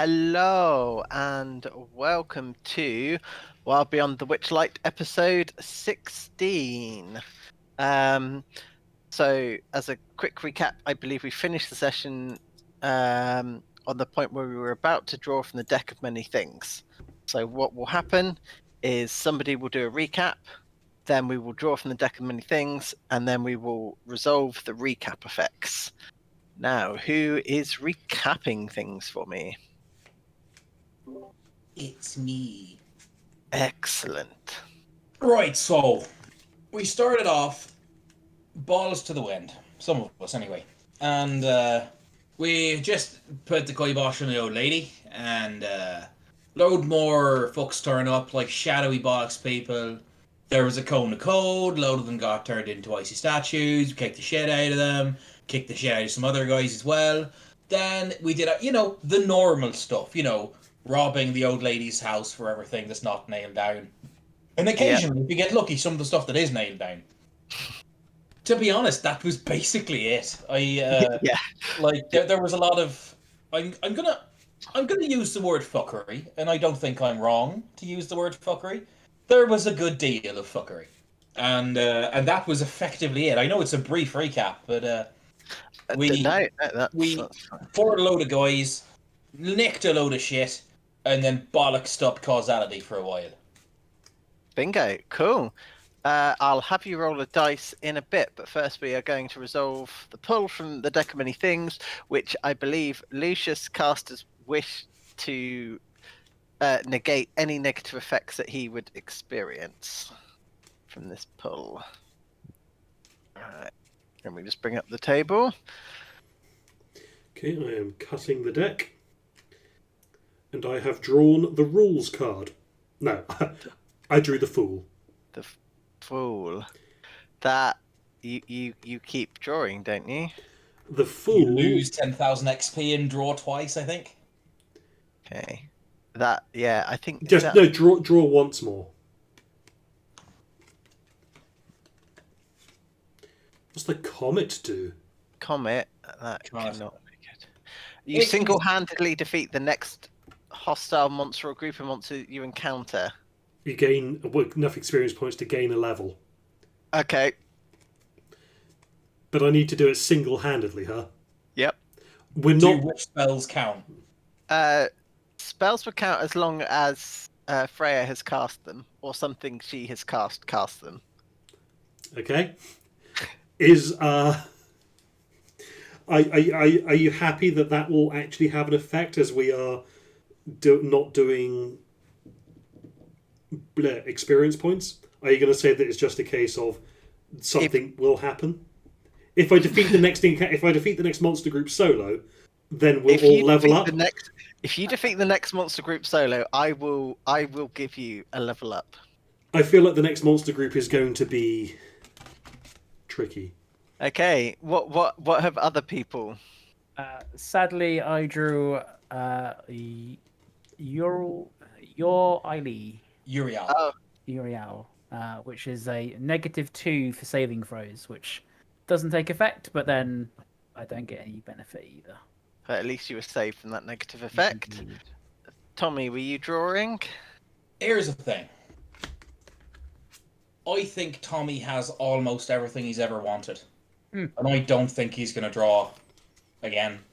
Hello and welcome to Wild Beyond the Witchlight episode 16. So as a quick recap, I believe we finished the session on the point where we were about to draw from the deck of many things. So what will happen is somebody will do a recap, then we will draw from the deck of many things, and then we will resolve the recap effects. Now, who is recapping things for me? It's me. Excellent. Right, so we started off balls to the wind. Some of us, anyway. And we just put the kibosh on the old lady, and load more fucks turn up, like shadowy bollocks people. There was a cone of code, load of them got turned into icy statues, we kicked the shit out of them, kicked the shit out of some other guys as well. Then we did, the normal stuff, robbing the old lady's house for everything that's not nailed down. And occasionally, if you get lucky, some of the stuff that is nailed down. To be honest, that was basically it. There was a lot of. I'm gonna use the word fuckery, and I don't think I'm wrong to use the word fuckery. There was a good deal of fuckery, and that was effectively it. I know it's a brief recap, but we fought a load of guys, nicked a load of shit, and then bollocksed up causality for a while. Bingo. Cool. I'll have you roll a dice in a bit, but first we are going to resolve the pull from the deck of many things, which I believe Lucius casters wish to negate any negative effects that he would experience from this pull. Alright. Let me just bring up the table. Okay, I am cutting the deck. And I have drawn the rules card. No, I drew the Fool. The Fool. That you keep drawing, don't you? The Fool. You lose 10,000 XP and draw twice, I think. Okay. That, yeah, I think... draw once more. What's the comet do? Comet? That cannot make it. You single-handedly defeat the next hostile monster or group of monsters you encounter. You gain enough experience points to gain a level. Okay. But I need to do it single-handedly, huh? Yep. Which spells count? Spells will count as long as Freya has cast them, or something she has cast them. Okay. Are you happy that will actually have an effect, as we are not doing experience points? Are you going to say that it's just a case of something will happen? If I defeat the next monster group solo, then we'll all level up. If you defeat the next monster group solo, I will give you a level up. I feel like the next monster group is going to be tricky. Okay, what have other people? Sadly, I drew Uriel, which is a -2 for saving throws, which doesn't take effect, but then I don't get any benefit either. But at least you were saved from that negative effect. Indeed. Tommy, were you drawing? Here's the thing. I think Tommy has almost everything he's ever wanted. And I don't think he's going to draw again.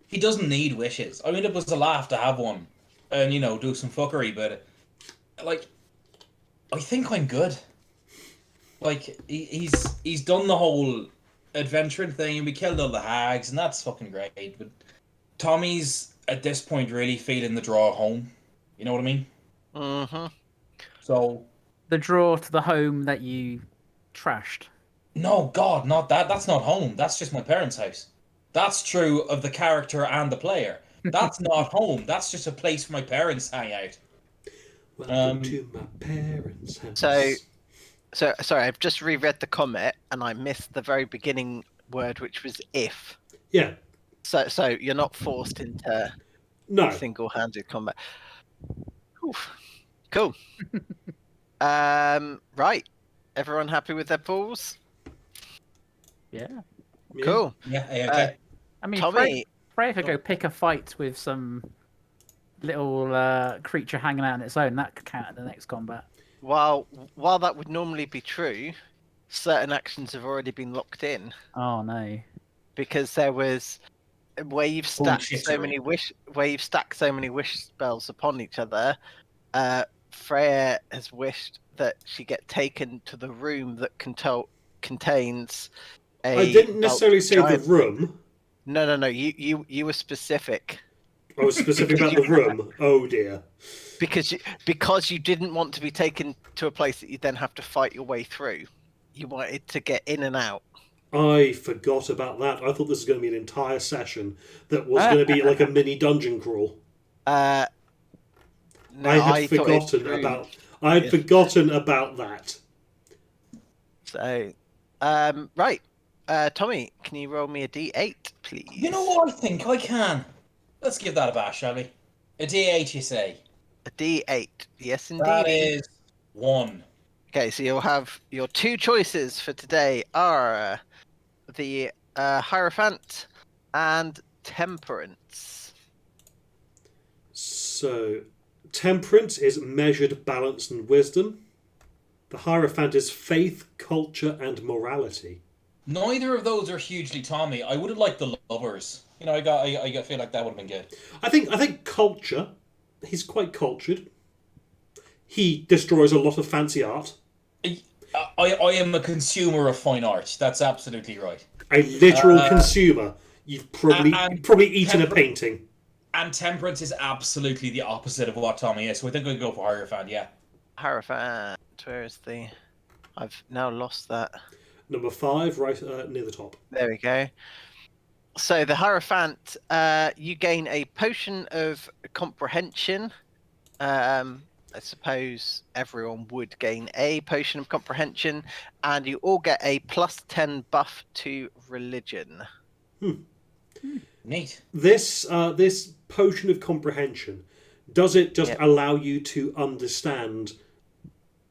He doesn't need wishes. I mean, it was a laugh to have one and, do some fuckery, but, I think I'm good. He's done the whole adventuring thing, and we killed all the hags, and that's fucking great, but Tommy's, at this point, really feeling the draw home. You know what I mean? Mm-hmm. So... The draw to the home that you trashed. No, God, not that. That's not home. That's just my parents' house. That's true of the character and the player. That's not home. That's just a place where my parents hang out. Welcome to my parents' house. So sorry, I've just reread the comment and I missed the very beginning word, which was if. Yeah. So you're not forced into single-handed combat. Oof. Cool. Right. Everyone happy with their pulls? Yeah. Cool. Yeah, okay. I mean, Tommy... Freya could go pick a fight with some little creature hanging out on its own, that could count in the next combat. While that would normally be true, certain actions have already been locked in Oh no. because there was where you've stacked so Bullshittery. many wish spells upon each other. Freya has wished that she get taken to the room that contains a. I didn't necessarily say the giant thing. room. No. You were specific. I was specific about the room. Oh dear. Because you didn't want to be taken to a place that you then have to fight your way through. You wanted to get in and out. I forgot about that. I thought this was going to be an entire session that was going to be like a mini dungeon crawl. No, I had forgotten about that. So, right, Tommy, can you roll me a D8, please? You know what? I think I can. Let's give that a bash, shall we? A D8, you say? A D8, yes, indeed. That is 1. Okay, so you'll have your two choices for today are the Hierophant and Temperance. So, temperance is measured balance and wisdom. The Hierophant is faith, culture, and morality. Neither of those are hugely Tommy. I would have liked the lovers. You know, I feel like that would have been good. I think culture. He's quite cultured. He destroys a lot of fancy art. I am a consumer of fine art. That's absolutely right. A literal consumer. You've probably eaten a painting. And temperance is absolutely the opposite of what Tommy is. So I think I'd go for Hierophant, yeah. Hierophant, where is the... I've now lost that. Number 5, right near the top. There we go. So the Hierophant, you gain a potion of comprehension. I suppose everyone would gain a potion of comprehension, and you all get a +10 buff to religion. Neat. This potion of comprehension, does it just allow you to understand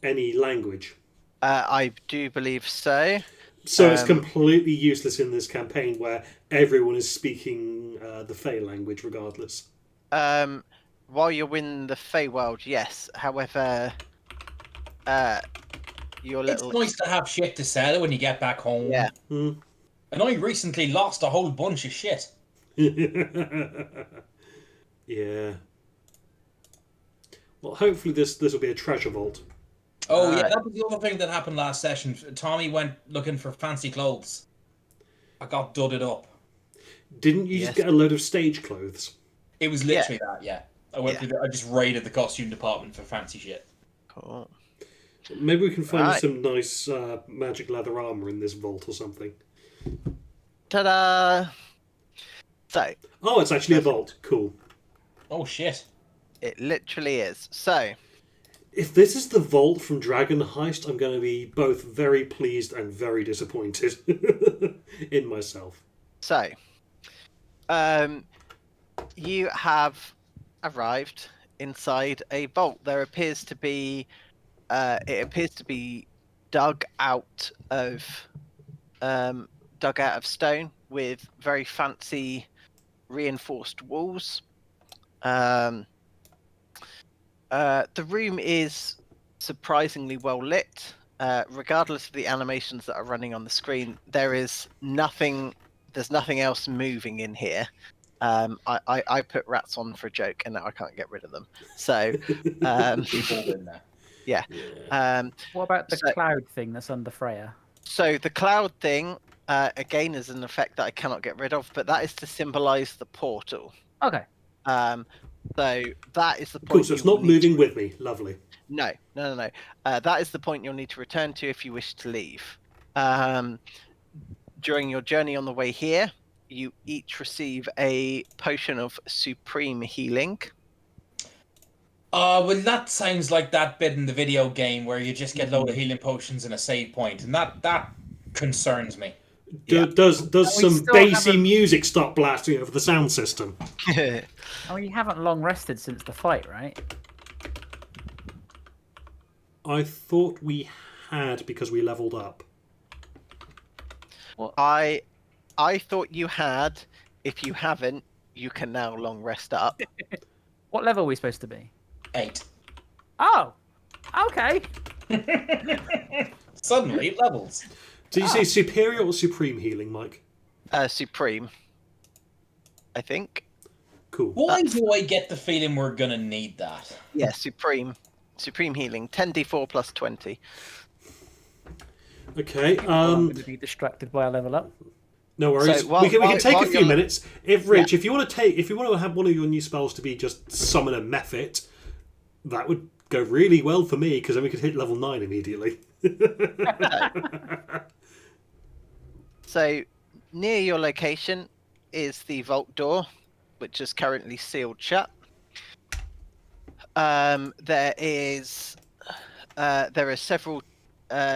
any language? I do believe so. So it's completely useless in this campaign where everyone is speaking the Fey language regardless. While you're in the Feywild, yes. However, your little... It's nice to have shit to sell when you get back home. Yeah. Hmm. And I recently lost a whole bunch of shit. Yeah. Well, hopefully this will be a treasure vault. Oh, yeah, that was the other thing that happened last session. Tommy went looking for fancy clothes. I got dudded up. Didn't you just get a load of stage clothes? It was literally that, yeah. I just raided the costume department for fancy shit. Cool. Maybe we can find some nice magic leather armor in this vault or something. Ta-da! So... Oh, it's actually a vault. Cool. Oh, shit. It literally is. So... If this is the vault from Dragon Heist, I'm going to be both very pleased and very disappointed in myself. So, you have arrived inside a vault. There appears to be, dug out of stone with very fancy reinforced walls. The room is surprisingly well lit. Regardless of the animations that are running on the screen, there's nothing else moving in here. I put rats on for a joke, and now I can't get rid of them. So, People in there. yeah. What about the cloud thing that's under Freya? So the cloud thing, again, is an effect that I cannot get rid of, but that is to symbolise the portal. Okay. So that is the point. Cool, so it's not moving with me. Lovely. No. That is the point you'll need to return to if you wish to leave. During your journey on the way here, you each receive a potion of supreme healing. Well, that sounds like that bit in the video game where you just get a load of healing potions and a save point, and that concerns me. Does some bassy music start blasting over the sound system? Oh, you haven't long rested since the fight, right? I thought we had because we leveled up. Well, I thought you had. If you haven't, you can now long rest up. What level are we supposed to be? 8. Oh, okay. Suddenly, levels. Did you say superior or supreme healing, Mike? Supreme, I think. Cool. Why do I get the feeling we're gonna need that? Yeah, supreme. Supreme healing. 10d4 plus 20. Okay. I'm going to be distracted by a level up. No worries. So, while- we can while- take while a few you're- minutes. If Rich, if you want to have one of your new spells to be just summon a mephit, that would go really well for me because then we could hit level 9 immediately. So, near your location is the vault door, which is currently sealed shut. There are several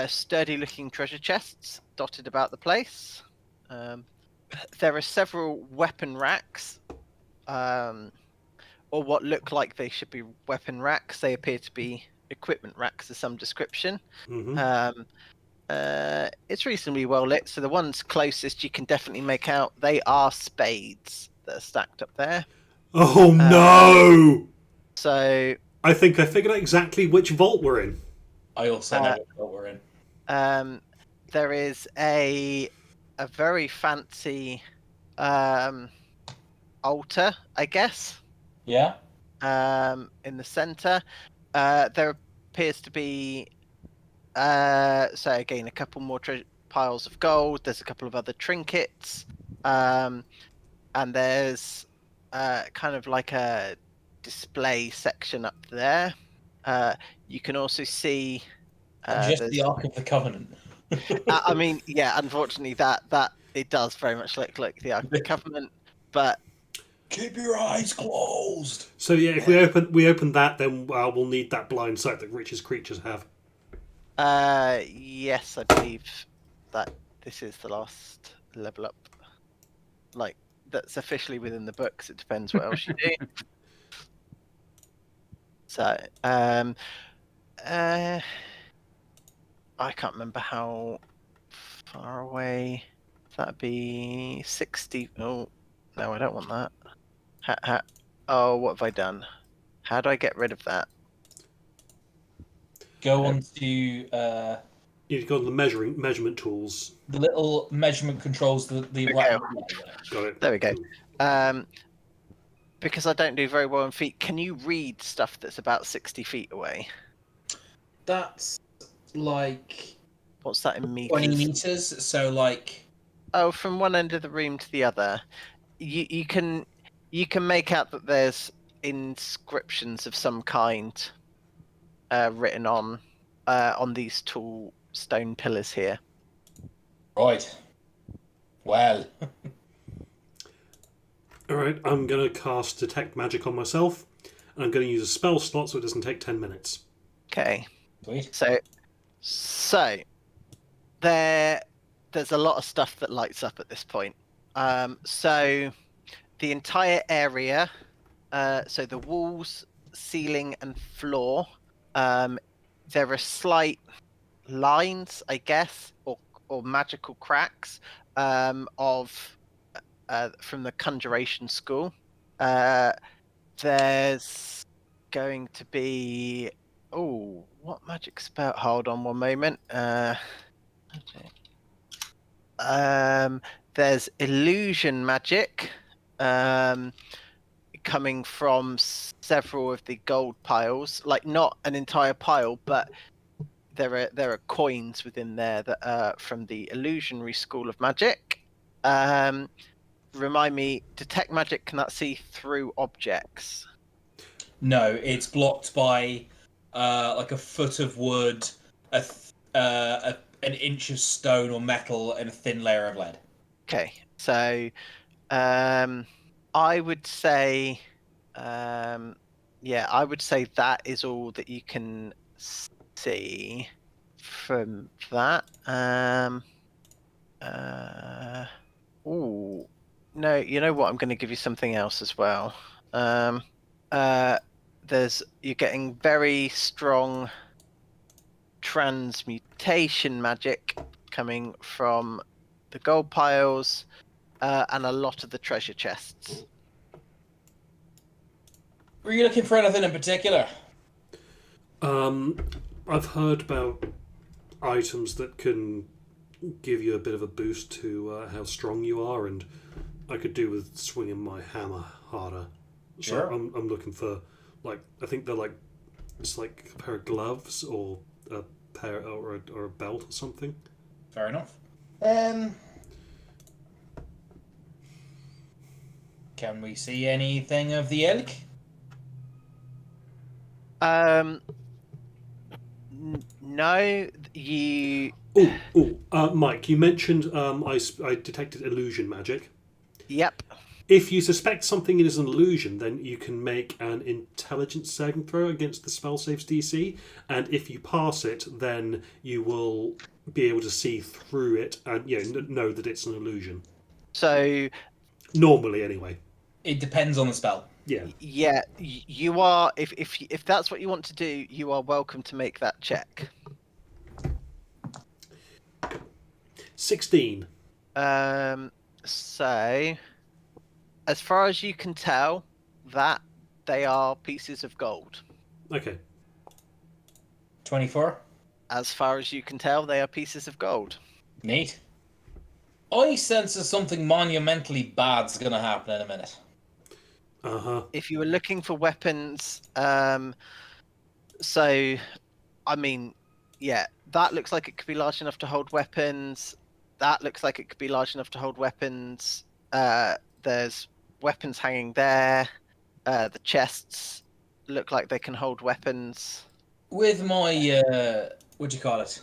sturdy-looking treasure chests dotted about the place. There are several weapon racks, or what look like they should be weapon racks. They appear to be equipment racks of some description. It's reasonably well lit, so the ones closest you can definitely make out, they are spades that are stacked up there. Oh no! So I think I figured out exactly which vault we're in. I also know what we're in. there is a very fancy altar, I guess, Yeah? in the center. There appears to be so again a couple more piles of gold. There's a couple of other trinkets, and there's kind of like a display section up there. You can also see Just there's- the Ark of the Covenant. I mean, yeah, unfortunately that it does very much look like the Ark of the Covenant, but Keep your eyes closed. So yeah, if we open that, then we'll need that blind sight that Rich's creatures have. yes, I believe that this is the last level up. Like, that's officially within the books. It depends what else you do. So, I can't remember how far away. That'd be 60. Oh, no, I don't want that. Oh, what have I done? How do I get rid of that? Go on to You need to go on the measurement tools. the little measurement controls. The Okay. right. Got it. There we go. Cool. Because I don't do very well in feet, can you read stuff that's about 60 feet away? That's like What's that in meters? 20 meters. So like Oh, from one end of the room to the other. You can make out that there's inscriptions of some kind written on these tall stone pillars here. right. Well, All right, I'm gonna cast detect magic on myself, and I'm gonna use a spell slot so it doesn't take 10 minutes. Okay. sweet. So there's a lot of stuff that lights up at this point. So the entire area, so the walls, ceiling, and floor, there are slight lines, I guess, or magical cracks of from the conjuration school. There's going to be what magic spell? Hold on one moment. There's illusion magic coming from several of the gold piles. Like, not an entire pile, but there are coins within there that are from the illusionary school of magic. Remind me, detect magic, can that see through objects? No, it's blocked by like a foot of wood, an inch of stone or metal, and a thin layer of lead. Okay, so I would say, I would say that is all that you can see from that. No, you know what? I'm going to give you something else as well. You're getting very strong transmutation magic coming from the gold piles and a lot of the treasure chests. Were you looking for anything in particular? I've heard about items that can give you a bit of a boost to how strong you are, and I could do with swinging my hammer harder. So Sure. I'm looking for, like, I think they're like, it's like a pair of gloves or a pair or a belt or something. Fair enough. Can we see anything of the elk? No, you. Mike, you mentioned I detected illusion magic. Yep. If you suspect something is an illusion, then you can make an intelligence saving throw against the spell save's DC, and if you pass it, then you will be able to see through it and know that it's an illusion. So Normally, anyway. It depends on the spell. Yeah. yeah, you are. If that's what you want to do, you are welcome to make that check. 16. So, as far as you can tell, that they are pieces of gold. Okay. 24. As far as you can tell, they are pieces of gold. Neat. I sense that something monumentally bad's gonna happen in a minute. If you were looking for weapons, so, I mean, yeah, that looks like it could be large enough to hold weapons. That looks like it could be large enough to hold weapons. There's weapons hanging there. The chests look like they can hold weapons. With my, what do you call it?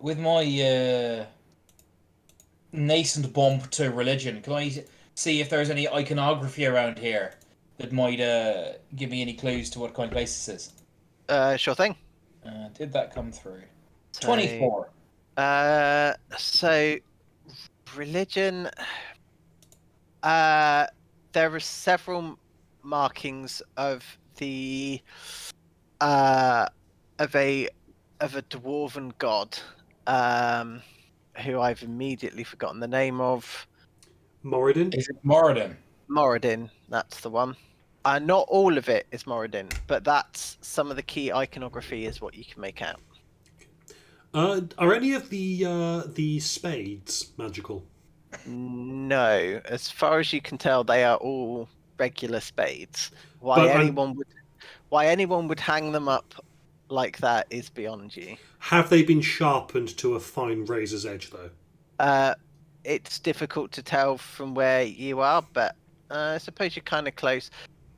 With my, nascent bump to religion, can I see if there's any iconography around here that might, give me any clues to what kind of place this is? Sure thing. Did that come through? So, 24. So religion. There are several markings of the of a dwarven god, who I've immediately forgotten the name of. Moradin? Is it Moradin? Moradin, that's the one. Not all of it is Moradin, but that's some of the key iconography is what you can make out. Are any of the spades magical? No, as far as you can tell, they are all regular spades. Why But anyone would hang them up like that is beyond you. Have they been sharpened to a fine razor's edge, though? It's difficult to tell from where you are, but I suppose you're kind of close.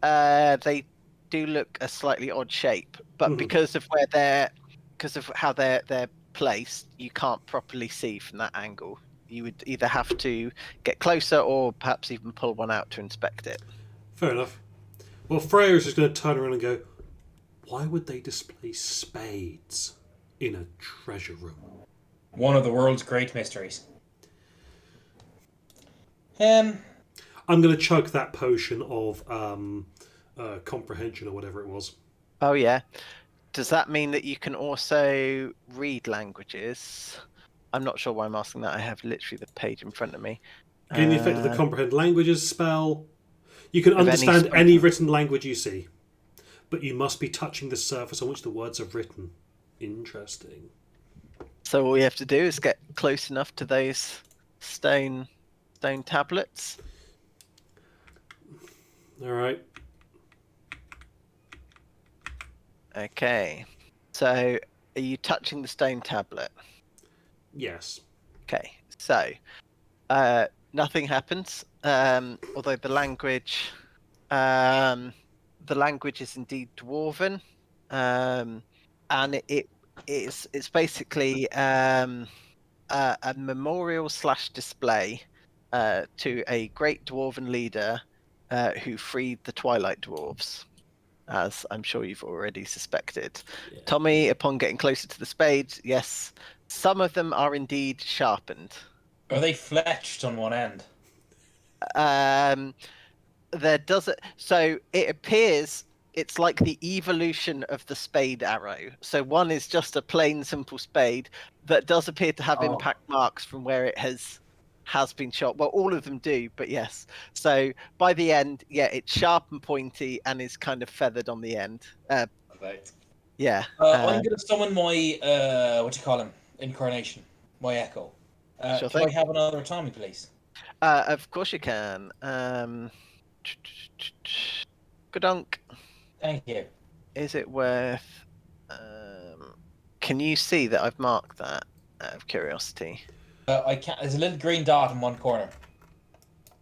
They do look a slightly odd shape, but because of how they're placed, you can't properly see from that angle. You would either have to get closer or perhaps even pull one out to inspect it. Fair enough. Well, Freya's just going to turn around and go, why would they display spades in a treasure room? One of the world's great mysteries. Um, I'm going to chug that potion of comprehension or whatever it was. Oh yeah. Does that mean that you can also read languages? I'm not sure why I'm asking that. I have literally the page in front of me. Gain the effect of the comprehend languages spell. You can Of any understand spell. any written language you see, but you must be touching the surface on which the words are written. Interesting. So all we have to do is get close enough to those stone tablets. All right. Okay. So are you touching the stone tablet? Yes. Okay. So nothing happens. Although the language is indeed dwarven, and it's basically a memorial / display to a great dwarven leader who freed the Twilight Dwarves, as I'm sure you've already suspected. Yeah. Tommy, upon getting closer to the spades, yes, some of them are indeed sharpened. are they fletched on one end? There doesn't. So it appears it's like the evolution of the spade arrow. So one is just a plain, simple spade that does appear to have Oh. impact marks from where it has has been shot. Well, all of them do, but yes. So by the end, yeah, it's sharp and pointy and is kind of feathered on the end. Perfect. Yeah. I'm going to summon my, what do you call him? Incarnation. My Echo. Sure Could I thing. have another Tommy, please? Of course you can. Gadunk. Thank you. Is it worth? Can you see that I've marked that? Out of curiosity. I can't. There's a little green dot in one corner.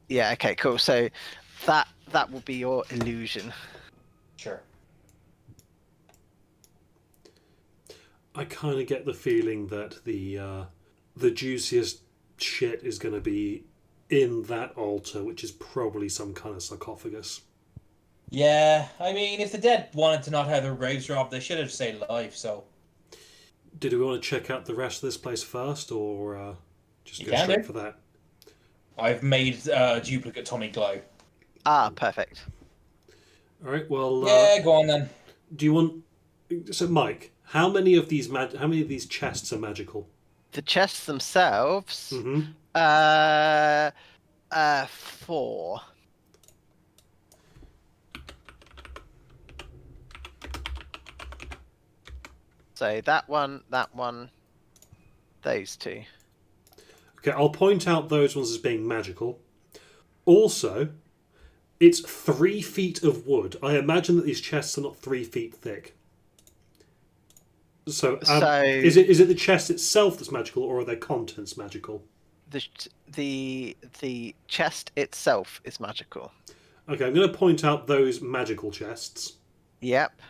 Yeah. Okay. Cool. So that will be your illusion. Sure. I kind of get the feeling that the juiciest shit is going to be in that altar, which is probably some kind of sarcophagus. Yeah, I mean, if the dead wanted to not have their graves robbed, they should have stayed alive, so... Did we want to check out the rest of this place first, or just You go can straight do. for that? I've made duplicate Tommy glow. Ah, perfect. All right. Well, Yeah, go on then. do you want? So, Mike, how many of these chests are magical? The chests themselves. Mm-hmm. 4. So that one, those two. Okay, I'll point out those ones as being magical. Also, it's 3 feet of wood. I imagine that these chests are not 3 feet thick. So, is it the chest itself that's magical, or are their contents magical? The chest itself is magical. Okay, I'm going to point out those magical chests. Yep.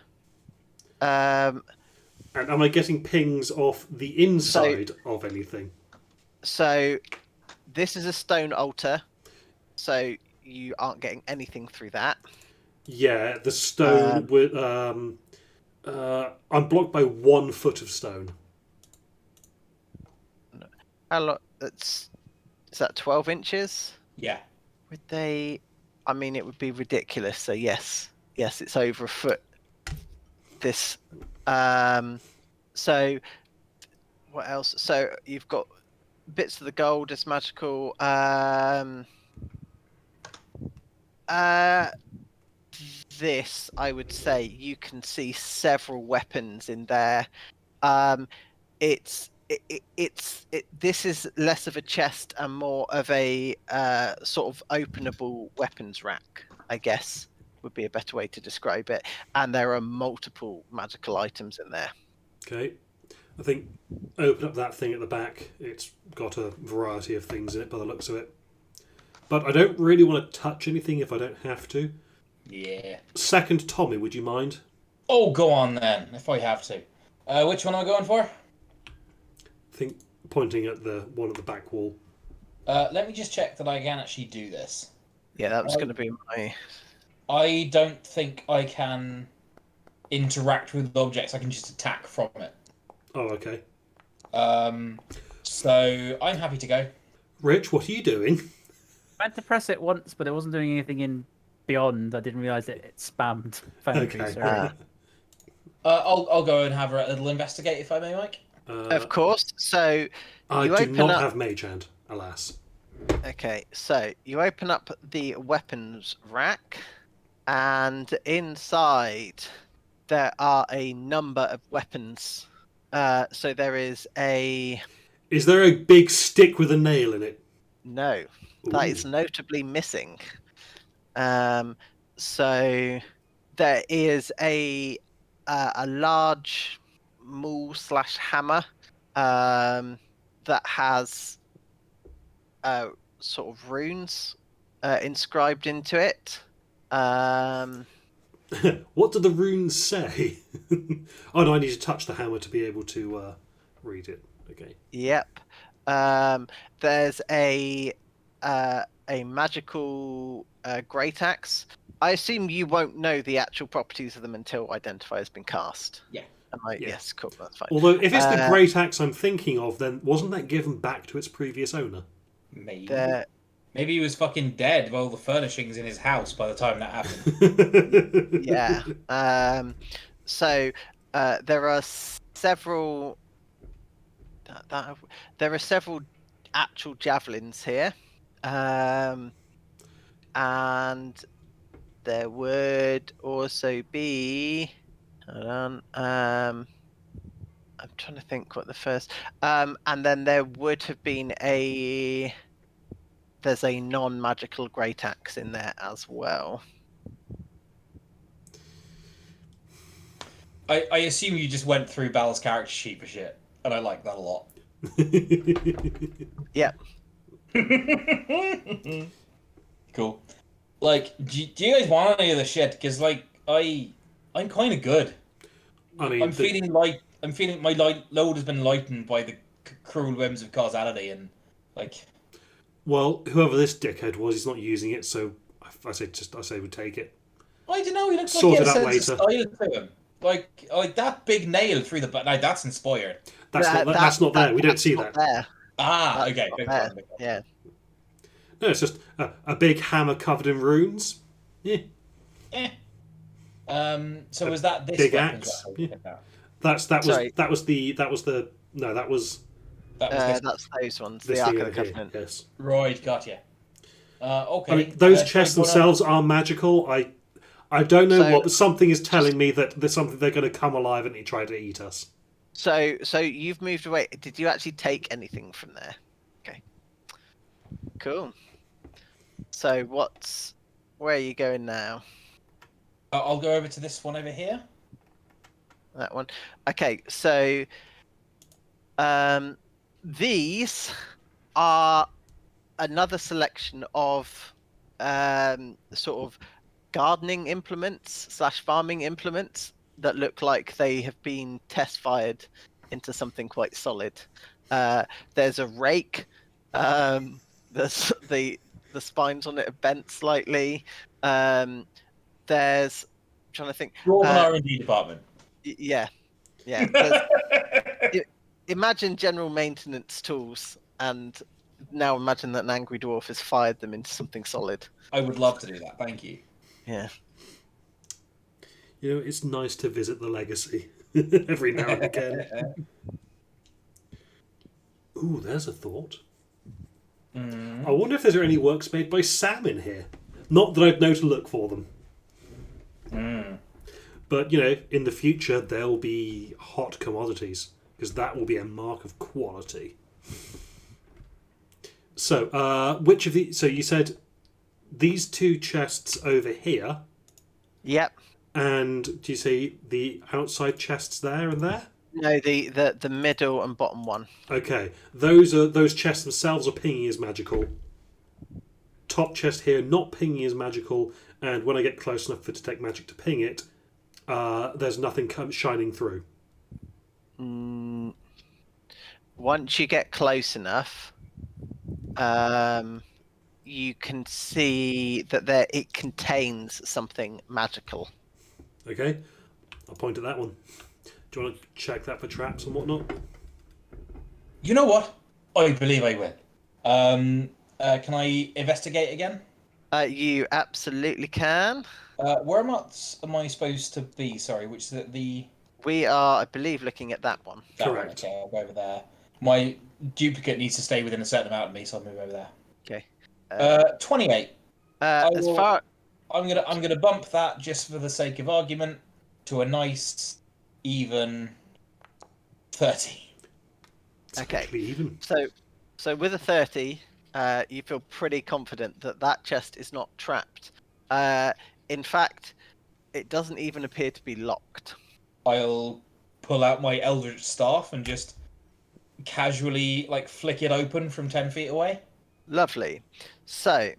And am I getting pings off the inside of anything? So this is a stone altar, so you aren't getting anything through that. Yeah, the stone with I'm blocked by 1 foot of stone. How long? Is that 12 inches? Yeah. Would they? I mean, it would be ridiculous. So yes, it's over a foot. This. So what else? So you've got bits of the gold is magical. This, I would say, you can see several weapons in there. This is less of a chest and more of a sort of openable weapons rack, I guess would be a better way to describe it. And there are multiple magical items in there. Okay. I think open up that thing at the back. It's got a variety of things in it by the looks of it. But I don't really want to touch anything if I don't have to. Yeah. Second Tommy, would you mind? Oh, go on then, if I have to. Which one am I going for? I think pointing at the one at the back wall. Let me just check that I can actually do this. Yeah, that was going to be my... I don't think I can interact with objects. I can just attack from it. Oh, okay. So I'm happy to go. Rich, what are you doing? I had to press it once, but it wasn't doing anything in Beyond. I didn't realise it spammed Foundry. Okay. Sorry. I'll go and have a little investigate, if I may, Mike. Of course. So I you do open not up... have Mage Hand, alas. Okay, so you open up the weapons rack, and inside there are a number of weapons. So there is a... Is there a big stick with a nail in it? No, that Ooh. is notably missing. So there is a large maul/hammer that has sort of runes inscribed into it. What do the runes say? Oh no, I need to touch the hammer to be able to read it. Okay. Yep. There's a magical great axe. I assume you won't know the actual properties of them until Identify has been cast. Yeah. Yeah. Yes, cool, that's fine. Although, if it's the great axe I'm thinking of, then wasn't that given back to its previous owner? Maybe. The- Maybe he was fucking dead with all the furnishings in his house by the time that happened. yeah. So there are several. There are several actual javelins here, and there would also be. Hold on. I'm trying to think what the first. And then there would have been there's a non-magical great axe in there as well. I assume you just went through Bal's character sheet for shit, and I like that a lot. Yep. Cool. Like, do you guys want any of this shit? Because like I'm kind of good. I mean, I'm feeling light. I'm feeling my load has been lightened by the cruel whims of causality, and like. well, whoever this dickhead was, he's not using it, so I say we take it. I don't know. He looks Sort like he it has out a sense of later. style to him. Like that big nail through the back. Like, that's inspired. That's not there. We don't see not that. There. Ah, That's okay. not Big there. one, big one. Yeah. No, it's just a big hammer covered in runes. Yeah. Eh. So was that this big weapon? axe. Yeah. Sorry. That was this That's those ones. The Ark of the here. Covenant. Yes. Right, gotcha. Okay. I mean, those shall chests we go themselves are magical. I don't know So- what, but something is telling me that there's something they're going to come alive and try to eat us. So you've moved away. Did you actually take anything from there? Okay. Cool. So where are you going now? I'll go over to this one over here. That one. Okay, so these are another selection of sort of gardening implements / farming implements that look like they have been test fired into something quite solid. There's a rake. There's the spines on it are bent slightly. There's I'm trying to think. Dwarven R&D department. Yeah. Imagine general maintenance tools, and now imagine that an angry dwarf has fired them into something solid. I would love to do that. Thank you. Yeah. You know, it's nice to visit the legacy every now and again. Ooh, there's a thought. I wonder if there's any works made by Sam in here. Not that I'd know to look for them. But, you know, in the future, there'll be hot commodities, because that will be a mark of quality. So, which of the... So you said these two chests over here, Yep. and do you see the outside chests there and there? No, the middle and bottom one. Okay, those chests themselves are pinging as magical. Top chest here, not pinging as magical, and when I get close enough for it to take magic to ping it, there's nothing shining through. Once you get close enough, you can see that it contains something magical. Okay, I'll point at that one. Do you want to check that for traps and whatnot? You know what? I believe I will. Can I investigate again? You absolutely can. Whereabouts am I supposed to be? Sorry, which is the We are, I believe, looking at that one. that one. Correct. Okay, I'll go over there. My duplicate needs to stay within a certain amount of me, so I'll move over there. Okay. 28. As far I'm gonna bump that just for the sake of argument to a nice even 30. Okay. Technically even. So with a 30, you feel pretty confident that chest is not trapped. In fact, it doesn't even appear to be locked. I'll pull out my eldritch staff and just casually flick it open from 10 feet away. Lovely. So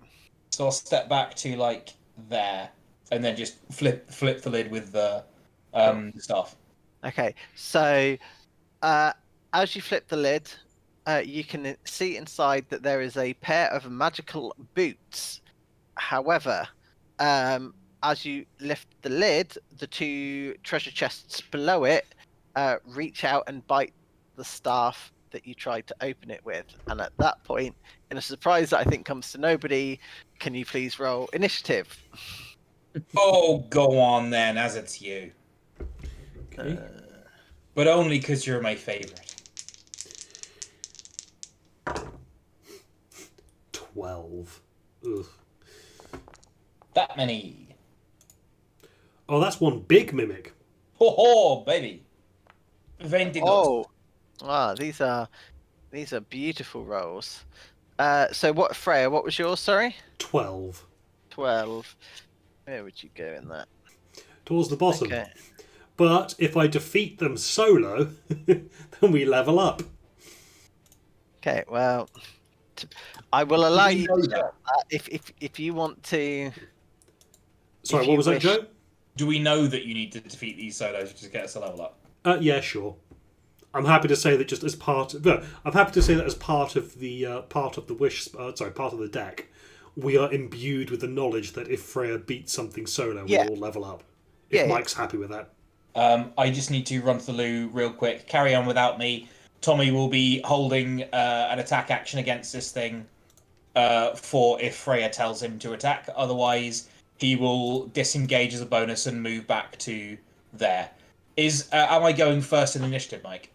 I'll step back to there, and then just flip the lid with the staff. okay, so as you flip the lid, you can see inside that there is a pair of magical boots. However, as you lift the lid, the two treasure chests below it reach out and bite the staff that you tried to open it with. And at that point, in a surprise that I think comes to nobody, can you please roll initiative? Oh, go on then, as it's you. Okay. But only because you're my favorite. 12. Ugh. That many. Oh, that's one big mimic. Ho ho, baby. 22. These are beautiful rolls. So what, Freya? What was yours? Sorry, 12. 12. Where would you go in that? Towards the bottom. Okay. But if I defeat them solo, then we level up. Okay. Well, I will allow you know to that? if you want to. Sorry, If what you was that, wish- Joe? Do we know that you need to defeat these solos to get us a level up? Yeah, sure. I'm happy to say that just as part. No, I'm happy to say that as part of the part of the deck, we are imbued with the knowledge that if Freya beats something solo, Yeah. we'll all level up. If Yeah, Mike's happy with that. I just need to run to the loo real quick. Carry on without me. Tommy will be holding an attack action against this thing for if Freya tells him to attack. Otherwise, he will disengage as a bonus and move back to there. Am I going first in initiative, Mike?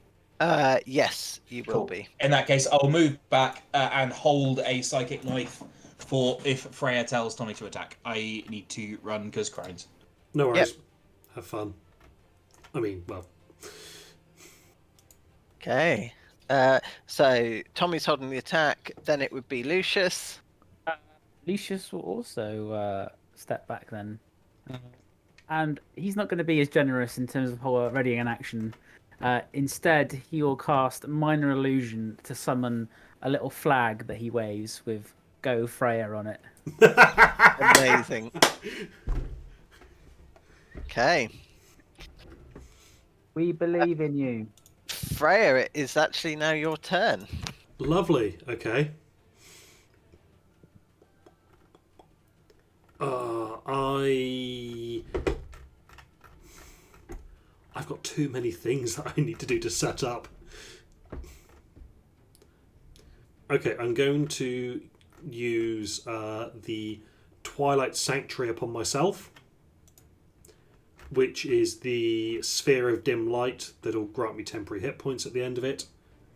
Yes, you will be. In that case, I'll move back and hold a psychic knife for if Freya tells Tommy to attack. I need to run because crimes. No worries. Yep. Have fun. I mean, well, Okay. So Tommy's holding the attack. Then it would be Lucius. Lucius will also step back then. And he's not going to be as generous in terms of readying an action. Instead, he will cast Minor Illusion to summon a little flag that he waves with Go Freya on it. Amazing. Okay. We believe in you. Freya, it is actually now your turn. lovely. Okay. I've got too many things that I need to do to set up. Okay, I'm going to use the Twilight Sanctuary upon myself, which is the sphere of dim light that'll grant me temporary hit points at the end of it.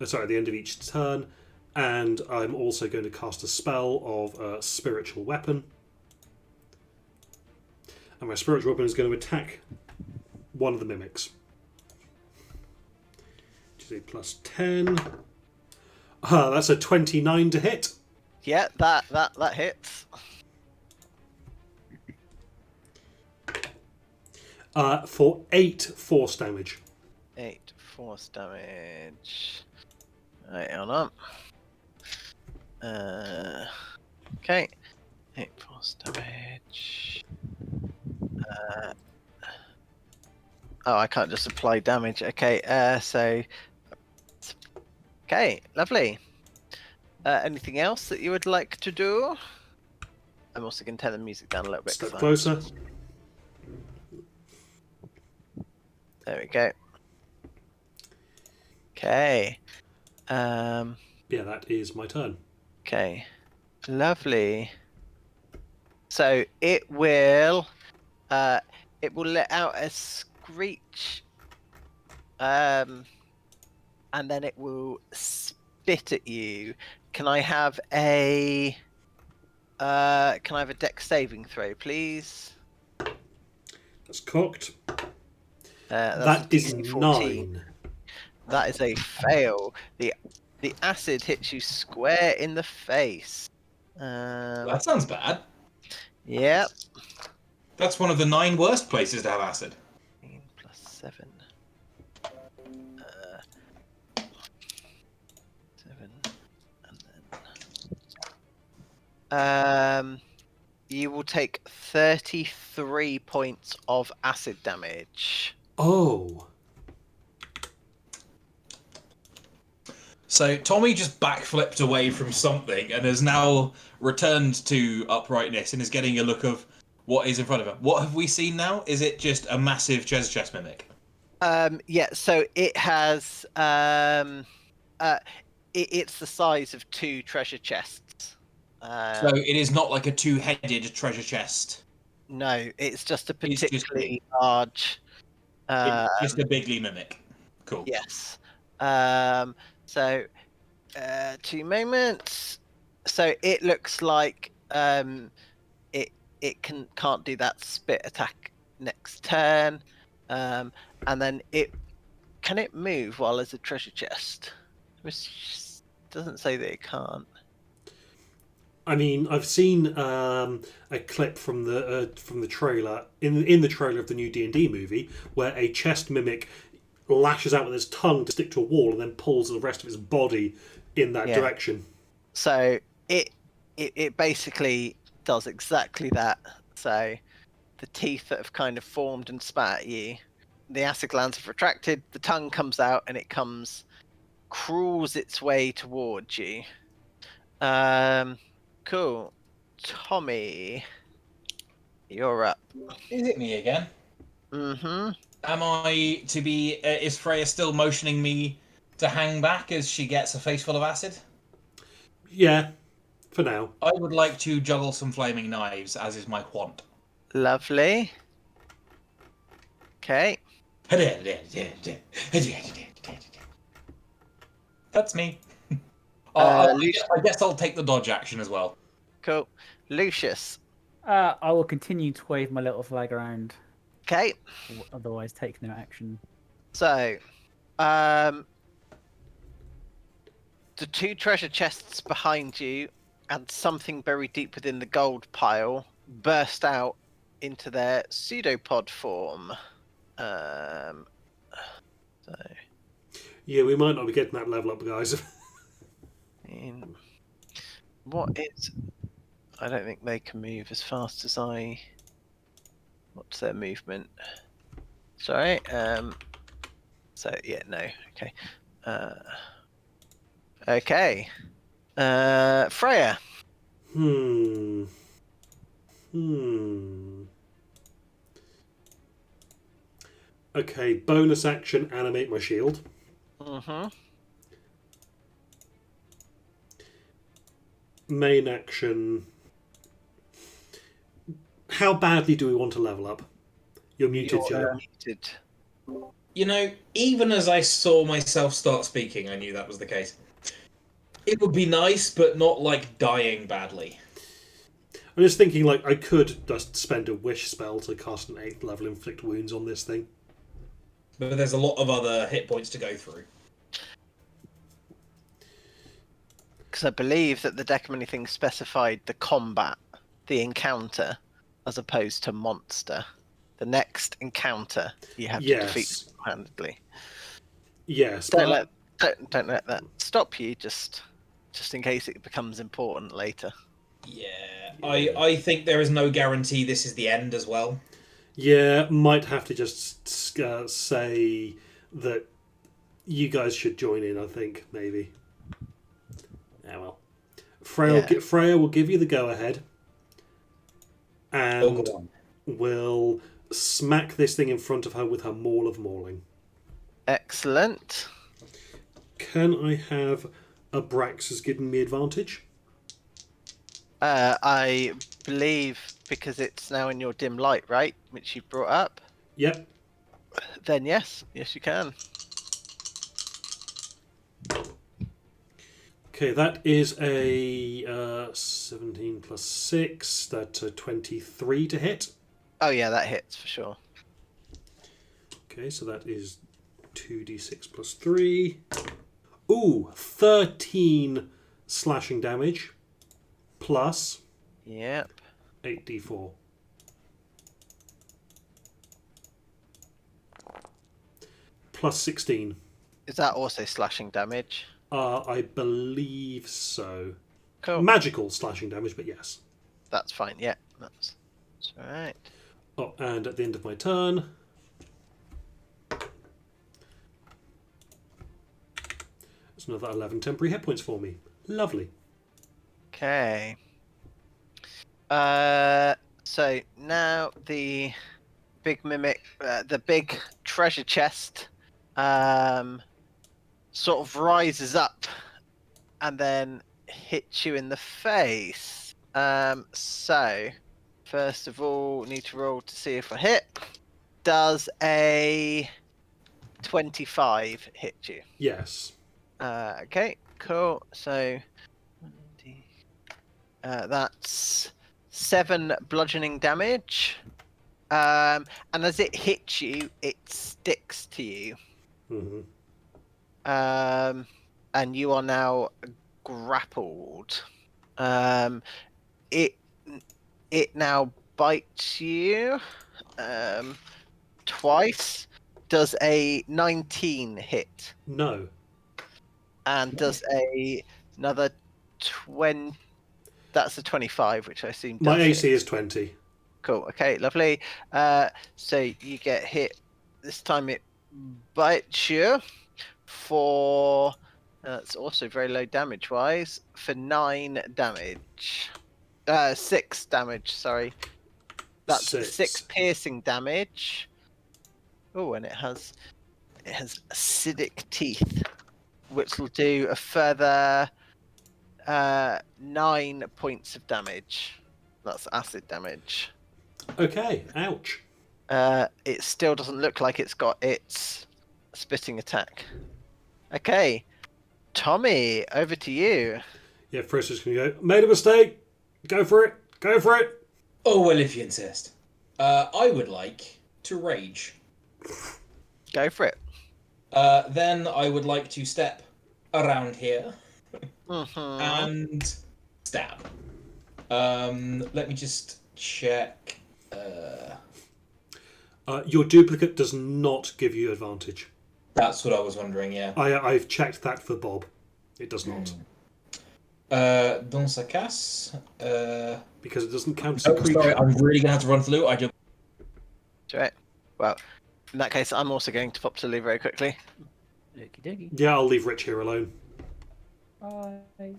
At the end of each turn. And I'm also going to cast a spell of Spiritual Weapon. And my Spiritual Weapon is going to attack one of the mimics. Which is a plus 10. That's a 29 to hit. Yeah, that hits. For 8 force damage. 8 force damage. Right, hold on. Okay. 8 force damage. I can't just apply damage. Okay, okay, lovely. Anything else that you would like to do? I'm also going to turn the music down a little bit. Step 'cause closer. There we go. Okay. Yeah, that is my turn. Okay. Lovely. So it will let out a screech, and then it will spit at you. Can I have a dex saving throw, please? That's cocked. That's That is a DC 14. 9. That is a fail. The acid hits you square in the face. That sounds bad. Yep. That's one of the 9 worst places to have acid. 15 plus 7. 7. And then you will take 33 points of acid damage. Oh. So Tommy just backflipped away from something and has now returned to uprightness and is getting a look of what is in front of him. What have we seen now? Is it just a massive treasure chest mimic? Yeah, so it has it's the size of 2 treasure chests. So it is not like a 2-headed treasure chest. No, it's just a It's just particularly large. It's just a bigly mimic. Cool. Yes. So 2 moments. So it looks like it can't do that spit attack next turn, and then can it move while there's a treasure chest? Which doesn't say that it can't. I mean, I've seen a clip from the trailer in the trailer of the new D&D movie where a chest mimic lashes out with its tongue to stick to a wall and then pulls the rest of its body in that direction. So it basically does exactly that. So the teeth that have kind of formed and spat at you, the acid glands have retracted, the tongue comes out, and it crawls its way towards you. Cool. Tommy, you're up. Is it me again? Mm-hmm. Am I to be... is Freya still motioning me to hang back as she gets a face full of acid? Yeah, for now. I would like to juggle some flaming knives, as is my want. Lovely. Okay. That's me. Lucius. I guess I'll take the dodge action as well. Cool. Lucius. I will continue to wave my little flag around. Okay. Otherwise, take no action. So, the two treasure chests behind you and something buried deep within the gold pile burst out into their pseudopod form. So, Yeah, we might not be getting that level up, guys. what is? I don't think they can move as fast as I. What's their movement? Sorry. So yeah, no. Okay. Okay. Freya. Okay, bonus action, animate my shield. Mm-hmm. Main action. How badly do we want to level up? You're muted, Joe. Muted. You know, even as I saw myself start speaking, I knew that was the case. It would be nice, but not like dying badly. I'm just thinking, like, I could just spend a wish spell to cast an 8th level inflict wounds on this thing. But there's a lot of other hit points to go through. Because I believe that the Decimony thing specified the combat, the encounter, as opposed to monster. The next encounter you have to defeat single-handedly. Yes. Don't let that stop you. Just in case it becomes important later. Yeah, I think there is no guarantee this is the end as well. Yeah, might have to just say that you guys should join in, I think, maybe. Yeah, well. Freya will give you the go-ahead. And will smack this thing in front of her with her Maul of Mauling. Excellent. Can I have Abraxas giving me advantage? I believe because it's now in your dim light, right? Which you brought up. Yep. Then yes, you can. Okay, that is a 17 plus 6. That's a 23 to hit. Oh yeah, that hits for sure. Okay, so that is 2d6 plus 3. Ooh, 13 slashing damage. Plus... Yep. 8d4. Plus 16. Is that also slashing damage? I believe so. Cool. Magical slashing damage, but yes. That's fine, yeah. That's alright. Oh, and at the end of my turn... That's another 11 temporary hit points for me. Lovely. Okay. So now the big mimic, the big treasure chest, sort of rises up and then hits you in the face. So first of all, need to roll to see if I hit. Does a 25 hit you? Yes. Okay, cool. So That's 7 bludgeoning damage. And as it hits you, it sticks to you. Hmm. And you are now grappled. It now bites you twice. Does a 19 hit, No. and does another 20. That's a 25, which I assume does My hit. AC is 20. Cool. Okay, lovely. So you get hit. This time it bites you for. That's also very low damage wise for 9 damage. 6 damage. Sorry. That's 6 piercing damage. Oh, and it has acidic teeth, which will do a further 9 points of damage. That's acid damage. Okay, ouch. It still doesn't look like it's got its spitting attack. Okay, Tommy, over to you. Yeah, first is going to go, made a mistake. Go for it. Go for it. Oh, well, if you insist. I would like to rage. Go for it. Then I would like to step around here Mhm. and stab. Let me just check. Your duplicate does not give you advantage. That's what I was wondering, yeah. I've checked that for Bob. It does not. Dans sa casse. Because it doesn't count as a Oh, creature. sorry, I'm really going to have to run for loot. I do. Right. Well, in that case, I'm also going to pop to Lou very quickly. Okie dokie. Yeah, I'll leave Rich here alone. Bye.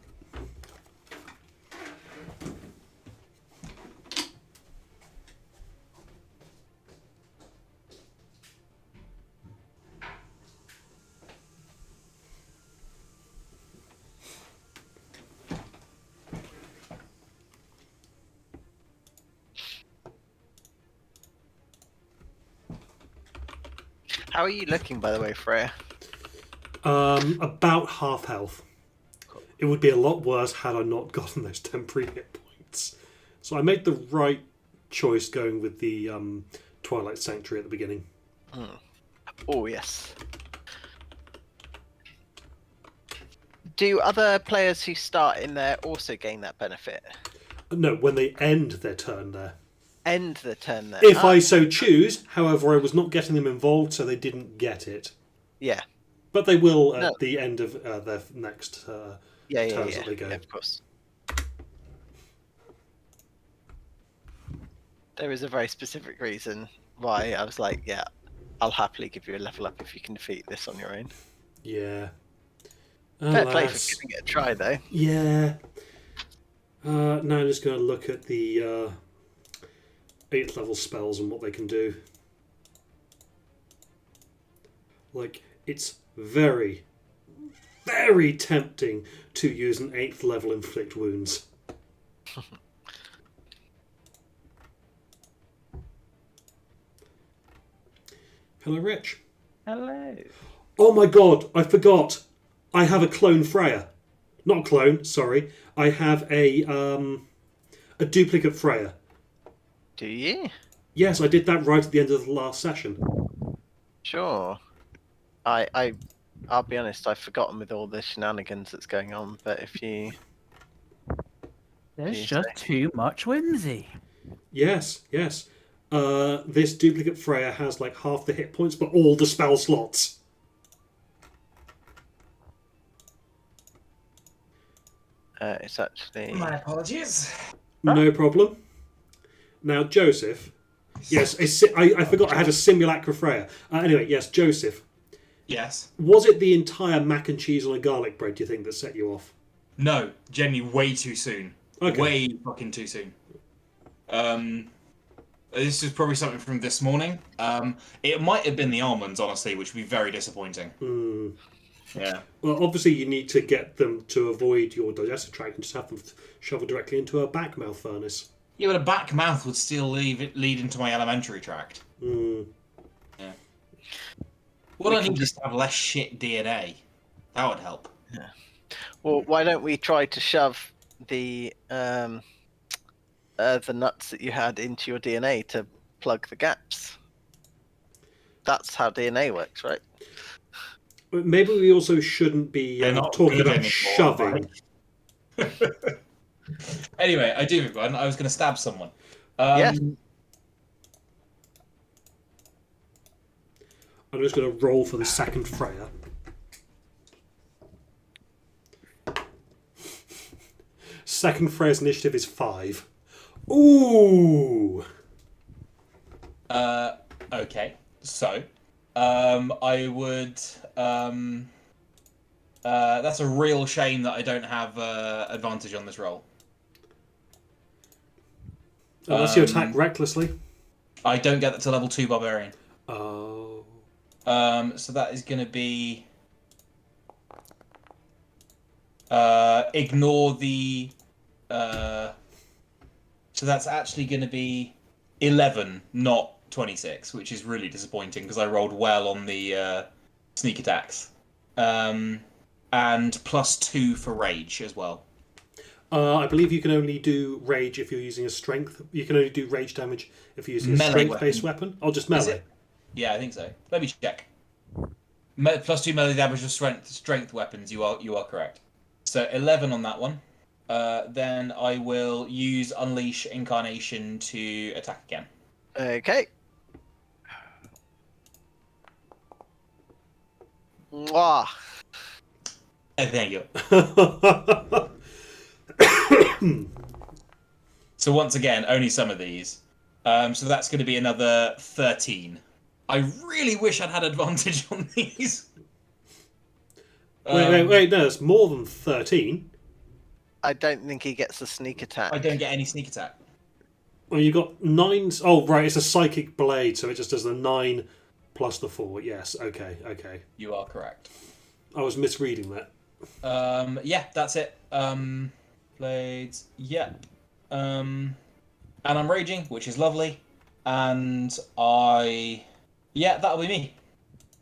How are you looking, by the way, Freya? About half health. It would be a lot worse had I not gotten those temporary hit points. So I made the right choice going with the Twilight Sanctuary at the beginning. Oh, yes. Do other players who start in there also gain that benefit? No, when they end their turn there. End the turn there. If I so choose, however, I was not getting them involved, so they didn't get it. Yeah. But they will at No. the end of their next Yeah, turns that they go. Yeah, of course. There is a very specific reason why I was like, yeah, I'll happily give you a level up if you can defeat this on your own. Yeah. Fair play for Alas. giving it a try, though. Yeah. Now I'm just going to look at the 8th level spells and what they can do. Like, it's very, very tempting to use an 8th level inflict wounds. Hello, Rich. Hello. Oh my god, I forgot. I have a clone Freya. Not clone, sorry. I have a duplicate Freya. Do you? Yes, I did that right at the end of the last session. Sure. I'll be honest, I've forgotten with all the shenanigans that's going on, but if you... There's Please just too much whimsy. Yes, yes. This duplicate Freya has like half the hit points, but all the spell slots. It's actually... My apologies. No problem. Now, Joseph. Yes, I forgot I had a simulacra Freya. Anyway, yes, Joseph. Yes. Was it the entire mac and cheese on a garlic bread, do you think, that set you off? No, genuinely way too soon. Okay. Way fucking too soon. This is probably something from this morning. It might have been the almonds, honestly, which would be very disappointing. Hmm. Yeah. Well, obviously you need to get them to avoid your digestive tract and just have them shoveled directly into a back mouth furnace. Yeah, but a back mouth would still lead into my alimentary tract. Hmm. Yeah. What I need is to have less shit DNA. That would help. Well, why don't we try to shove the nuts that you had into your DNA to plug the gaps. That's how DNA works, right? Maybe we also shouldn't be They're not talking good about anymore, shoving. Anyway, I do have one. I was going to stab someone. Yes. I'm just going to roll for the second Freya. Second Freya's initiative is 5. Ooh! Okay. So, I would. That's a real shame that I don't have advantage on this roll. Unless you attack recklessly. I don't get that to level 2 barbarian. Oh. So that is going to be. Ignore the. So that's actually going to be 11, not 26, which is really disappointing because I rolled well on the sneak attacks. And +2 for rage as well. I believe you can only do rage if you're using a strength. You can only do rage damage if you're using a Melee strength-based weapon. Or just Is melee. it? Yeah, I think so. Let me check. +2 melee damage with strength weapons. You are correct. So 11 on that one. Then I will use Unleash Incarnation to attack again. Okay. Mwah. There you go. So once again, only some of these. So that's going to be another 13. I really wish I'd had advantage on these. Wait, no, it's more than 13. I don't think he gets a sneak attack. I don't get any sneak attack. Well, you got 9. Oh, right, it's a psychic blade, so it just does the 9 plus the 4. Yes, okay. You are correct. I was misreading that. Yeah, that's it. Blades, yeah. And I'm raging, which is lovely. And yeah, that'll be me.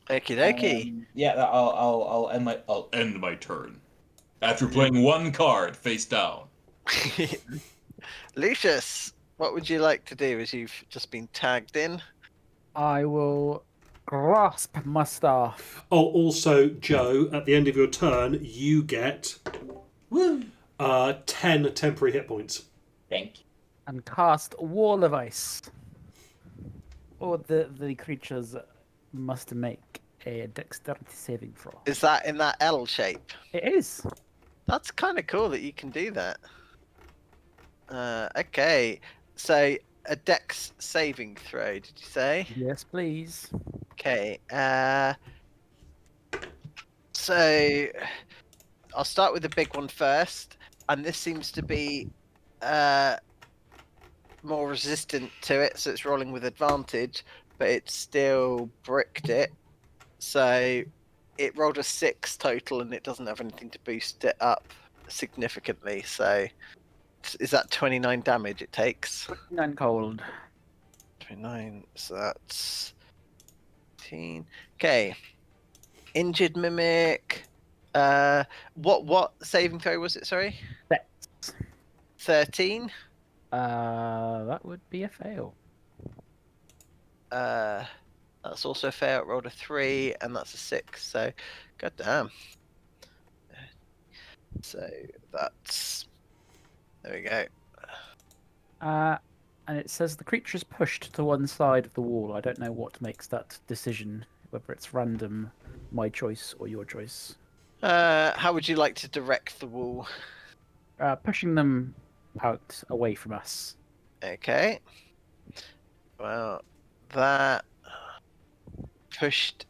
Okie dokie. Yeah, I'll end my turn after playing one card face down. Lucius, what would you like to do as you've just been tagged in? I will grasp my staff. Oh, also, Joe, at the end of your turn, you get 10 temporary hit points. Thank you. And cast Wall of Ice. Or the creatures must make a dexterity saving throw. Is that in that L shape? It is. That's kind of cool that you can do that. Okay, so a dex saving throw, did you say? Yes, please. Okay, so I'll start with the big one first, and this seems to be more resistant to it, so it's rolling with advantage, but it still bricked it. So it rolled a 6 total, and it doesn't have anything to boost it up significantly. So is that 29 damage it takes? 9 cold. 29, so that's 18. Okay. Injured mimic. What saving throw was it, sorry? Dex. 13. That would be a fail. That's also a fail. It rolled a 3, and that's a 6. So, goddamn. So that's, there we go. And it says the creature is pushed to one side of the wall. I don't know what makes that decision, whether it's random, my choice, or your choice. How would you like to direct the wall? Pushing them out away from us. Okay. Well, that pushed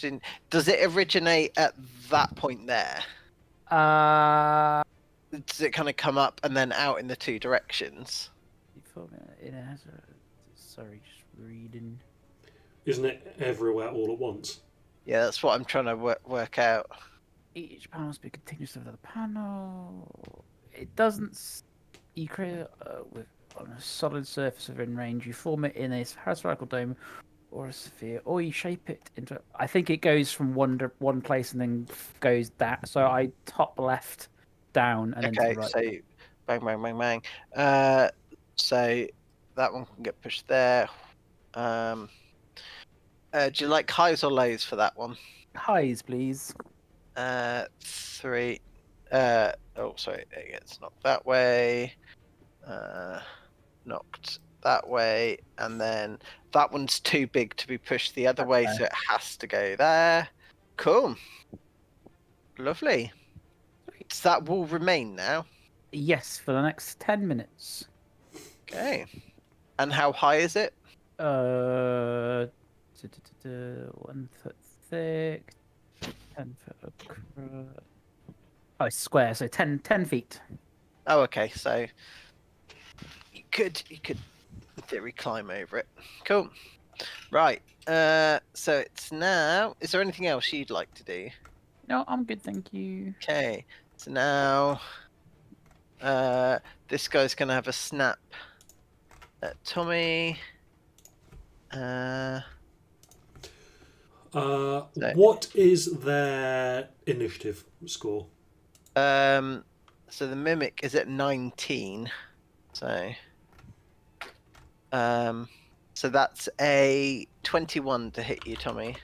in. Does it originate at that point there? Does it kind of come up and then out in the two directions? It has a... Sorry, just reading. Isn't it everywhere all at once? Yeah, that's what I'm trying to work out. Each panel must be continuous with the other panel. It doesn't. You create with on a solid surface within range. You form it in a spherical dome or a sphere, or you shape it into. I think it goes from one place and then goes that. So I top left down and then to Okay, the right. so bang, bang, bang, bang. So that one can get pushed there. Do you like highs or lows for that one? Highs, please. 3. Oh, sorry. It gets knocked that way. Knocked that way, and then that one's too big to be pushed the other way, so it has to go there. Cool. Lovely. So that will remain now. Yes, for the next 10 minutes. Okay. And how high is it? 1 foot thick, 10 foot across. Oh, it's square, so 10 feet. Oh, okay. So you could in theory climb over it. Cool. Right. So it's now. Is there anything else you'd like to do? No, I'm good, thank you. Okay. So now, this guy's gonna have a snap at Tommy. What is their initiative score? So the mimic is at 19. So that's a 21 to hit you, Tommy.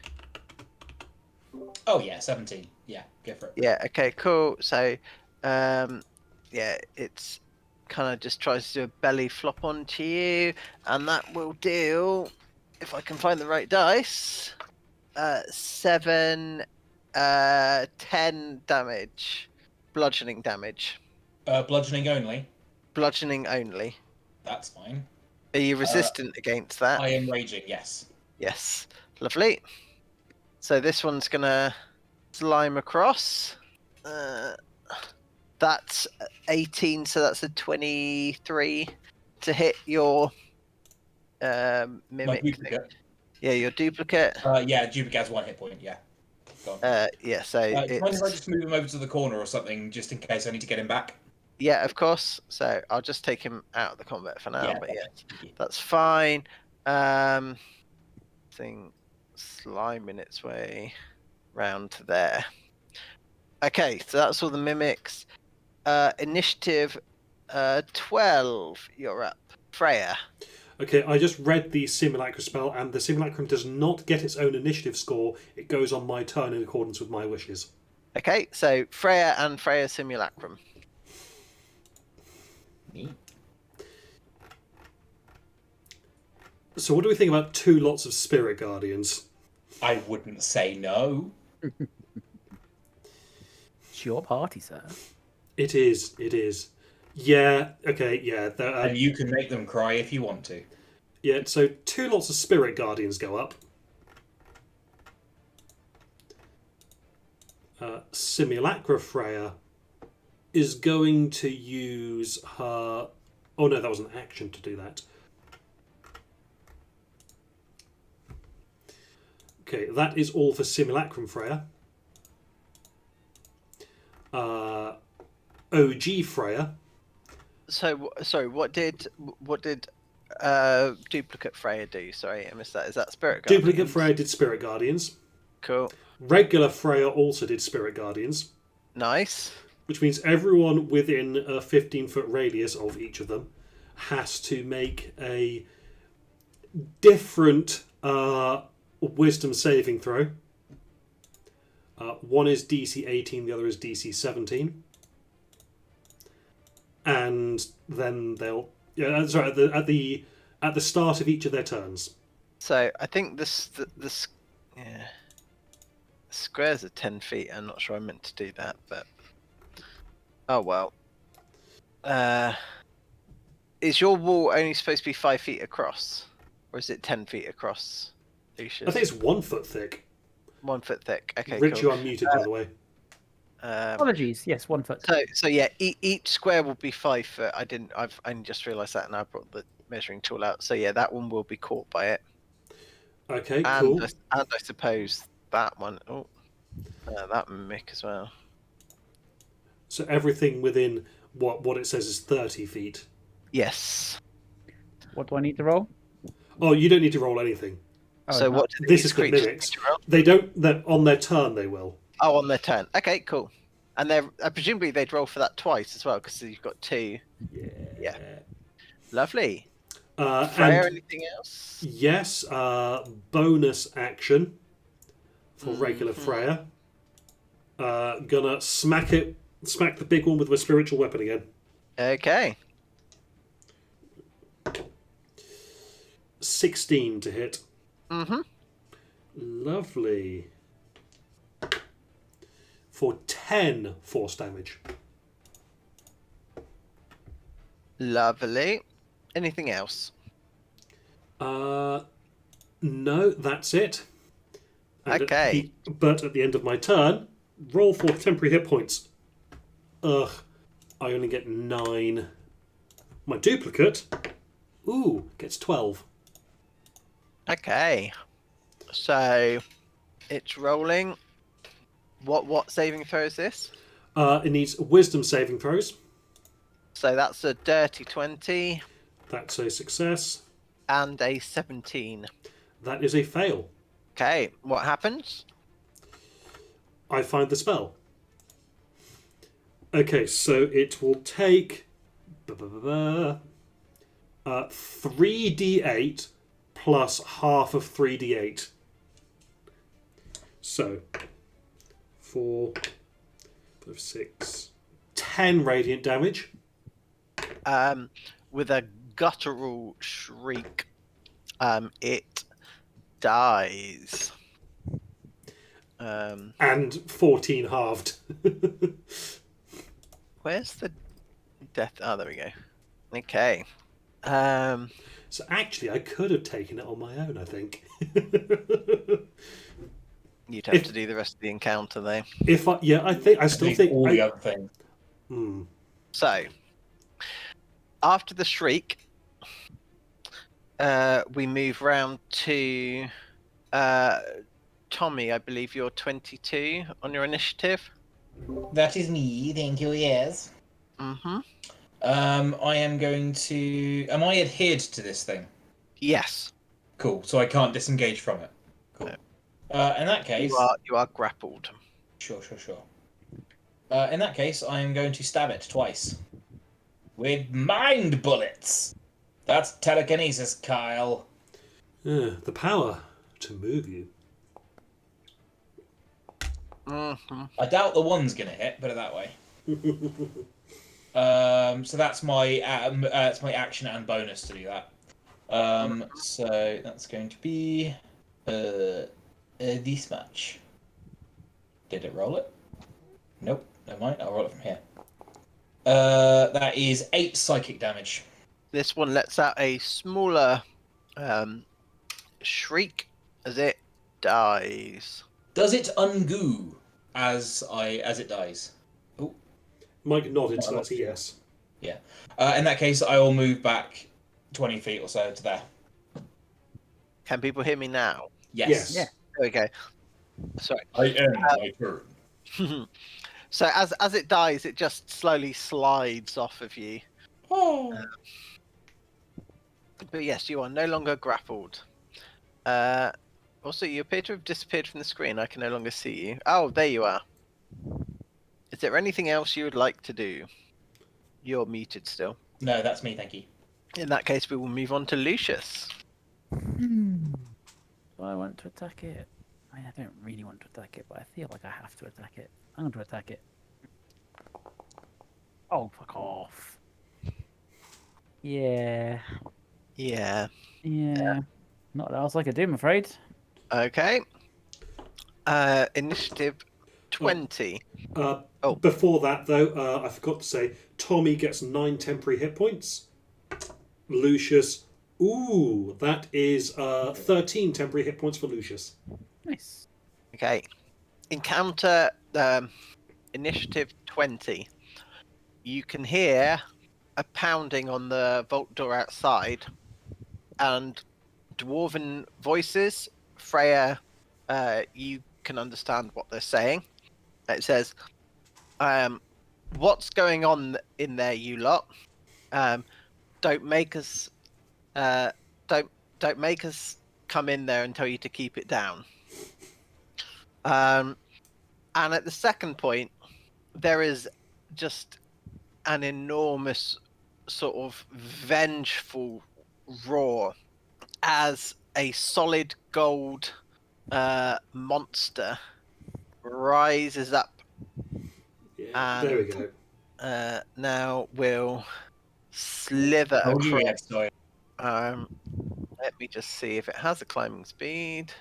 Oh yeah, 17. Yeah, go for it. Yeah. Okay. Cool. So, yeah, it's kind of just tries to do a belly flop onto you, and that will deal, if I can find the right dice, 7, 10 damage, bludgeoning damage. Bludgeoning only. Bludgeoning only. That's fine. Are you resistant against that? I am raging, yes. Yes. Lovely. So this one's gonna slime across. That's 18, so that's a 23 to hit your My mimic. duplicate. Yeah, your duplicate. Yeah, duplicate has 1 hit point, yeah. Go on. Yeah, so Mind if I it's... just move him over to the corner or something, just in case I need to get him back? Yeah, of course. So I'll just take him out of the combat for now, Yeah, but yeah, okay. that's fine. Thing sliming its way round to there. Okay, so that's all the mimics. Initiative 12, you're up. Freya. Okay, I just read the simulacrum spell, and the simulacrum does not get its own initiative score. It goes on my turn in accordance with my wishes. Okay, so Freya and Freya Simulacrum. Neat. So what do we think about 2 lots of spirit guardians? I wouldn't say no. It's your party, sir. It is. Yeah, okay, yeah. And you can make them cry if you want to. Yeah, so 2 lots of spirit guardians go up. Simulacra Freya is going to use her... Oh no, that was an action to do that. Okay, that is all for Simulacrum Freya. OG Freya. So, sorry, what did Duplicate Freya do? Sorry, I missed that. Is that Spirit Guardians? Duplicate Freya did Spirit Guardians. Cool. Regular Freya also did Spirit Guardians. Nice. Which means everyone within a 15-foot radius of each of them has to make a different wisdom saving throw. One is DC 18, the other is DC 17. And then they'll... Yeah, sorry, at the start of each of their turns. So I think yeah, squares are 10 feet. I'm not sure I meant to do that, but oh well. Is your wall only supposed to be 5 feet across, or is it 10 feet across, Lucius? I think it's 1 foot thick. 1 foot thick. Okay, Rich, cool. you are muted, by the way. Apologies. Yes, 1 foot. So yeah, each square will be 5 foot. I've only just realised that, and I brought the measuring tool out. So yeah, that one will be caught by it. Okay, And cool. and I suppose that one. Oh, that mimic as well. So everything within what it says is 30 feet. Yes. What do I need to roll? Oh, you don't need to roll anything. Oh, So no. what? Do This these is the creatures mimics. need to roll? They don't. On their turn, they will. Oh, on their turn. Okay, cool. And they're presumably they'd roll for that twice as well because you've got 2. Yeah. Lovely. And Freya, anything else? yes, bonus action for regular Mhm. Freya. Gonna smack the big one with my spiritual weapon again. Okay. 16 to hit. Mm-hmm. Lovely. For 10 force damage. Lovely. Anything else? No, that's it. And Okay. but at the end of my turn, roll for temporary hit points. Ugh, I only get 9. My duplicate, gets 12. Okay. So it's rolling. What saving throw is this? It needs wisdom saving throws. So that's a dirty 20 That's a success. and a 17. That is a fail. Okay, what happens? I find the spell. Okay, so it will take 3d8 plus half of 3d8. So 4, 5, 6, 10 radiant damage. With a guttural shriek, it dies. And 14 halved. Where's the death? Oh, there we go. Okay. So actually, I could have taken it on my own, I think. You'd have to do the rest of the encounter, though. I still think all the other things. So, after the shriek, we move round to Tommy. I believe you're 22 on your initiative. That is me, thank you, yes. Mm-hmm. I am going to... Am I adhered to this thing? Yes. Cool, so I can't disengage from it. Cool. In that case... You are grappled. Sure. In that case, I am going to stab it twice. With mind bullets! That's telekinesis, Kyle. the power to move you. Mm-hmm. I doubt the one's going to hit, put it that way. So that's my action and bonus to do that. So that's going to be this much. Did it roll it? Nope. Never mind. I'll roll it from here. That is 8 psychic damage. This one lets out a smaller shriek as it dies. Does it ungoo as it dies? Oh, Mike nodded, so that's a yes. yeah. In that case, I will move back 20 feet or so to there. Can people hear me now? Yes. Yeah. Okay. Sorry. I end my turn. So as it dies, it just slowly slides off of you. Oh. But yes, you are no longer grappled. Also, you appear to have disappeared from the screen. I can no longer see you. Oh, there you are. Is there anything else you would like to do? You're muted still. No, that's me, thank you. In that case, we will move on to Lucius. Do I want to attack it? I mean, I don't really want to attack it, but I feel like I have to attack it. I'm going to attack it. Oh, fuck off. Yeah. Yeah. Not else I could do, I'm afraid. Okay. Initiative 20. Before that, though, I forgot to say, Tommy gets 9 temporary hit points. Lucius, that is 13 temporary hit points for Lucius. Nice. Okay. Encounter initiative 20. You can hear a pounding on the vault door outside and dwarven voices. Freya, you can understand what they're saying. It says, what's going on in there, you lot? Don't make us don't make us come in there and tell you to keep it down. And at the second point, there is just an enormous sort of vengeful roar as a solid gold monster rises up Yeah, there we and go. now will slither Oh, across. yeah, so Let me just see if it has a climbing speed.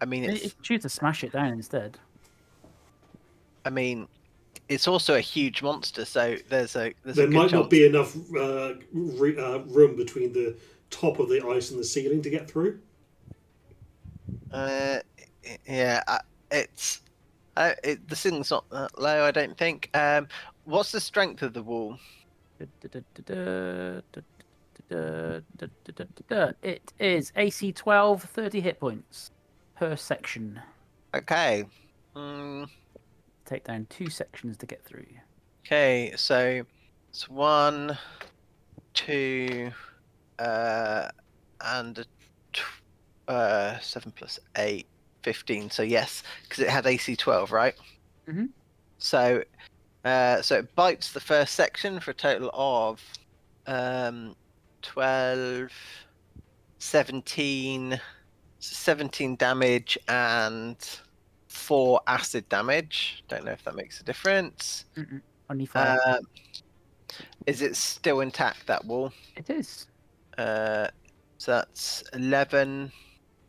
I mean, You choose to smash it down instead. it's also a huge monster, so there's a There good might chance. not be enough room between the top of the ice and the ceiling to get through. Yeah, it's the ceiling's not that low, I don't think. What's the strength of the wall? It is AC 12, 30 hit points per section. Okay. Take down 2 sections to get through. Okay, so it's 1, 2, and 7 plus 8, 15. So yes, because it had AC 12, right? Mhm. So it bites the first section for a total of 12, 17, 17 damage and 4 acid damage. Don't know if that makes a difference. Only 5. Is it still intact, that wall? It is. So that's 11,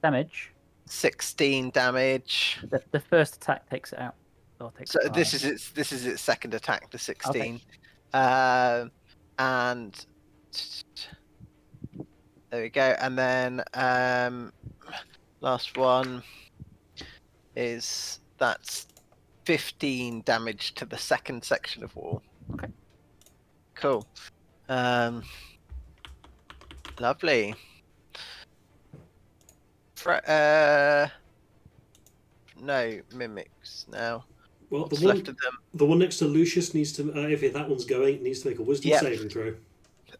Damage. 16 damage. The first attack takes it out. I'll take So 5. this is its second attack, the 16. Okay. And there we go. And then last one is that's 15 damage to the second section of wall. Okay. Cool. Lovely. No mimics now. Well, What's left of them? the one next to Lucius needs to, if that one's going, it needs to make a wisdom Yep. saving throw.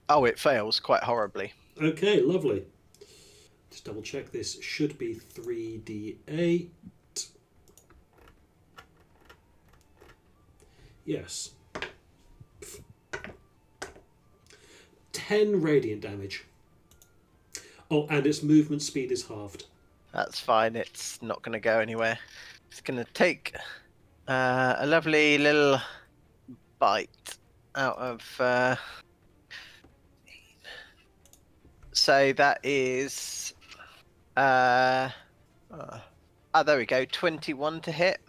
Oh, it fails quite horribly. Okay, lovely. Just double check. This should be 3d8. Yes. 10 radiant damage. Oh, and its movement speed is halved. That's fine. It's not going to go anywhere. It's going to take a lovely little bite out of. So that is. There we go. 21 to hit,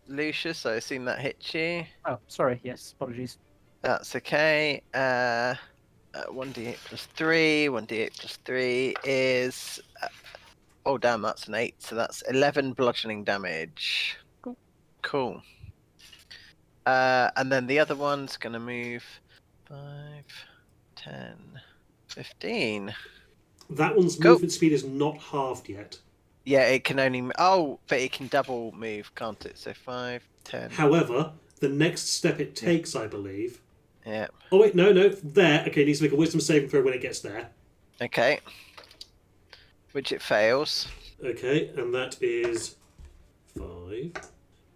Lucius. I assume that hits you. Oh, sorry. Yes, apologies. That's okay. 1d8 plus 3. 1d8 plus 3 is. Oh, damn, that's an 8. So that's 11 bludgeoning damage. Cool. And then the other one's going to move 5, 10, 15. That one's movement speed is not halved yet. Yeah, it can only. Oh, but it can double move, can't it? So 5, 10. However, the next step it takes, I believe. Yeah. Oh, wait, no. There. Okay, it needs to make a wisdom saving throw when it gets there. Okay. Which it fails. Okay, and that is 5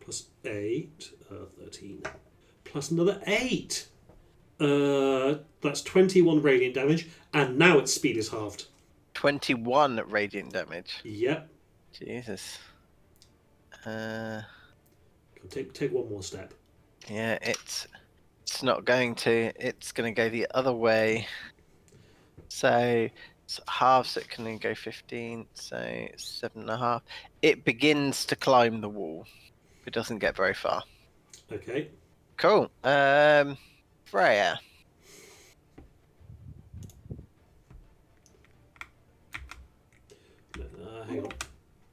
plus 8, 13, plus another 8. That's 21 radiant damage, and now its speed is halved. 21 radiant damage. Yep. Jesus. Take one more step. Yeah, it's not going to. It's going to go the other way. So it's half, so it can only go 15. So 7.5. It begins to climb the wall. It doesn't get very far. Okay. Cool. Freya. Hang on.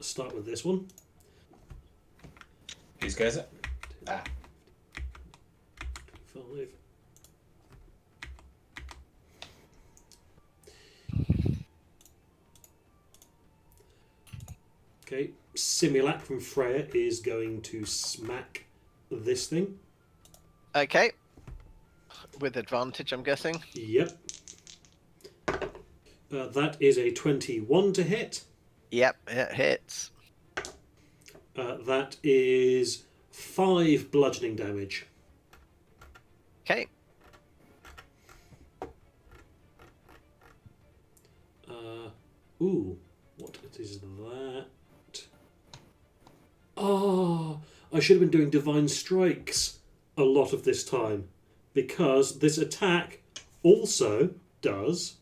Start with this one. Whose go is it? 5. Okay, Simulac from Freya is going to smack this thing. Okay. With advantage, I'm guessing. Yep. That is a 21 to hit. Yep, it hits. That is 5 bludgeoning damage. Okay. Ooh, what is that? Oh, I should have been doing divine strikes a lot of this time, because this attack also does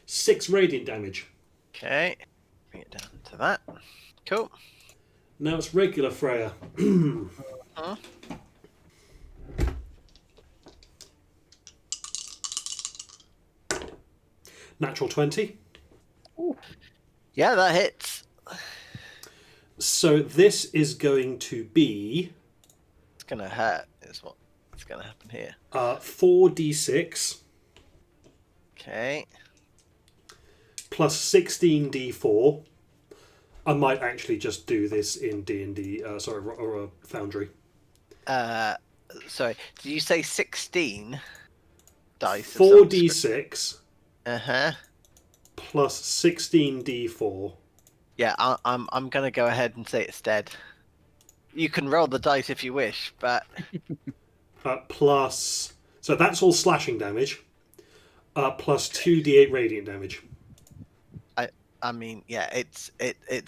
6 radiant damage. Okay. Bring it down to that. Cool. Now it's regular Freya. Huh? Natural 20. Yeah, that hits. So this is going to be It's gonna hurt. Is what's gonna happen here. 4d6 Okay. plus 16d4. I might actually just do this in D&D, or Foundry. Sorry. Did you say 16 dice? 4d6 Uh-huh. plus 16d4. Yeah, I'm gonna go ahead and say it's dead. You can roll the dice if you wish, but Plus, so that's all slashing damage. Plus 2d8 radiant damage. I mean, yeah, it's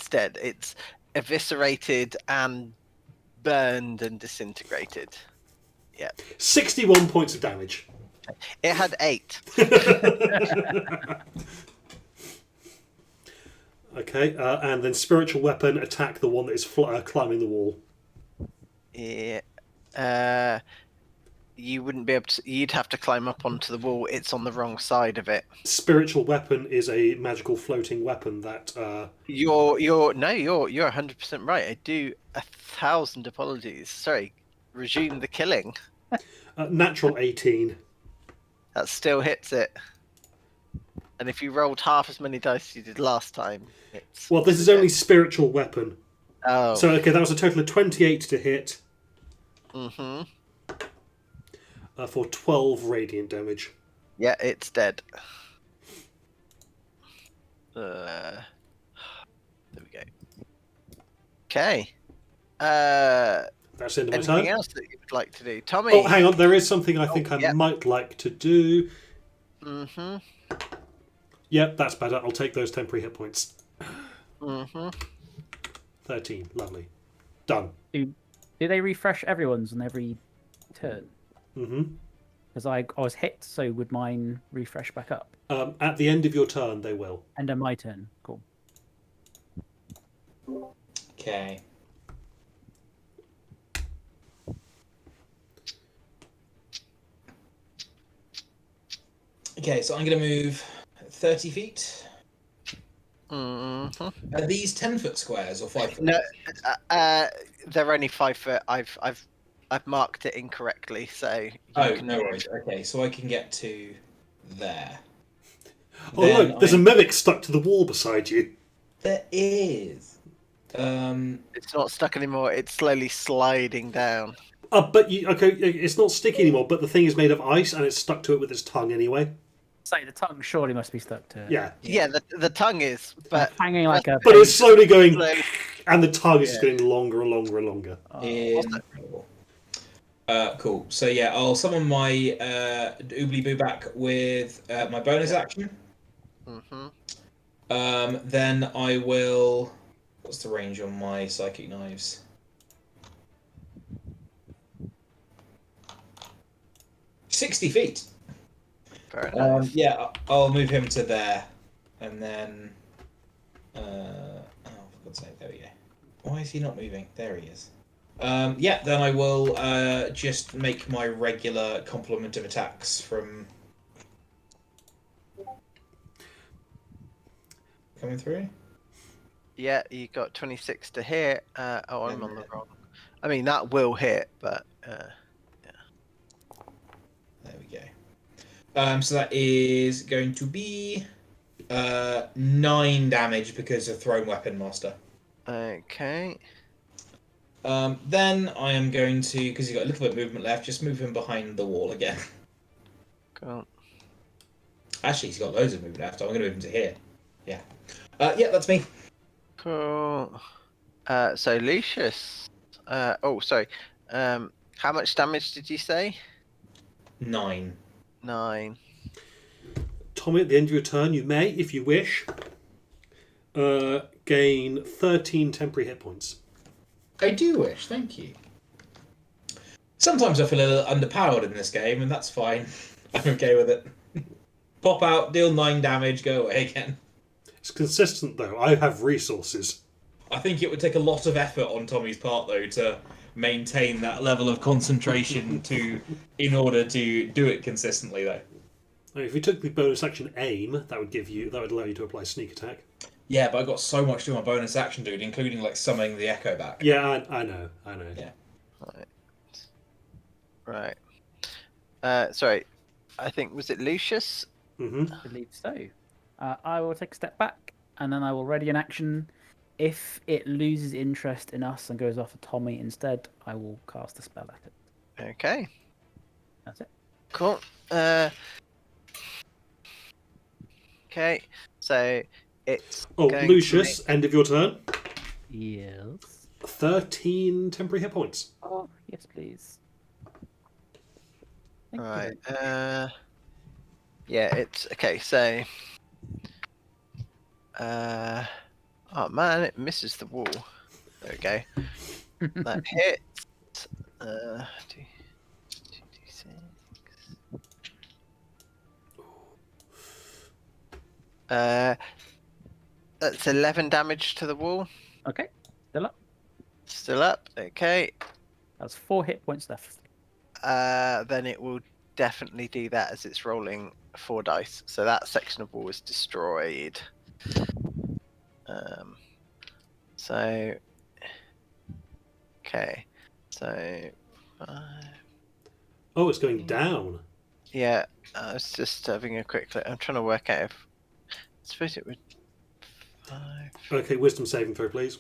dead. It's eviscerated and burned and disintegrated. Yeah. 61 points of damage. It had 8. Okay, and then spiritual weapon, attack the one that is climbing the wall. Yeah. You wouldn't be able to. You'd have to climb up onto the wall. It's on the wrong side of it. Spiritual weapon is a magical floating weapon that. You're 100% right. I do 1,000 apologies. Sorry. Resume the killing. Natural 18. That still hits it. And if you rolled half as many dice as you did last time, it's. Well, this is only spiritual weapon. Oh. So, okay, that was a total of 28 to hit. Mm-hmm. For 12 radiant damage. Yeah, it's dead. There we go. Okay. That's the end of my Anything turn. else that you would like to do, Tommy? Oh, hang on, there is something I think I yeah. might like to do. Mm-hmm. Yep, that's better. I'll take those temporary hit points. Mm-hmm. 13, lovely. Done. Do they refresh everyone's on every turn? Mm-hmm. Because I was hit, so would mine refresh back up? At the end of your turn, they will. End of my turn. Cool. Okay. Okay, so I'm going to move 30 feet. Mm-hmm. Are these 10-foot squares or 5 foot? No, they're only 5 foot. I've marked it incorrectly, so. Oh, no worries. Okay, so I can get to there. Oh, look, there's a mimic stuck to the wall beside you. There is. It's not stuck anymore. It's slowly sliding down. But it's not sticky anymore, but the thing is made of ice and it's stuck to it with its tongue anyway. So the tongue surely must be stuck to it. Yeah. Yeah, the tongue is, but Hanging like a. But it's slowly going, slowly. and the tongue is getting longer and longer and longer. Incredible. Cool. So yeah, I'll summon my Oobly Boo back with my bonus action. Mm-hmm. Then I will. What's the range on my psychic knives? "60 feet. Fair enough. Yeah, I'll move him to there, and then. Oh, for God's sake! There we go. Why is he not moving? There he is. Yeah, then I will just make my regular complement of attacks from coming through. Yeah, you got 26 to hit. I'm on the wrong. I mean, that will hit, but yeah. There we go. So that is going to be 9 damage because of thrown weapon master. Okay. Then I am going to, because he's got a little bit of movement left, just move him behind the wall again. Cool. Actually, he's got loads of movement left. I'm going to move him to here. Yeah. Yeah, that's me. Cool. So Lucius. Sorry. How much damage did you say? 9. 9. Tommy, at the end of your turn, you may, if you wish, gain 13 temporary hit points. I do wish, thank you. Sometimes I feel a little underpowered in this game, and that's fine. I'm okay with it. Pop out, deal 9 damage, go away again. It's consistent, though. I have resources. I think it would take a lot of effort on Tommy's part, though, to maintain that level of concentration in order to do it consistently, though. I mean, if you took the bonus action aim, that would allow you to apply sneak attack. Yeah, but I got so much to do my bonus action, dude, including like summoning the echo back. Yeah, I know. Yeah. Right. Sorry. I think, was it Lucius? Mm-hmm. I believe so. I will take a step back, and then I will ready an action. If it loses interest in us and goes off of Tommy instead, I will cast a spell at it. Okay. That's it. Cool. Okay. So it's. Oh, going Lucius, to end of your turn. Yes. 13 temporary hit points. Oh, yes, please. Thank you. Right. Yeah, it's okay. So, oh man, it misses the wall. There we go. That hits. 2d6. That's 11 damage to the wall. Okay, still up. Still up. Okay. That's 4 hit points left. Then it will definitely do that as it's rolling 4 dice. So that section of wall is destroyed. So okay. So 5. Oh, it's going down. Yeah, I was just having a quick look. I'm trying to work out if I suppose it would 5, Okay, wisdom saving throw, please.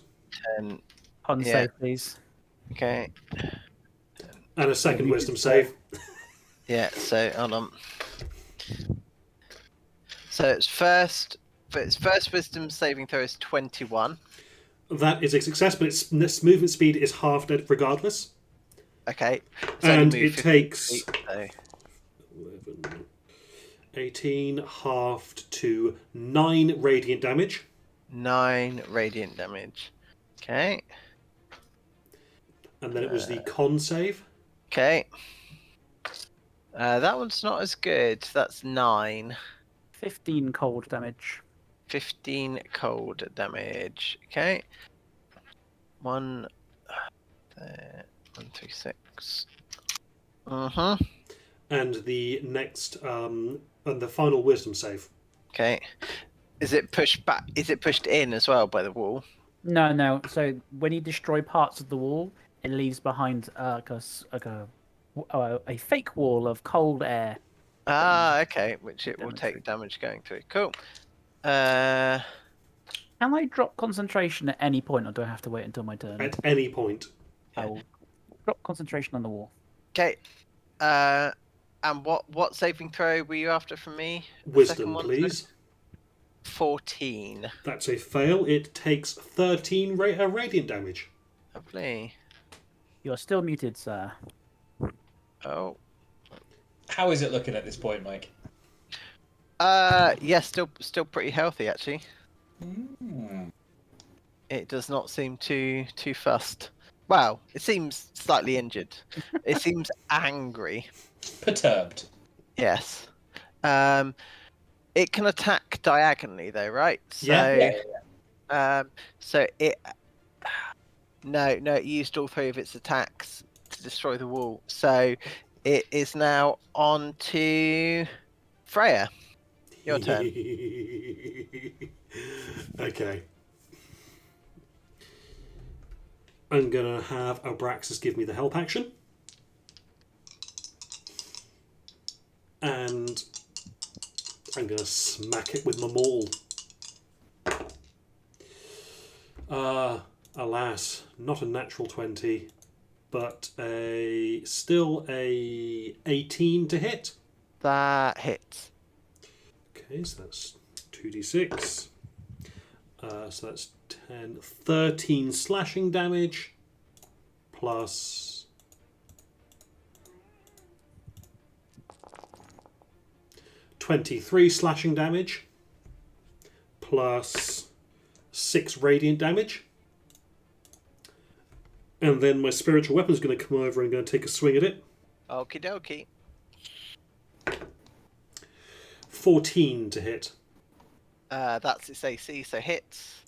10. Con Yeah. save, please. Okay. And a second wisdom save. Yeah, so hold on. So its first wisdom saving throw is 21. That is a success, but its movement speed is halved regardless. Okay. It's And only moved it 50 takes feet, so 11, 18 halved to 9 radiant damage. 9 radiant damage. Okay. And then it was the con save. Okay. That one's not as good. That's 9. 15 cold damage. 15 cold damage. Okay. 1, 1 through 6. And the next, and the final wisdom save. Okay. Is it pushed back? Is it pushed in as well by the wall? No. So when you destroy parts of the wall, it leaves behind a fake wall of cold air. Ah, okay. Which it will take damage going through. Cool. Can I drop concentration at any point, or do I have to wait until my turn? At any point. I will drop concentration on the wall. Okay. And what saving throw were you after from me? The Wisdom, second one, please. 14. That's a fail. It takes 13 radiant damage. Lovely. You're still muted, sir. Oh. How is it looking at this point, Mike? Yeah, still pretty healthy actually. It does not seem too fussed. Well, it seems slightly injured. It seems angry. Perturbed. Yes. It can attack diagonally though, right? So, Yeah. So it. No, it used all 3 of its attacks to destroy the wall. So it is now on to Freya. Your turn. Okay. I'm going to have Abraxas give me the help action. And I'm going to smack it with my maul. Alas, not a natural 20, but still a 18 to hit. That hits. Okay, so that's 2d6. So that's 10, 13 slashing damage plus 23 slashing damage, plus 6 radiant damage. And then my spiritual weapon's going to come over and going to take a swing at it. Okie dokie. 14 to hit. That's its AC, so hits.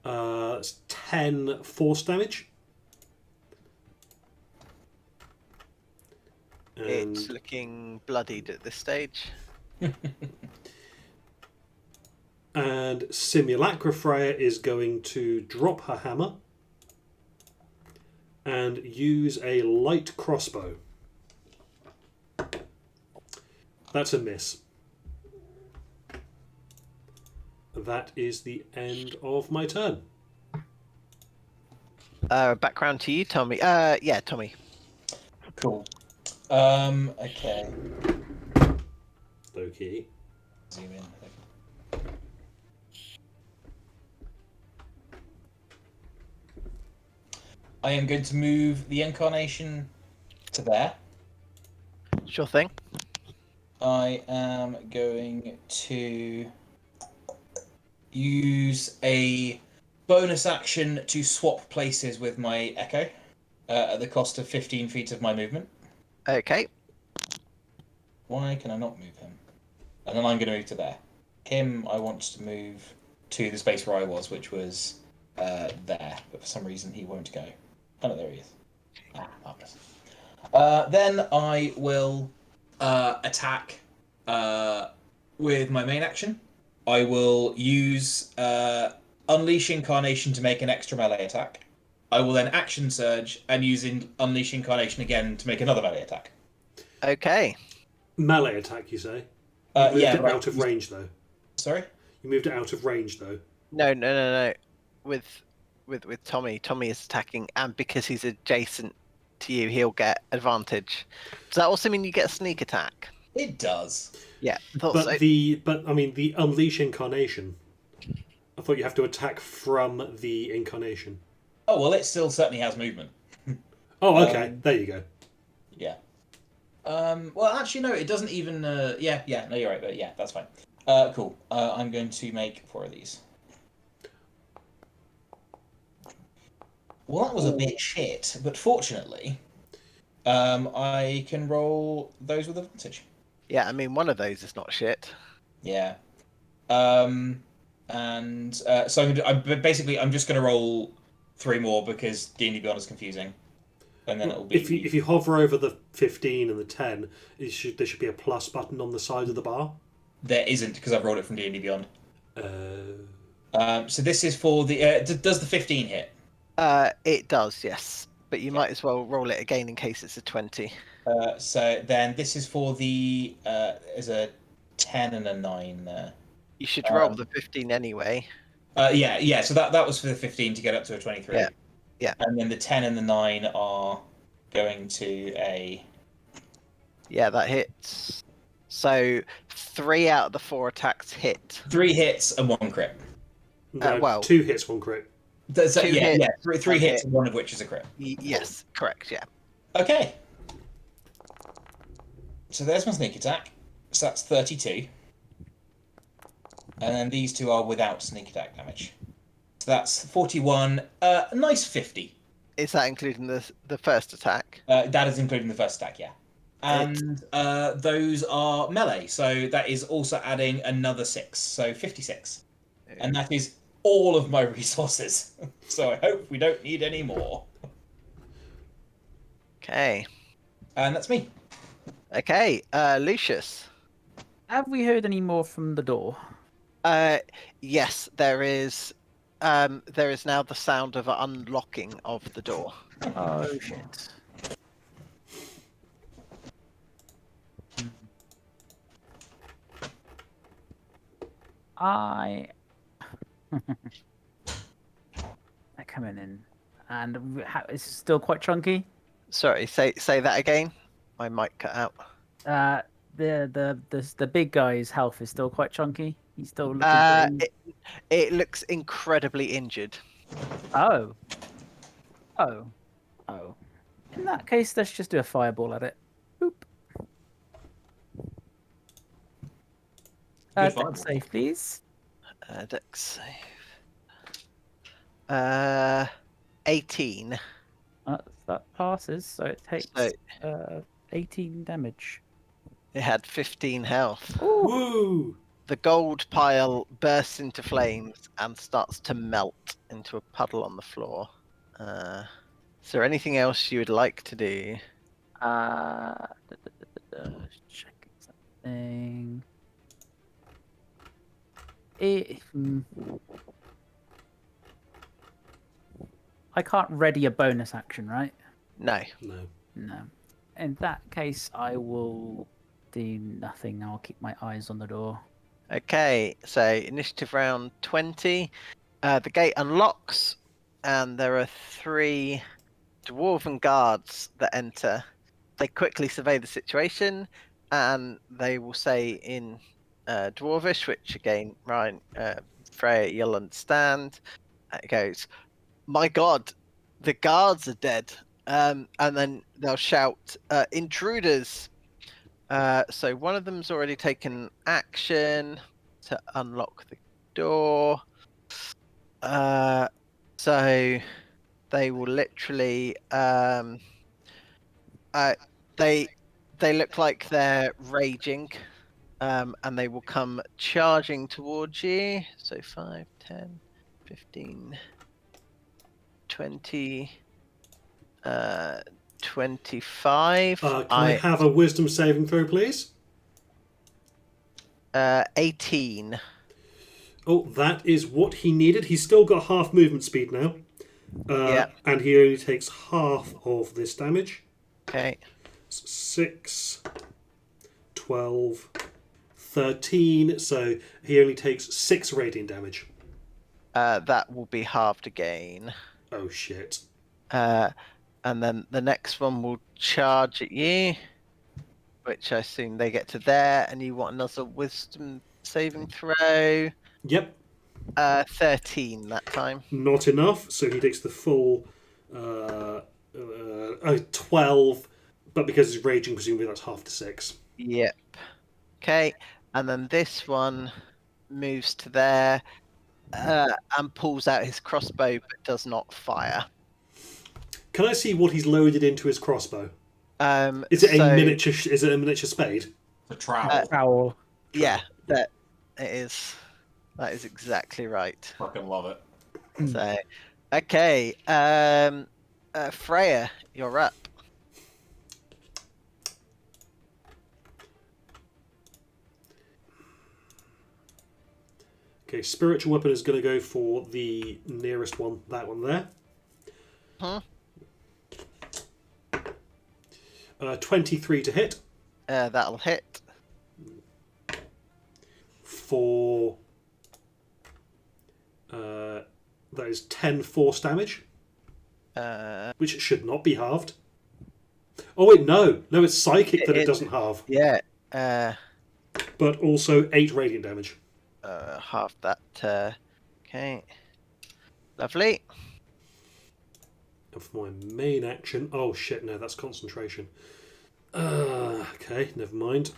It's 10 force damage. And It's looking bloodied at this stage. And Simulacra Freya is going to drop her hammer and use a light crossbow. That's a miss. That is the end of my turn. Background to you, Tommy. Yeah, Tommy. Cool. Okay. Okay. Zoom in. I am going to move the incarnation to there. Sure thing. I am going to use a bonus action to swap places with my Echo at the cost of 15 feet of my movement. Okay. Why can I not move him? And then I'm going to move to there. Him, I want to move to the space where I was, which was there. But for some reason, he won't go. Oh, no, there he is. Ah, marvellous. Then I will attack with my main action. I will use Unleash Incarnation to make an extra melee attack. I will then action surge and use Unleash Incarnation again to make another melee attack. Okay. Melee attack, you say? You moved Yeah, it right. out of range, though. Sorry? You moved it out of range, though. No. With Tommy. Tommy is attacking, and because he's adjacent to you, he'll get advantage. Does that also mean you get a sneak attack? It does. Yeah. Thought But so. the Unleash Incarnation. I thought you have to attack from the incarnation. Oh, well, it still certainly has movement. Oh, okay. There you go. Yeah. Well, actually, no, it doesn't even... Yeah, no, you're right, but yeah, that's fine. Cool. I'm going to make 4 of these. Well, that was a bit shit, but fortunately, I can roll those with advantage. Yeah, I mean, one of those is not shit. Yeah. And so I'm just going to roll 3 more because D&D Beyond is confusing. And then it'll be... If you hover over the 15 and the 10, there should be a plus button on the side of the bar. There isn't, because I've rolled it from D&D Beyond. Uh, So this is for the... does the 15 hit? It does, yes. But you might as well roll it again in case it's a 20. So then this is for the... is a 10 and a 9 there. You should roll the 15 anyway. Yeah. So that was for the 15 to get up to a 23. Yeah. And then the 10 and the 9 are going to a... Yeah, that hits. So 3 out of the 4 attacks hit. 3 hits and 1 crit. no, well- 2 hits, 1 crit. So, 2 yeah, hits, three 1 hits, hit. and 1 of which is a crit. Yes, correct, yeah. Okay. So there's my sneak attack. So that's 32. And then these 2 are without sneak attack damage. So that's 41. A nice 50. Is that including the first attack? That is including the first attack, yeah. And those are melee, so that is also adding another 6, so 56. And that is all of my resources. So I hope we don't need any more. Okay. And that's me. Okay, Lucius. Have we heard any more from the door? Yes, there is. There is now the sound of unlocking of the door. Oh shit. They're coming in, and it's still quite chunky. Sorry, say that again. My mic cut out. The big guy's health is still quite chunky. He's still looking. It looks incredibly injured. Oh. In that case, let's just do a fireball at it. Boop. Good Dex fireball. save, please. Dex save. 18. That passes, so it takes So 18 damage. it had 15 health. Ooh. Woo! The gold pile bursts into flames and starts to melt into a puddle on the floor. Is there anything else you would like to do? Checking something. I can't ready a bonus action, right? No. No. No. In that case, I will do nothing. I'll keep my eyes on the door. Okay, so initiative round 20. The gate unlocks, and there are 3 dwarven guards that enter. They quickly survey the situation, and they will say in Dwarvish, which again, Ryan, Freya, you'll understand. It goes, "My God, the guards are dead," and then they'll shout, "Intruders!" So one of them's already taken action to unlock the door. So they will literally they look like they're raging, and they will come charging towards you. So 5, 10, 15, 20, 25. Can I have a wisdom saving throw, please? 18. Oh, that is what he needed. He's still got half movement speed now. Yeah. And he only takes half of this damage. Okay. 6, 12, 13. So he only takes 6 radiant damage. That will be halved again. Oh, shit. And then the next one will charge at you, which I assume they get to there, and you want another wisdom saving throw. Yep. 13 that time. Not enough. So he takes the full 12. But because he's raging, presumably that's half to 6. Yep. Okay, and then this one moves to there and pulls out his crossbow, but does not fire. Can I see what he's loaded into his crossbow? Is it so, a miniature? Is it a miniature spade? The trowel. Foul. Yeah, that it is. That is exactly right. Fucking love it. So, okay, Freya, you're up. Okay, spiritual weapon is going to go for the nearest one. That one there. Huh? 23 to hit. That'll hit. For that is 10 force damage, which should not be halved. Oh wait, no, it's psychic that it doesn't halve. Yeah. But also 8 radiant damage. Half that. Okay. Lovely. And for my main action, oh shit, no, that's concentration. Okay, never mind.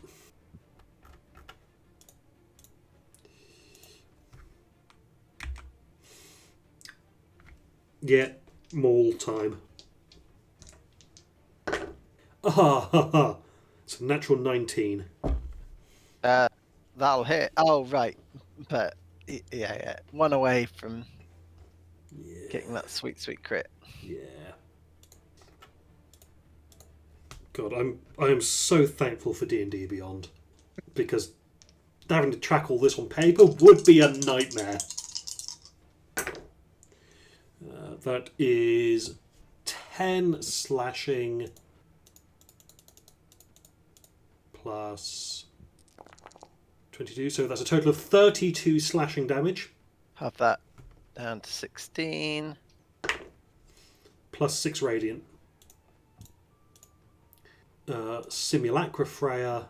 Yeah, maul time. Ah, it's a natural 19. That'll hit. Oh right, but yeah, one away from getting that sweet crit. Yeah. God, I am so thankful for D&D Beyond, because having to track all this on paper would be a nightmare. That is 10 slashing plus 22, so that's a total of 32 slashing damage. Have that down to 16. Plus 6 radiant. Simulacra Freya.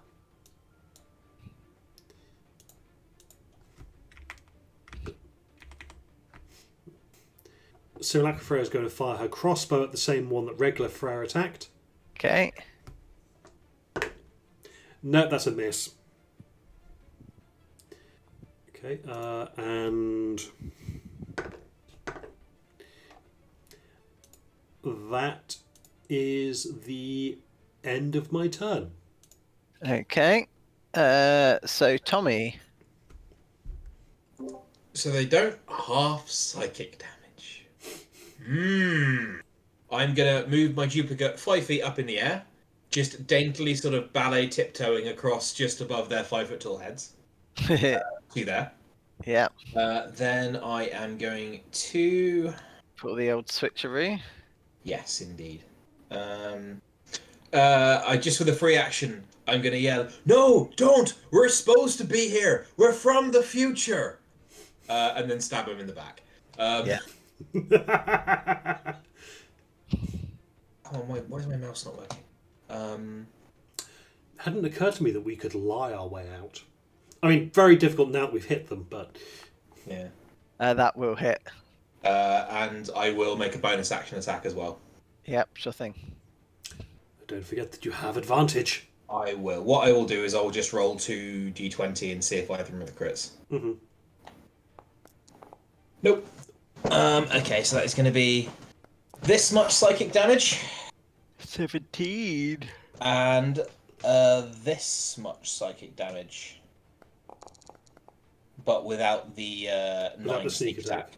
Simulacra Freya is going to fire her crossbow at the same one that regular Freya attacked. Okay. No, that's a miss. Okay, and that is the end of my turn. Okay. So Tommy. So they don't half psychic damage. I'm gonna move my duplicate 5 feet up in the air, just daintily sort of ballet tiptoeing across just above their 5 foot tall heads. See there. Yeah. Then I am going to. For the old switcheroo. Yes, indeed. I just with a free action, I'm gonna yell, "No, don't! We're supposed to be here. We're from the future." And then stab him in the back. Yeah. Oh, why is my mouse not working? Hadn't occurred to me that we could lie our way out. I mean, very difficult now that we've hit them, but Yeah. That will hit. And I will make a bonus action attack as well. Yep, sure thing. don't forget that you have advantage. I will. What I will do is I will just roll 2d20 and see if I have them with the crits. Mm-hmm. Nope. Okay, so that is going to be this much psychic damage. 17. And this much psychic damage. But without the 9 sneak attack.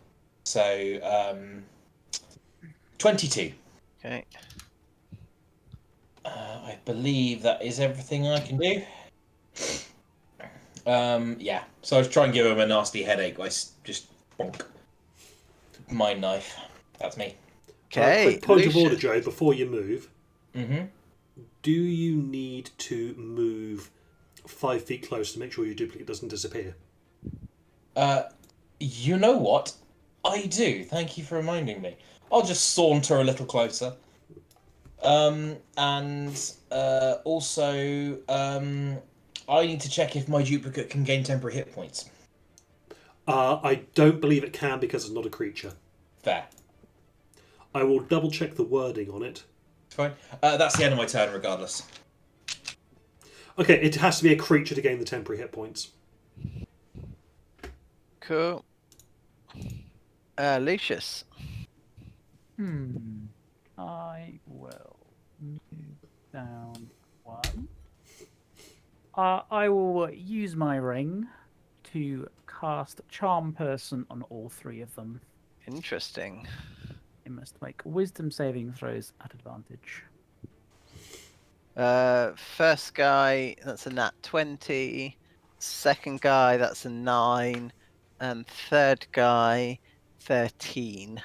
So, 22. Okay. I believe that is everything I can do. Yeah. So I was trying to give him a nasty headache. I just bonk. Mind knife. That's me. Okay. Quick point of Lucius. order, Joe, before you move. Mm-hmm. Do you need to move 5 feet close to make sure your duplicate doesn't disappear? You know what? I do. Thank you for reminding me. I'll just saunter a little closer. Also, I need to check if my duplicate can gain temporary hit points. I don't believe it can because it's not a creature. Fair. I will double check the wording on it. Fine. That's the end of my turn, regardless. Okay, it has to be a creature to gain the temporary hit points. Cool. Lucius. I will move down one. I will use my ring to cast Charm Person on all three of them. Interesting. They must make wisdom saving throws at advantage. First guy, that's a nat 20. Second guy, that's a 9. And third guy, 13.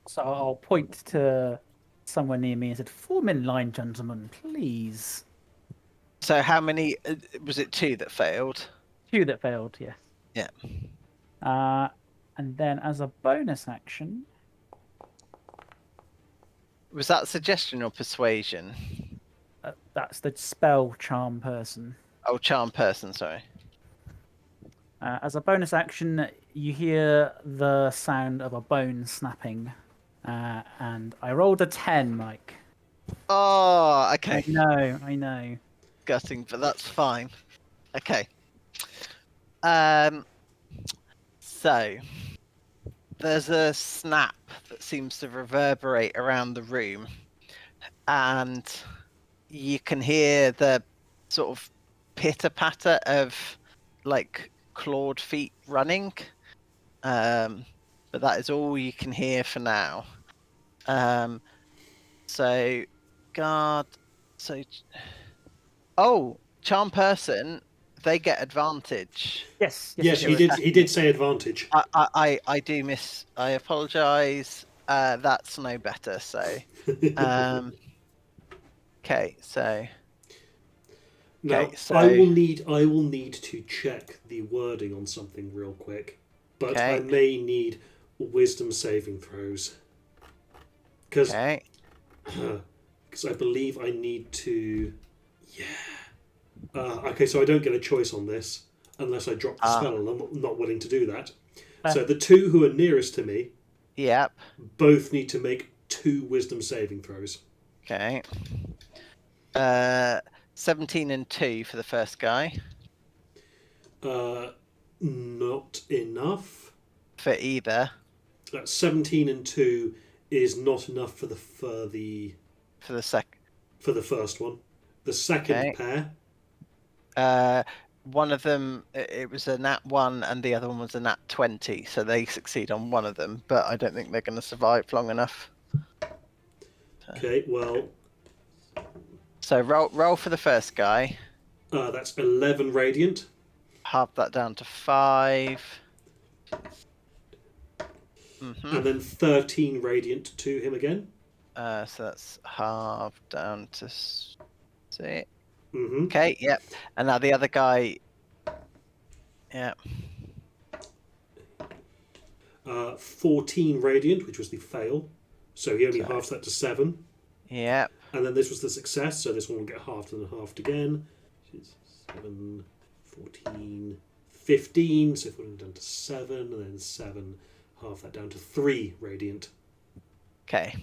So I'll point to somewhere near me and said, "Form in line, gentlemen, please." So how many? Was it 2 that failed? 2 that failed, yes. Yeah. And then as a bonus action, Was that suggestion or persuasion? that's the spell Charm Person. Oh, charm person, sorry. As a bonus action, you hear the sound of a bone snapping. And I rolled a 10, Mike. Oh, okay. I know. Gutting, but that's fine. Okay. So there's a snap that seems to reverberate around the room, and you can hear the sort of pitter patter of like clawed feet running. But that is all you can hear for now. So guard. So charm person. They get advantage. Yes, Yes, he did. He did say advantage. I do miss. I apologise. That's no better. So, okay. So, Now, okay, so I will need to check the wording on something real quick, but I Okay. may need wisdom saving throws because okay. I believe I need to. Yeah. Okay, so I don't get a choice on this unless I drop the spell, and I'm not willing to do that. So the 2 who are nearest to me Yep. both need to make 2 wisdom saving throws. Okay. 17 and 2 for the first guy. Not enough. for either. 17 and 2 is not enough for the For the for the first one. The second Okay. pair. one of them, it was a nat 1 and the other one was a nat 20, so they succeed on one of them, but I don't think they're going to survive long enough. Okay, well, So roll for the first guy. that's 11 radiant. Halve that down to 5. And then 13 radiant to him again. So that's halved down to 6. Mm-hmm. Okay, yep. And now the other guy. Yeah. 14 radiant, which was the fail. So he only halves that to 7. Yeah. And then this was the success, so this one will get halved and halved again. 7, 14, 15. So if we're down to 7, and then 7, half that down to 3 radiant. Okay.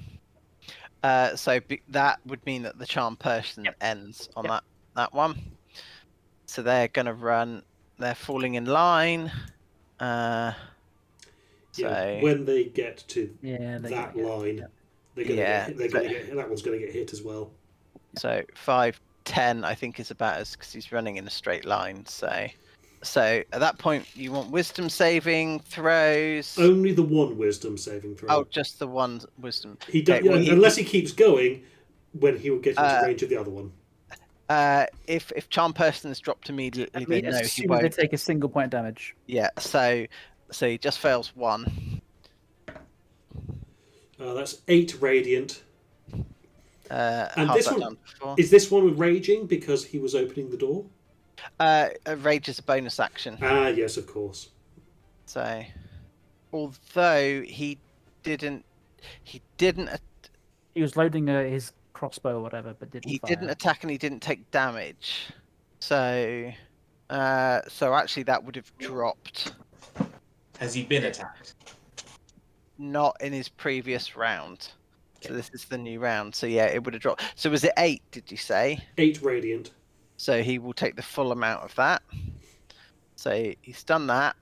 So that would mean that the charm person ends on that one. So they're gonna run. They're falling in line. So when they get to that line, they're gonna get. They're gonna get. That one's gonna get hit as well. So 5, 10, I think is about as because he's running in a straight line. So at that point, you want wisdom saving throws. Only the one wisdom saving throw. Oh, just the one wisdom. He does, unless he keeps going, when he will get into range of the other one. If charm person is dropped immediately, then no, he won't. They take a single point damage. Yeah. So he just fails 1. That's 8 radiant. And this one is this one raging because he was opening the door. Rage is a bonus action. Yes, of course. So, although he didn't. He was loading his crossbow or whatever, but didn't. He fire. didn't attack and he didn't take damage. So actually, that would have dropped. Has he been attacked? Not in his previous round. So this is the new round. So yeah, it would have dropped. So was it 8? Did you say? 8 radiant. So he will take the full amount of that. So he's done that.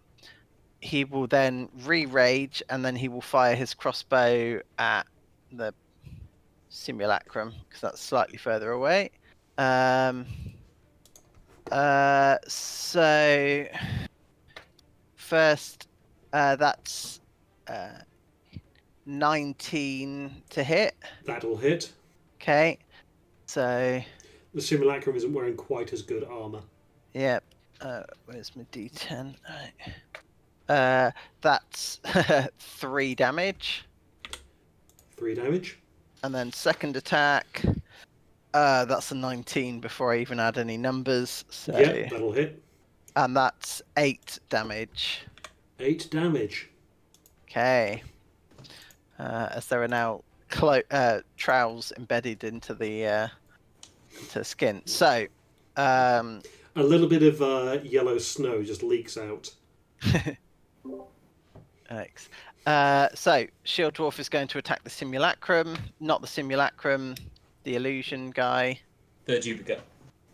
He will then re-rage, and then he will fire his crossbow at the simulacrum because that's slightly further away. So first, that's 19 to hit. That'll hit. Okay, so the simulacrum isn't wearing quite as good armor. Yep. Where's my D10? Right. That's 3 damage. 3 damage. And then second attack. That's a 19 before I even add any numbers. So... Yeah, that'll hit. And that's 8 damage. 8 damage. Okay. As there are now trowels embedded into the skin. So. A little bit of yellow snow just leaks out. Thanks. So, Shield Dwarf is going to attack the simulacrum. Not the simulacrum, the illusion guy. The duplicate.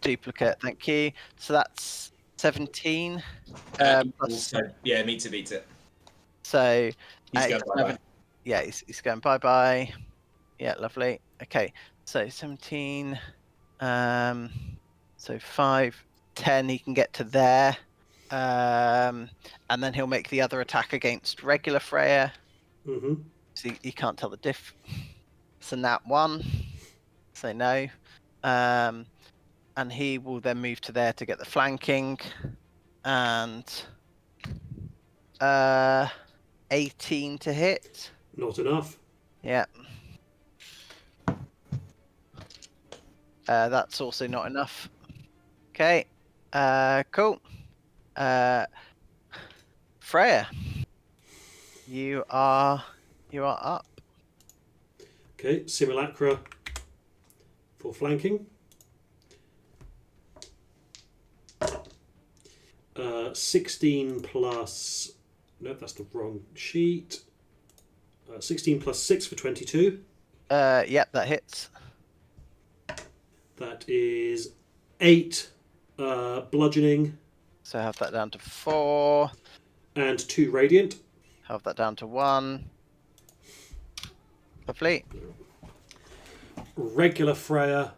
Duplicate, thank you. So that's 17. Plus... Yeah, meets it. So, he's going bye-bye. Yeah, he's going bye-bye. Yeah, lovely. Okay, so 17. So 5, 10, he can get to there. And then he'll make the other attack against regular Freya. Mm-hmm. So you can't tell the diff. So nat 1. So no. And he will then move to there to get the flanking. And 18 to hit. Not enough. Yeah. That's also not enough. Okay. Cool. Freya, you are up. Okay, simulacra for flanking. 16 plus... Nope, that's the wrong sheet. 16 plus 6 for 22. Yep, that hits. That is 8 bludgeoning. So have that down to 4. And 2 radiant. Have that down to 1. Lovely. Regular Freya.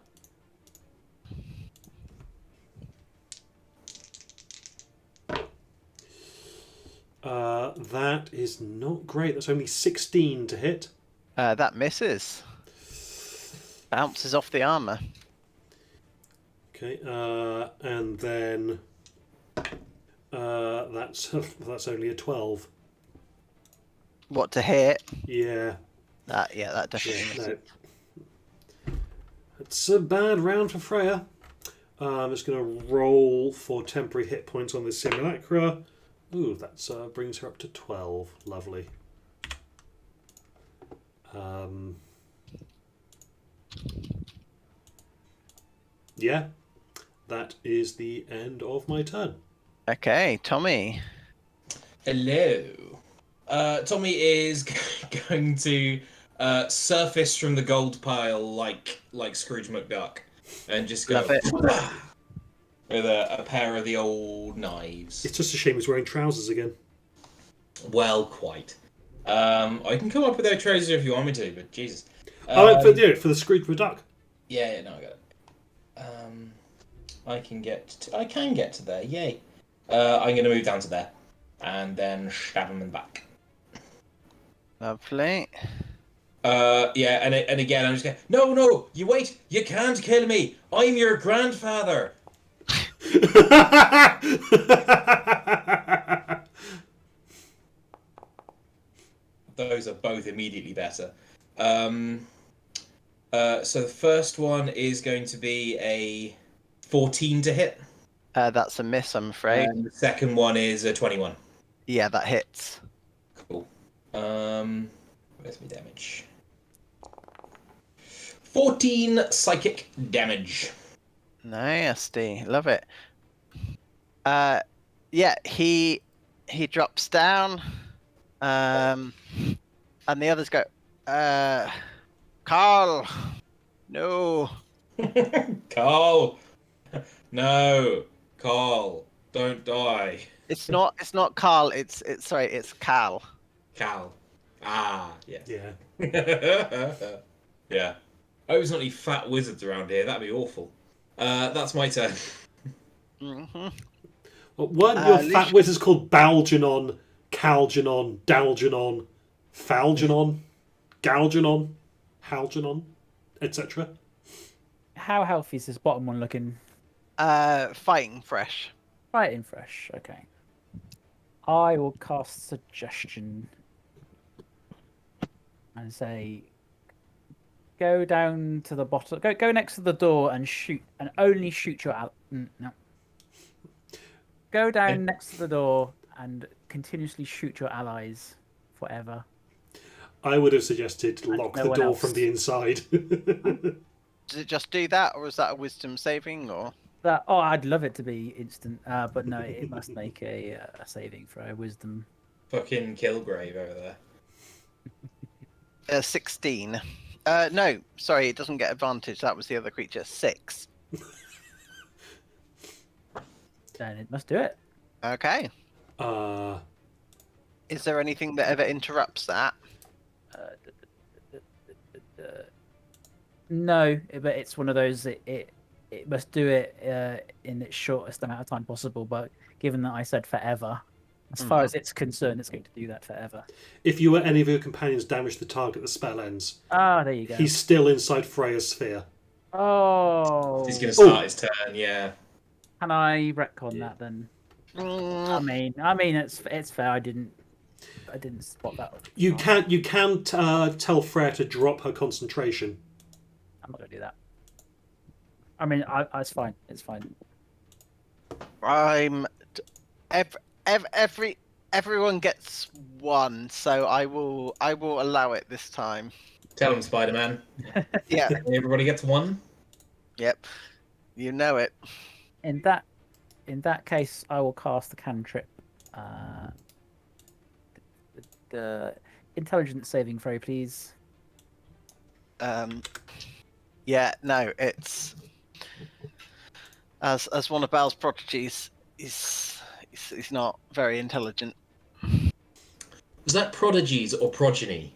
That is not great. That's only 16 to hit. That misses. Bounces off the armor. Okay, and then that's that's only a 12. What to hit? Yeah, That definitely misses. no. It's a bad round for Freya. I'm just going to roll for temporary hit points on this simulacra. Ooh, that brings her up to 12. Lovely. Yeah, that is the end of my turn. Okay, Tommy. Hello. Tommy is going to surface from the gold pile like Scrooge McDuck, and just go Love it. with a pair of the old knives. It's just a shame he's wearing trousers again. Well, quite. I can come up with their trousers if you want me to, but Jesus. For the Scrooge McDuck. Yeah, no, I got it. I can get to there. Yay! I'm gonna move down to there, and then stab him in the back. Lovely. Yeah, and again, I'm just going. No! You wait! You can't kill me! I'm your grandfather. Those are both immediately better. So the first one is going to be a 14 to hit. That's a miss, I'm afraid. And the second one is a 21. Yeah, that hits. Cool. Where's my damage? 14 psychic damage. Nasty. Love it. Yeah, he drops down. And the others go, Carl, no. Carl, no, Carl, don't die. It's not Carl, it's Cal. Cal. Ah, yeah. Yeah. Yeah. I hope there's not any fat wizards around here. That'd be awful. That's my turn. Mm-hmm. Well, weren't your fat wizards called Balgenon, Calgenon, Dalgenon, Falgenon, Galgenon, Halgenon, etc.? How healthy is this bottom one looking? Fighting fresh. Fighting fresh. Okay. I will cast suggestion and say, go down to the bottom. Go next to the door and shoot, and only shoot your no. Go down next to the door and continuously shoot your allies forever. I would have suggested lock the door from the inside. Does it just do that, or is that a wisdom saving, or? I'd love it to be instant, but no, it must make a saving throw, wisdom. Fucking Kilgrave over there. 16. No, sorry, it doesn't get advantage. That was the other creature. 6. Then it must do it. Okay. Is there anything that ever interrupts that? No, but it's one of those. It must do it in its shortest amount of time possible. But given that I said forever, as far as it's concerned, it's going to do that forever. If you or any of your companions damage the target, the spell ends. Ah, there you go. He's still inside Freya's sphere. Oh. He's going to start his turn, yeah. Can I retcon that then? I mean, it's fair. I didn't spot that. You can't tell Freya to drop her concentration. I'm not gonna do that. I mean, it's fine. It's fine. Everyone gets 1, so I will allow it this time. Tell him, Spider-Man. Yeah. Everybody gets 1. Yep. You know it. In that case, I will cast the cantrip. The intelligence saving throw, please. Yeah, no, it's as one of Bal's prodigies. He's he's not very intelligent. Was that prodigies or progeny?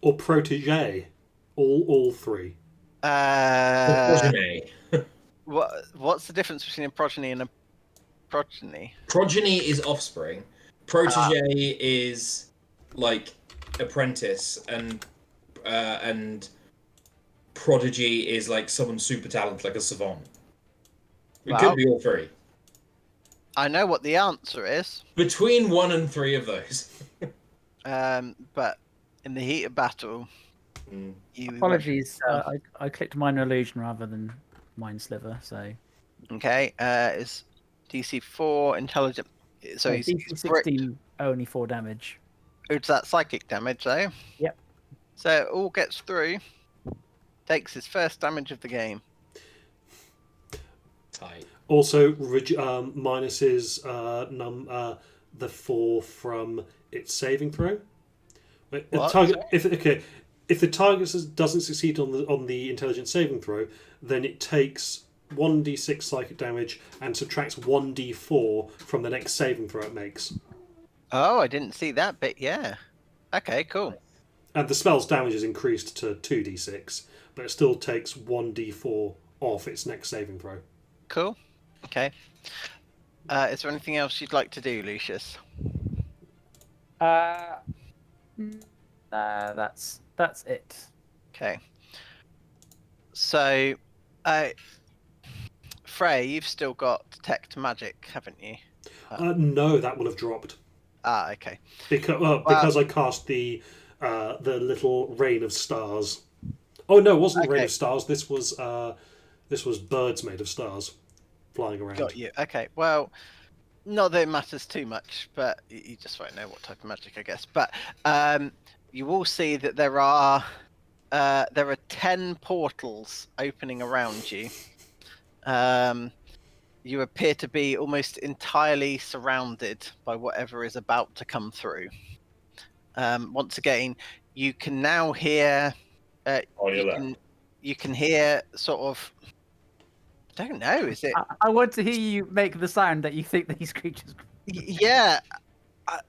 Or protege. All three. Progeny. What's the difference between a progeny and a progeny? Progeny is offspring. Protege is like apprentice, and prodigy is like someone super talented, like a savant. It Well, could be all three. I know what the answer is, Between 1 and 3 of those. but in the heat of battle, you Apologies, I clicked minor illusion rather than mind sliver. So Okay, is DC 4 intelligent? So he's DC 16 only 4 damage. It's that psychic damage, though. Yep. So it all gets through. Takes his first damage of the game. Tight. Also, minuses the 4 from its saving throw. If the What? target, if the target doesn't succeed on the intelligence saving throw, then it takes 1d6 psychic damage and subtracts 1d4 from the next saving throw it makes. Oh, I didn't see that bit. Yeah. Okay, cool. And the spell's damage is increased to 2d6, but it still takes 1d4 off its next saving throw. Cool. Okay. Is there anything else you'd like to do, Lucius? That's it. Okay. So, Frey, you've still got detect magic, haven't you? No, that will have dropped Ah, okay. because I cast the little rain of stars. Oh no, it wasn't rain Okay. of stars. This was birds made of stars flying around. Got you. Okay. Well, not that it matters too much, but you just won't know what type of magic, I guess. But you will see that there are 10 portals opening around you. You appear to be almost entirely surrounded by whatever is about to come through. Once again, you can now hear. You can hear sort of. I don't know. Is it? I want to hear you make the sound that you think these creatures. Yeah.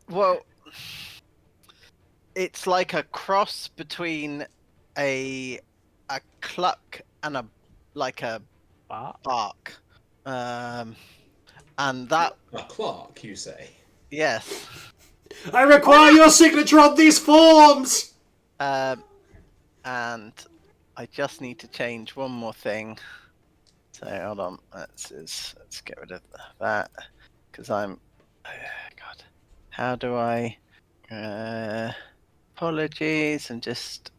Well, it's like a cross between a cluck and a bark. And that. A Clark, you say? Yes. I require your signature on these forms. And I just need to change one more thing. So hold on, let's get rid of that because I'm. God, how do I? Apologies, and just.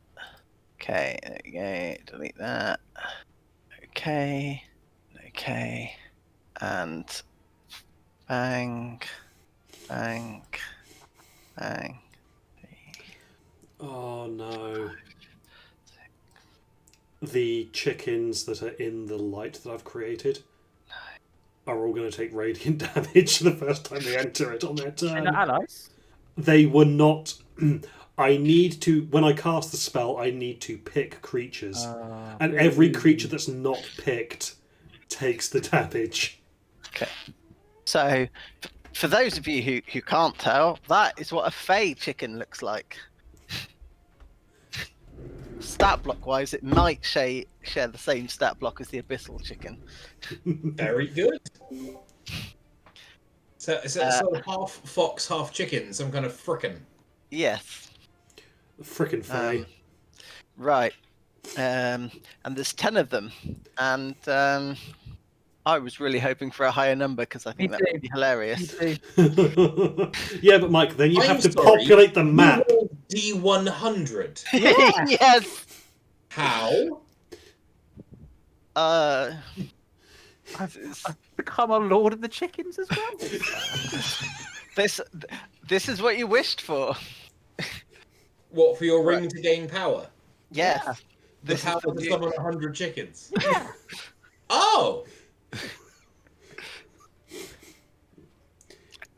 Okay, there we go. Delete that. Okay, and bang, bang, bang. Oh no. The chickens that are in the light that I've created are all going to take radiant damage the first time they enter it on their They're turn. not allies. They were not. I need to, when I cast the spell, I need to pick creatures. And every creature that's not picked takes the damage. Okay. So, for those of you who can't tell, that is what a Fey chicken looks like. Stat block wise, it might share the same stat block as the abyssal chicken. Very good. So sort of half fox, half chicken, some kind of frickin'. Yes. Frickin' Fae. Right. And there's 10 of them. And I was really hoping for a higher number because I think Me that too. would be hilarious. Yeah, but Mike, then you I'm have to sorry, populate the map. D100. Yes. How? I've I've become a lord of the chickens as well. this is what you wished for. What, for your ring to gain power? Yes. Yeah. The This is power what to you- summon 100 chickens? Yeah. Oh!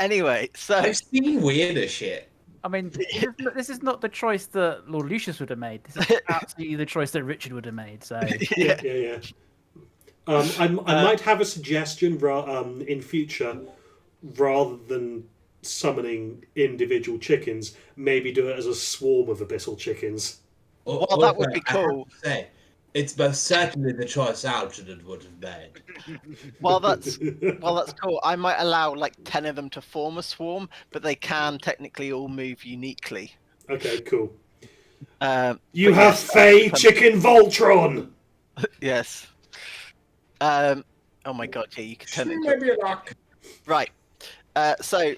Anyway, so I've seen weirder shit. I mean, this is not the choice that Lord Lucius would have made. This is absolutely the choice that Richard would have made. So Yeah. I might have a suggestion in future rather than summoning individual chickens, maybe do it as a swarm of abyssal chickens. Well, that would be I have cool. to say, it's most certainly the choice Algernon would have made. Well, that's cool. I might allow like 10 of them to form a swarm, but they can technically all move uniquely. Okay, cool. but You have yes, Fey Chicken Voltron! Yes. Oh my god, yeah, you could turn it into Maybe a lock. right. So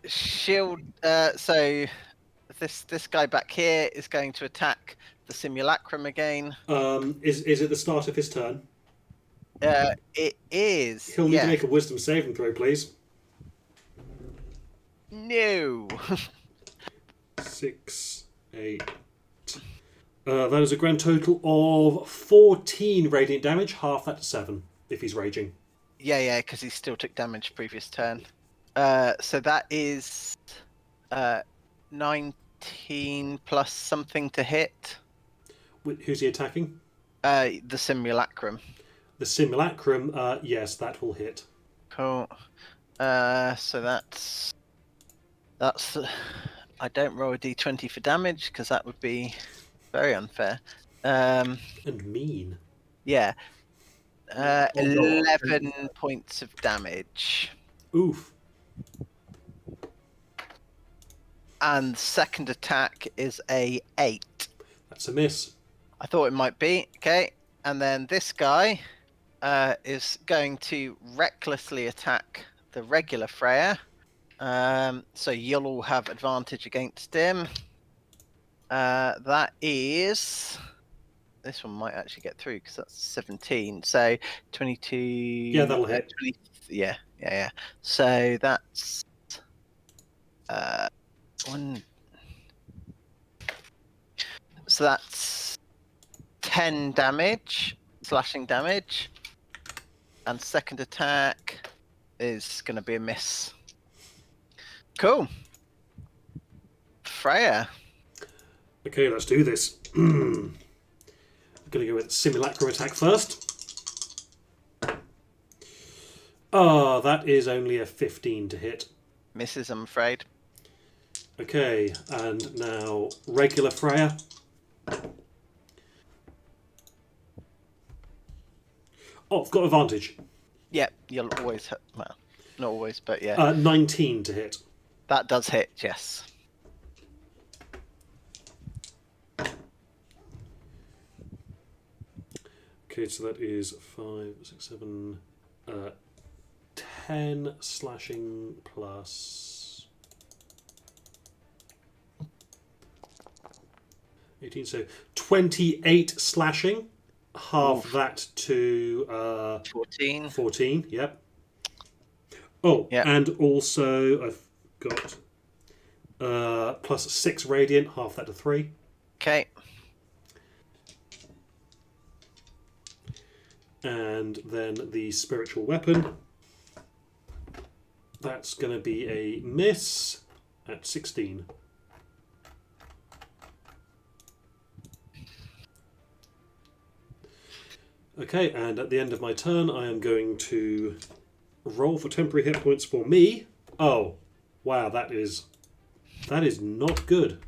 shield. So this guy back here is going to attack the simulacrum again. Is it the start of his turn? It is. He'll need yeah. to make a wisdom saving throw, please. No. 6, 8. That is a grand total of 14 radiant damage, half that to 7, if he's raging. Yeah, because he still took damage previous turn. So that is 19 plus something to hit. Who's he attacking? The simulacrum. The simulacrum, yes, that will hit. Cool. So that's. I don't roll a d20 for damage because that would be very unfair. And mean. Yeah. Oh, 11 points of damage. Oof. And second attack is a 8. That's a miss. I thought it might be. Okay. And then this guy is going to recklessly attack the regular Freya. So you'll all have advantage against him. That is... This one might actually get through because that's 17. So 22... Yeah, that'll hit. 20, yeah. So that's... one... So that's 10 damage, slashing damage. And second attack is going to be a miss. Cool. Freya. Okay, let's do this. I'm going to go with simulacrum attack first. That is only a 15 to hit. Misses, I'm afraid. Okay, and now regular Freya. Oh, I've got advantage. Yeah, you'll always hit. Well, not always, but yeah. 19 to hit. That does hit, yes. Okay, so that is 5, 6, 7, 10 slashing plus 18, so 28 slashing. Half Oof. that to 14. 14, yep. Oh, Yep. and also I've got plus 6 radiant, half that to 3. Okay. And then the spiritual weapon. That's going to be a miss at 16. Okay, and at the end of my turn, I am going to roll for temporary hit points for me. Oh, wow, that is not good.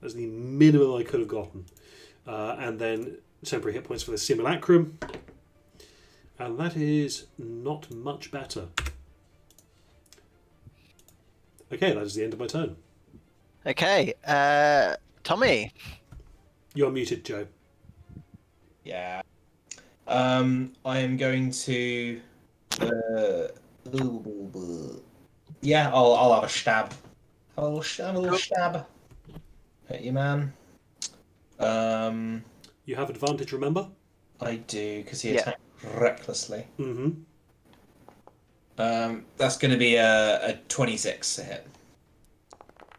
That's the minimum I could have gotten. And then temporary hit points for the simulacrum. And that is not much better. Okay, that is the end of my turn. Okay. Tommy. You're muted, Joe. Yeah. I am going to. Yeah, I'll have a stab. Have a little stab. Hit you, man. You have advantage, remember? I do because he Yeah. attacked recklessly. Mm-hmm. That's going to be a 26 to hit.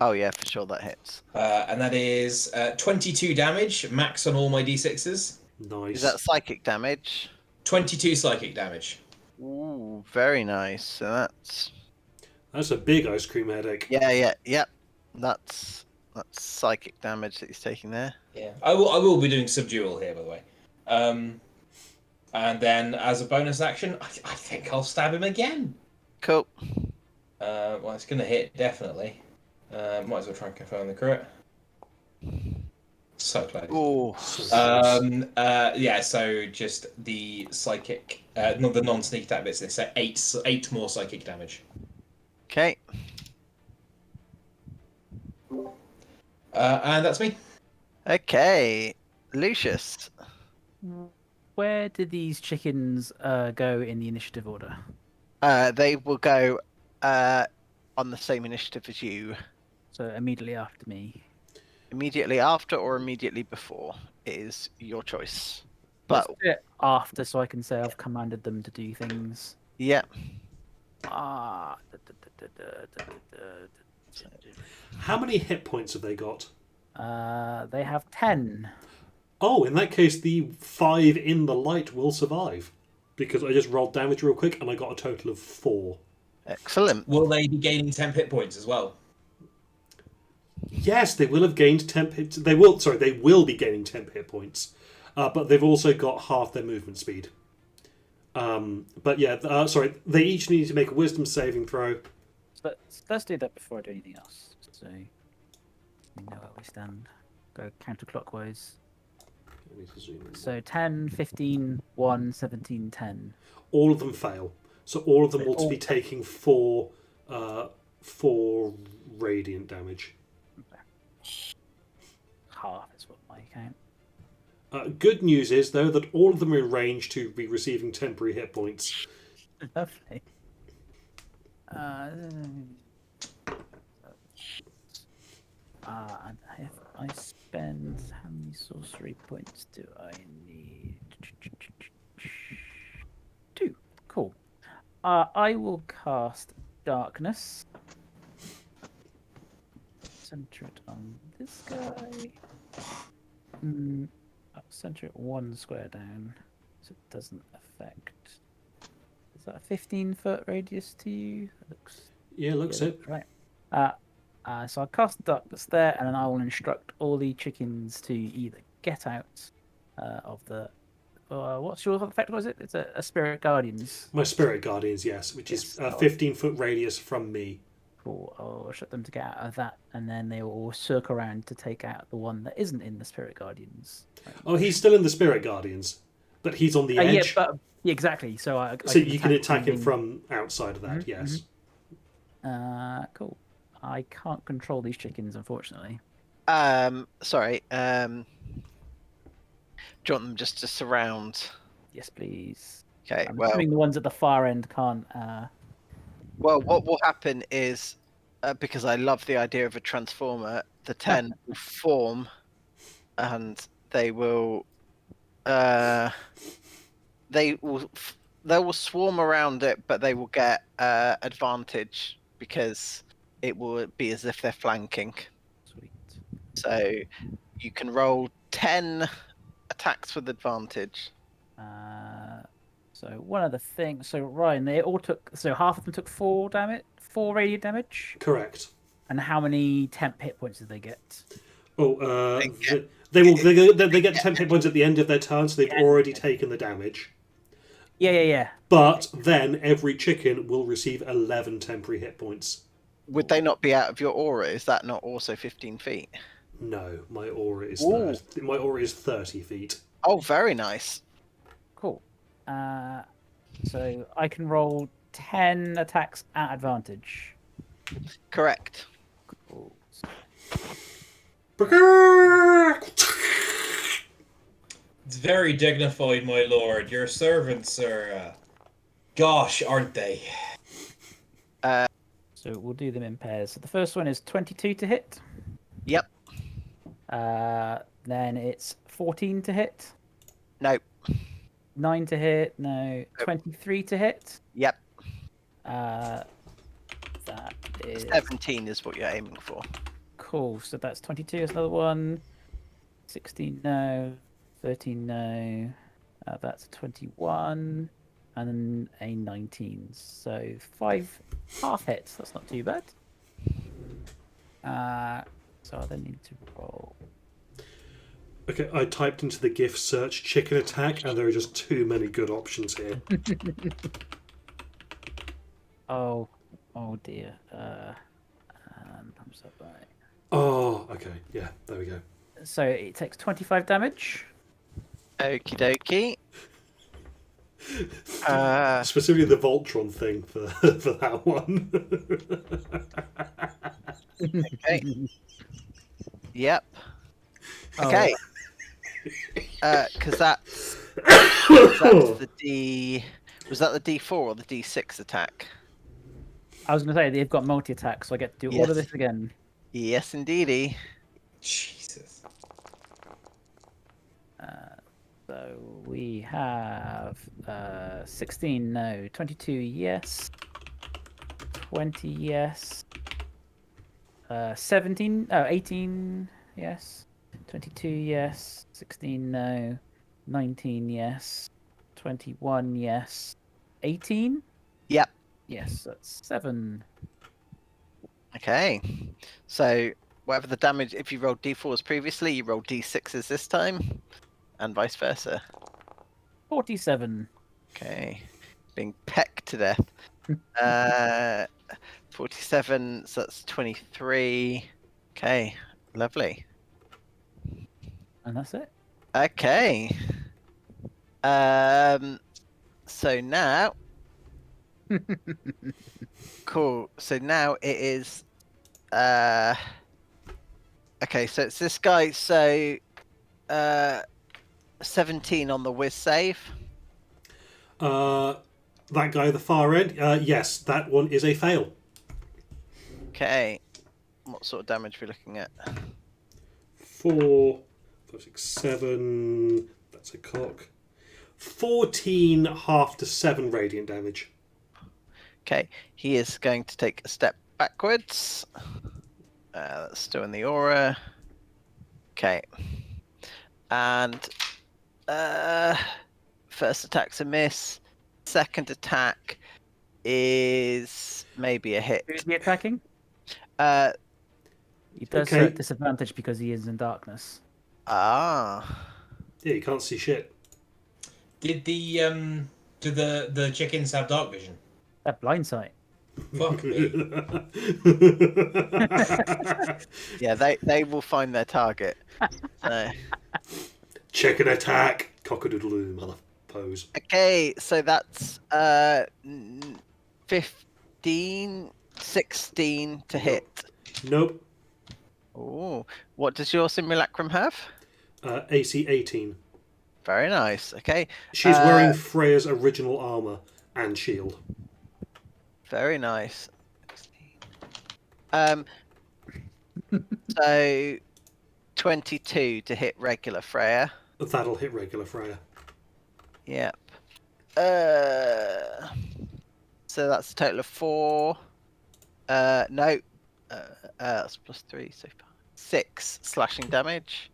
Oh yeah, for sure that hits. And that is 22 damage, max on all my d6s. Nice. Is that psychic damage? 22 psychic damage. Ooh, very nice. So That's a big ice cream headache. yep. That's psychic damage that he's taking there. Yeah, I will be doing subdual here, by the way. And then as a bonus action, I think I'll stab him again. Cool. Well, it's going to hit, definitely. Might as well try and confirm the crit. So close. Oh, Yeah, so just the psychic, not the non-sneak attack bits. They say eight more psychic damage. okay. And that's me. Okay, Lucius. Where do these chickens go in the initiative order? They will go on the same initiative as you. So immediately after me. Immediately after or immediately before is your choice. Let's But do it after, so I can say I've commanded them to do things. yeah, Ah. How many hit points have they got? They have 10. Oh, in that case, the 5 in the light will survive. Because I just rolled damage real quick and I got a total of 4. excellent. Will they be gaining 10 hit points as well? Yes, they will have gained temp hit. They will be gaining temp hit points, but they've also got half their movement speed. But yeah, they each need to make a Wisdom saving throw. Let's do that before I do anything else. So we know where we stand. Go counterclockwise. So 10, 15, 1, 17, 10. All of them fail, so all of them will be taking 4 radiant damage. Half is what I count. Good news is though that all of them are in range to be receiving temporary hit points. Lovely. And if I spend, how many sorcery points do I need? 2. Cool. I will cast Darkness. Center it on this guy. I'll center it 1 square down, so it doesn't affect. Is that a 15-foot radius to you? Looks it. Right. So I'll cast Darkness there, and then I will instruct all the chickens to either get out of the. What's your effect? Was it? It's a Spirit Guardians. My Spirit Guardians, yes, which is a 15-foot radius from me. Cool. I'll shut them to get out of that, and then they will all circle around to take out the one that isn't in the Spirit Guardians. Oh, he's still in the Spirit Guardians, but he's on the edge. Yeah, exactly. So I you can attack him from outside of that. Yes. Cool. I can't control these chickens, unfortunately. Sorry. Do you want them just to surround? Yes, please. Okay. I'm Well, assuming the ones at the far end can't. well, what will happen is because I love the idea of a transformer, the 10 will form, and they will swarm around it, but they will get advantage because it will be as if they're flanking. Sweet. So you can roll 10 attacks with advantage. So one of the things. So Ryan, they all took. So half of them took 4 radiant damage. Correct. And how many temp hit points did they get? Oh, they get 10 hit points at the end of their turn, so they've already taken the damage. Yeah. But then every chicken will receive 11 temporary hit points. Would they not be out of your aura? Is that not also 15 feet? No, my aura is Ooh. 30 feet. Oh, very nice. Cool. So I can roll 10 attacks at advantage. Correct. Cool. It's very dignified, my lord. Your servants are, gosh, aren't they? So we'll do them in pairs. So the first one is 22 to hit. Yep. Then it's 14 to hit. No. 9 to hit. No. 23 to hit. Yep. That is 17 is what you're aiming for. cool. So that's 22 is another one. 16 no. 13 no. That's 21. And then a 19. So 5 half hits. That's not too bad. So I then need to roll. Okay, I typed into the GIF search chicken attack, and there are just too many good options here. Oh, oh dear. And thumbs up, right. Oh, okay. Yeah, there we go. So it takes 25 damage. Okie dokie. Specifically the Voltron thing for for that one. Okay. Yep. Oh. Okay. Because that's the D. Was that the D4 or the D6 attack? I was going to say they've got multi attack, so I get to do all of Yes. this again. Yes, indeedy. Jesus. So we have 16, no, 22, yes, 20, yes, 17, oh, 18, yes, 22, yes, 16, no, 19, yes, 21, yes, 18, Yep. yes, that's 7. Okay. So whatever the damage, if you rolled D4s previously, you rolled D6s this time, and vice versa. 47. Okay. Being pecked to death. 47, so that's 23. Okay. Lovely. And that's it. Okay. So now. Cool. So now it is. Okay, so it's this guy. So, 17 on the whiz save. That guy at the far end. Yes, that one is a fail. Okay. What sort of damage are we looking at? 4, 5, 6, 7. That's a cock. 14 half to 7 radiant damage. Okay, he is going to take a step backwards. That's still in the aura. Okay. And first attack's a miss. Second attack is maybe a hit. Who's he attacking? Uh, He does Okay. at disadvantage because he is in darkness. ah. Yeah, you can't see shit. Did the chickens have dark vision? That blind sight. Fuck me. Yeah, they will find their target. So. Chicken attack. Cock-a-doodle-doo, mother pose. Okay, so that's 15, 16 to hit. Nope. Oh, what does your simulacrum have? AC 18. Very nice. Okay, She's wearing Freya's original armor and shield. very nice. So 22 to hit regular Freya. That'll hit regular Freya. Yep. So that's a total of 4. No. That's +3, so 6 slashing damage.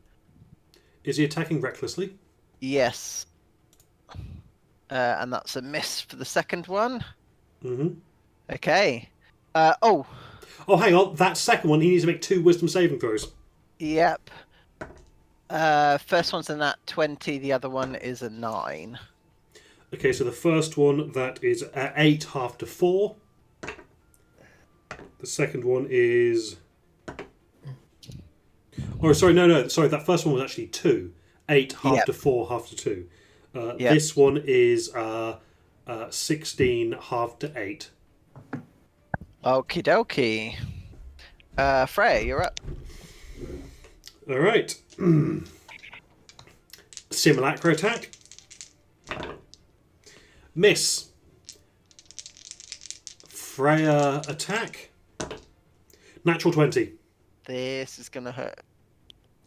Is he attacking recklessly? Yes. And that's a miss for the second one. Mm-hmm. Okay. Oh, Oh, hang on. That second one, he needs to make 2 wisdom saving throws. yep. First one's a nat 20, the other one is a 9. Okay, so the first one, that is 8 half to 4. The second one is... Oh, sorry, no. Sorry, that first one was actually 2. 8 half Yep. to 4 half to 2. Yep. This one is 16 half to 8. Okie dokie. Freya, you're up. All right. Simulacra attack. Miss. Freya attack. Natural 20. This is gonna hurt.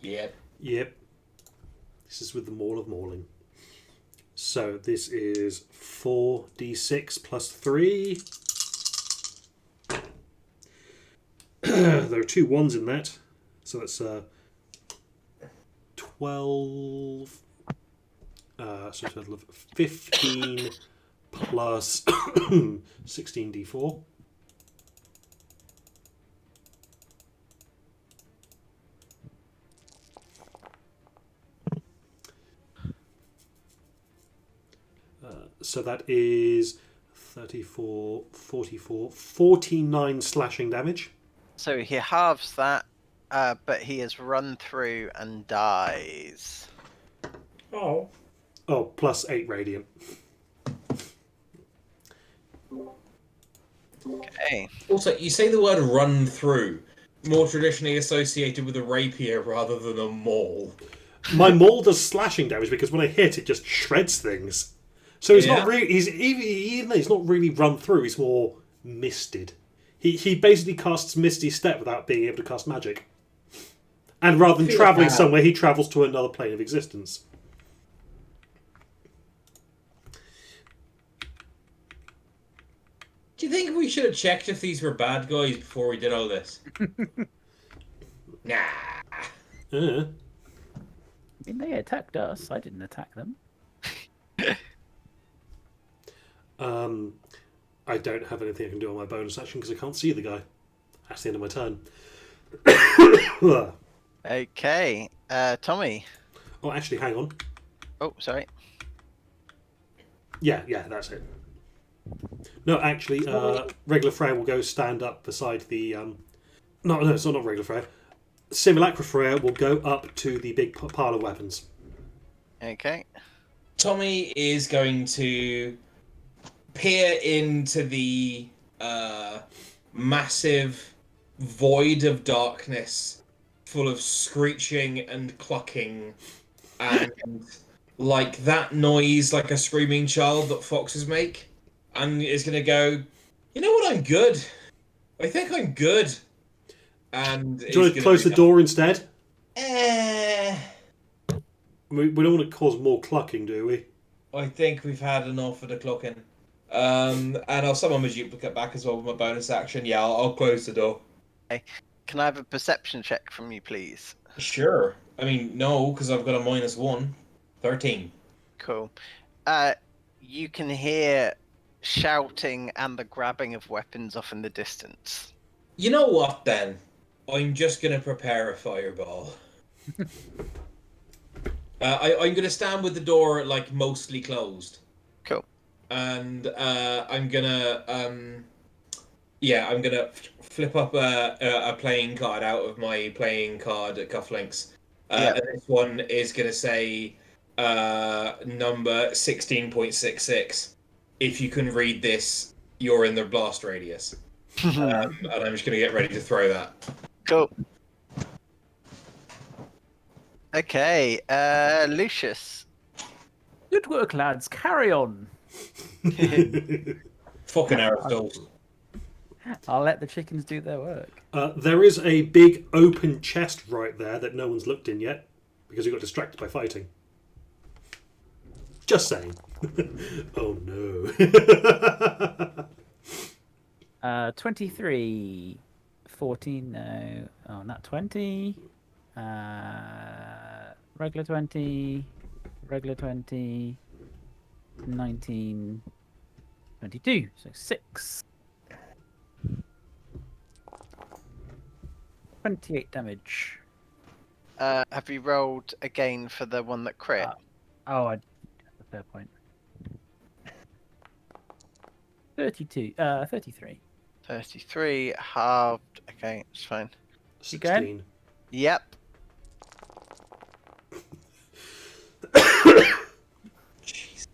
Yep. Yep. This is with the Maul of Mauling. So this is 4d6 plus 3. There are 2 1s in that. So that's 12. So a total of 15 plus 16d4. So that is 34, 44, 49 slashing damage. So he halves that, but he is run through and dies. Oh. Oh, plus 8 radiant. Okay. Also, you say the word "run through," more traditionally associated with a rapier rather than a maul. My maul does slashing damage because when I hit, it just shreds things. So he's Yeah. not really. Even though he's not really run through, he's more misted. He basically casts Misty Step without being able to cast magic. And rather than Feel travelling bad. somewhere, he travels to another plane of existence. Do you think we should have checked if these were bad guys before we did all this? Nah. Uh, I mean, they attacked us. I didn't attack them. I don't have anything I can do on my bonus action because I can't see the guy. That's the end of my turn. Okay. Tommy. Oh, actually, hang on. Oh, sorry. Yeah, that's it. No, actually, regular Freya will go stand up beside the. No, it's not regular Freya. Simulacra Freya will go up to the big pile of weapons. Okay. Tommy is going to peer into the massive void of darkness full of screeching and clucking and like that noise like a screaming child that foxes make, and is going to go, you know what, I'm good. I think I'm good. And Do you want to close the door instead? Eh, We don't want to cause more clucking, do we? I think we've had enough of the clocking. And I'll summon my duplicate back as well with my bonus action. Yeah, I'll close the door. Can I have a perception check from you, please? Sure. I mean, no, because I've got a -1. 13. Cool. You can hear shouting and the grabbing of weapons off in the distance. You know what, then? I'm just going to prepare a fireball. I'm going to stand with the door, like, mostly closed. Cool. And I'm going to... I'm going to flip up a playing card out of my playing card cufflinks. And this one is going to say number 16.66. If you can read this, you're in the blast radius. And I'm just going to get ready to throw that. Cool. Okay, Lucius. Good work, lads. Carry on. Fucking Aristotle. I'll let the chickens do their work. There is a big open chest right there that no one's looked in yet because we got distracted by fighting. Just saying. Oh no. 23, 14, no. Oh, not 20. Regular 20, regular 20, 19, 22. So 6. 28 damage. Have you rolled again for the one that crit? That's a fair point. 33. 33, halved. Okay, it's fine. 16. Yep. Jeez.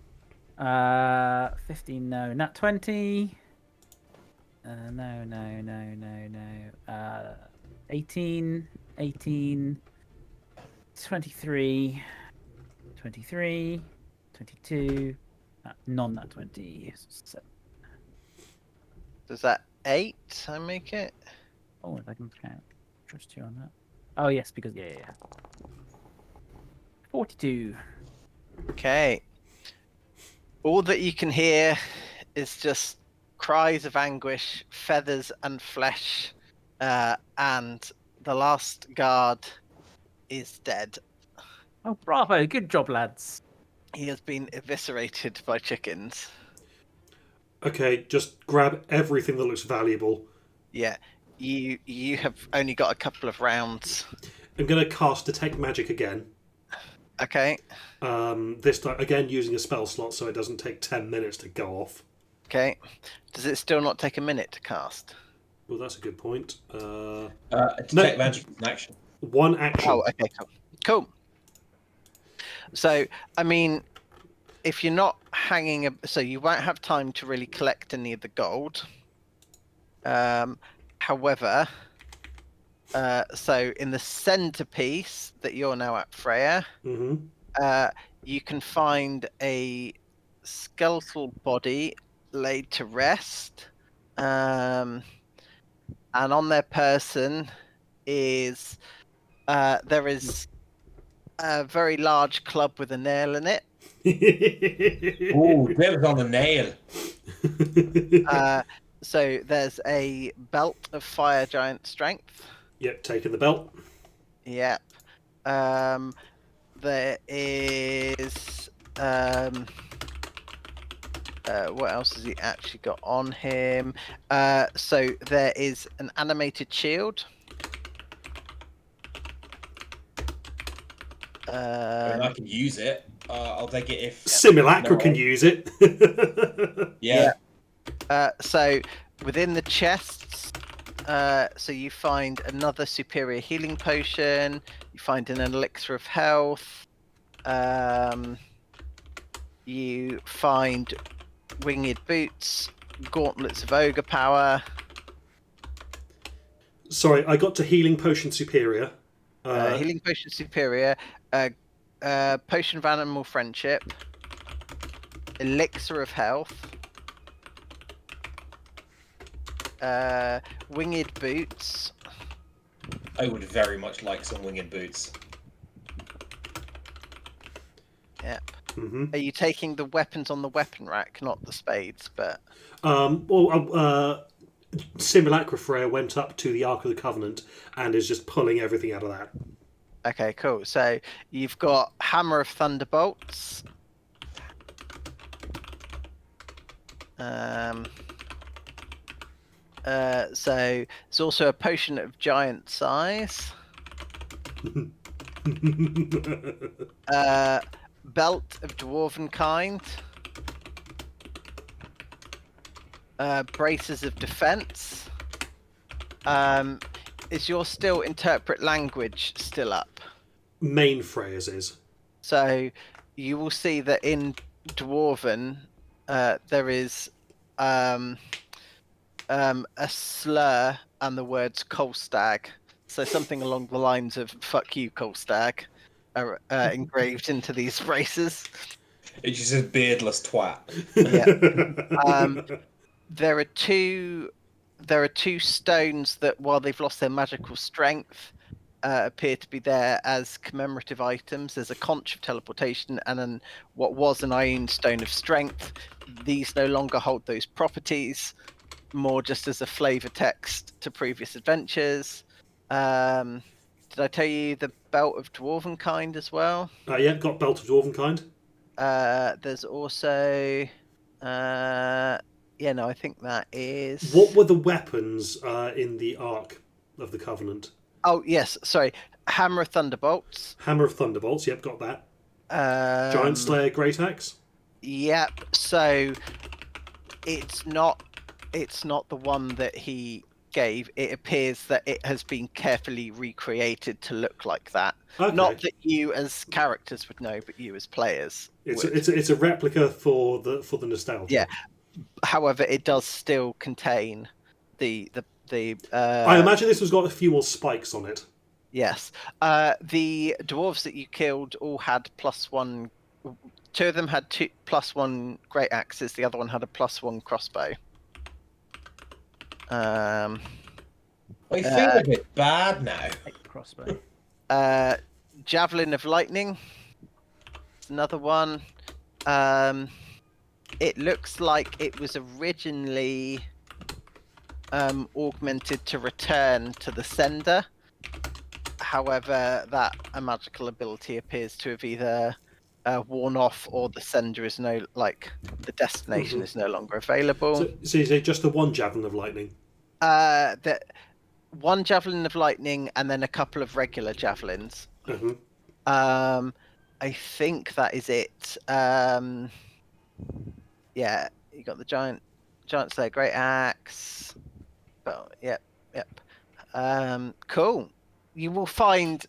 15, no. Nat 20. No. 18, 23, 23, 22. Non nat 20. 7. Does that 8? I make it? Oh, if I can count. Trust you on that. Oh, yes, because, yeah. 42. Okay. All that you can hear is just cries of anguish, feathers and flesh, and the last guard is dead. Oh, bravo. Good job, lads. He has been eviscerated by chickens. Okay, just grab everything that looks valuable. Yeah, you have only got a couple of rounds. I'm going to cast Detect Magic again. Okay. This time, again, using a spell slot so it doesn't take 10 minutes to go off. Okay. Does it still not take a minute to cast? Well, that's a good point. Detect magic in action. One action. Oh, okay, cool. Cool. So, I mean, if you're not hanging, so you won't have time to really collect any of the gold. However, so in the centerpiece that you're now at, Freya, you can find a skeletal body laid to rest, and on their person is there is a very large club with a nail in it. Ooh, dibs on the nail. So there's a belt of fire giant strength. Yep, taking the belt. Yep. There is what else has he actually got on him? So there is an animated shield. I mean, I can use it. I'll take it if Simulacra can use it. Yeah. So within the chests, so you find another superior healing potion. You find an elixir of health. You find winged boots, gauntlets of ogre power. Sorry, I got to healing potion superior. Healing potion superior. Potion of animal friendship. Elixir of health. Winged boots. I would very much like some winged boots. Yep. Mm-hmm. Are you taking the weapons on the weapon rack, not the spades? But Simulacra Freya went up to the Ark of the Covenant and is just pulling everything out of that. okay, cool. So you've got Hammer of Thunderbolts. So there's also a potion of giant size. Belt of dwarven kind. Braces of defense. Is your still interpret language still up? Main Freya's is. So you will see that in dwarven there is a slur and the words Kolstag. So something along the lines of "fuck you, Kolstag," are engraved into these braces. It just says beardless twat. Yeah. There are two stones that, while they've lost their magical strength, appear to be there as commemorative items. There's a conch of teleportation and what was an Ioun stone of strength. These no longer hold those properties, more just as a flavor text to previous adventures. Did I tell you the belt of dwarven kind as well? Yeah, got belt of dwarven kind. There's also yeah, no, I think that is. What were the weapons in the Ark of the Covenant? Oh yes, sorry. Hammer of Thunderbolts. Hammer of Thunderbolts. Yep, got that. Giant Slayer Great Axe. Yep. So it's not the one that he gave. It appears that it has been carefully recreated to look like that. Okay. Not that you as characters would know, but you as players. It's a replica for the nostalgia. Yeah. However, it does still contain the. I imagine this has got a few more spikes on it. Yes. The dwarves that you killed all had +1. Two of them had +1 great axes. The other one had a +1 crossbow. I feel a bit bad now. Crossbow. Javelin of lightning. It's another one. It looks like it was originally augmented to return to the sender. However, that a magical ability appears to have either worn off, or the sender is the destination is no longer available. So you say just the one javelin of lightning? The one javelin of lightning, and then a couple of regular javelins. I think that is it. Yeah, you got the giant Giant Slayer, great axe. Oh, yep. Cool. You will find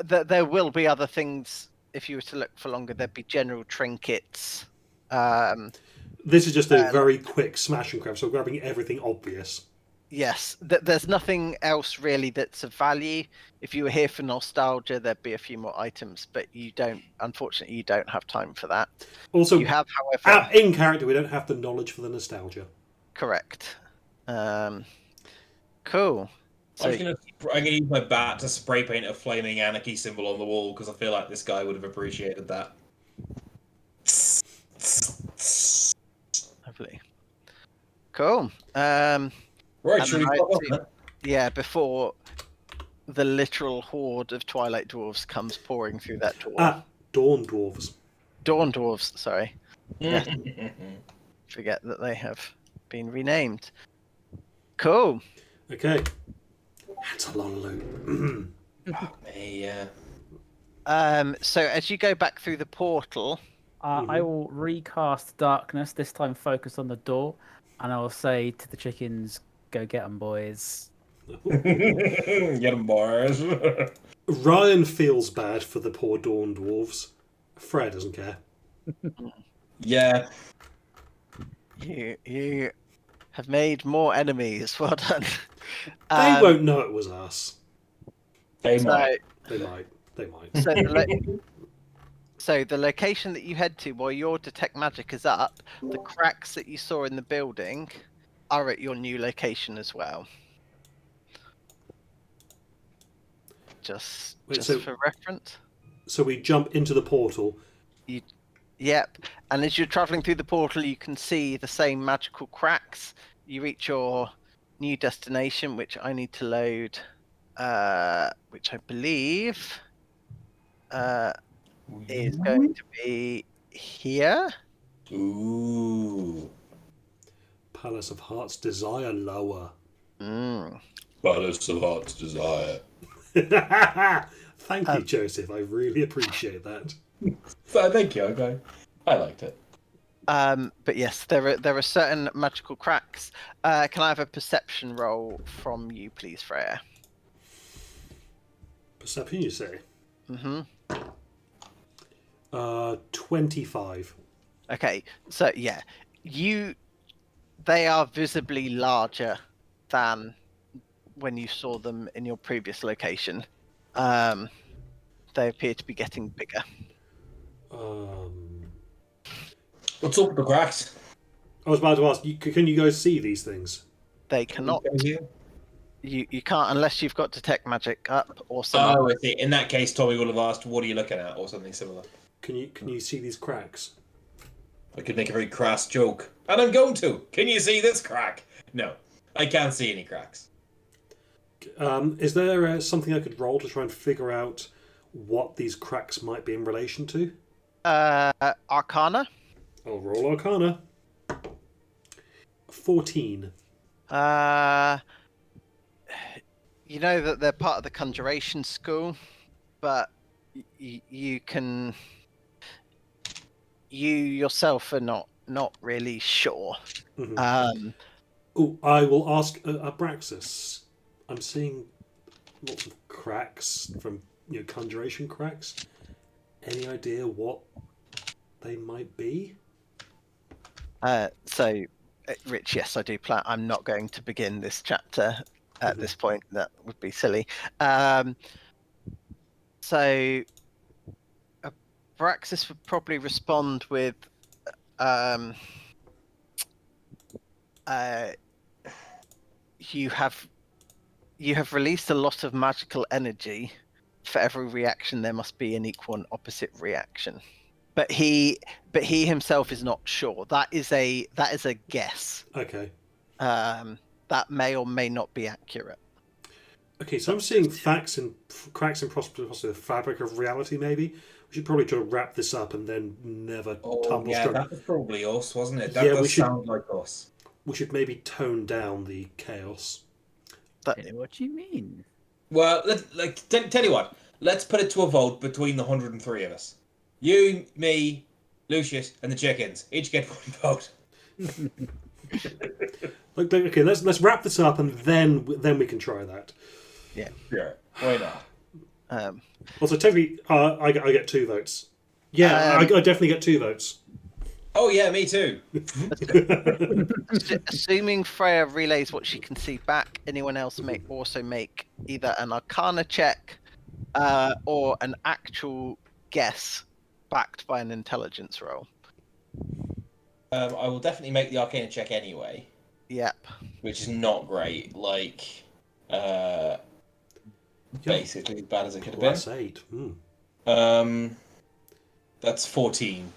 that there will be other things if you were to look for longer. There'd be general trinkets. This is just a very quick smash and grab, so grabbing everything obvious. Yes, there's nothing else really that's of value. If you were here for nostalgia, there'd be a few more items, but unfortunately, you don't have time for that. Also, You have, however, in character, we don't have the knowledge for the nostalgia. correct. Cool. I'm gonna use my bat to spray paint a flaming anarchy symbol on the wall because I feel like this guy would have appreciated that. Lovely. Cool. Right, should we yeah, before the literal horde of Twilight Dwarves comes pouring through that door. Dawn Dwarves. Dawn Dwarves, sorry. Yeah. Forget that they have been renamed. Cool. Okay. That's a lot of loot. Yeah. So as you go back through the portal, I will recast darkness, this time focus on the door, and I will say to the chickens, go get 'em, boys. Get 'em, boys. Ryan feels bad for the poor Dawn Dwarves. Fred doesn't care. Yeah. you have made more enemies. Well done. They won't know it was us. They So, might. They might. They might. so the location that you head to while your detect magic is up, the cracks that you saw in the building are at your new location as well. Just for reference. So we jump into the portal. Yep. And as you're traveling through the portal, you can see the same magical cracks. You reach your new destination, which I need to load, which I believe is going to be here. Ooh. Palace of Heart's Desire lower. Palace of Heart's Desire. Thank you, Joseph. I really appreciate that. So, thank you. Okay. I liked it. But yes, there are certain magical cracks. Can I have a perception roll from you, please, Freya? Perception, you say? Mm-hmm. 25. Okay, so yeah, they are visibly larger than when you saw them in your previous location. They appear to be getting bigger. What's up with the cracks? I was about to ask, can you guys see these things? They cannot. You can't unless you've got detect magic up or something. Oh, I see. In that case, Tommy would have asked, "What are you looking at?" or something similar. Can you see these cracks? I could make a very crass joke, and I'm going to. Can you see this crack? No, I can't see any cracks. Is there something I could roll to try and figure out what these cracks might be in relation to? Arcana. I'll roll Arcana. 14. You know that they're part of the conjuration school, but you yourself are not really sure. Mm-hmm. I will ask Abraxas. I'm seeing lots of cracks from conjuration cracks. Any idea what they might be? So, Rich, yes, I do plan. I'm not going to begin this chapter at this point. That would be silly. So, Abraxas would probably respond with, you have released a lot of magical energy. For every reaction, there must be an equal and opposite reaction. But he himself is not sure. That is a guess. Okay. That may or may not be accurate. Okay, so I'm seeing cracks and possibly the fabric of reality. Maybe we should probably try to wrap this up and then never tumble. Yeah, that was probably us, wasn't it? That does sound like us. We should maybe tone down the chaos. What do you mean? Well, tell you what. Let's put it to a vote between the 103 of us. You, me, Lucius, and the chickens. Each get one vote. Okay, let's wrap this up and then we can try that. Yeah. Sure. Why not? Also, technically, I get 2 votes. Yeah, I definitely get 2 votes. Oh yeah, me too. Assuming Freya relays what she can see back, anyone else may also make either an Arcana check or an actual guess backed by an intelligence roll. I will definitely make the Arcana check anyway, Yep. which is not great. Like, basically as bad as it could have been. Plus 8. That's 14.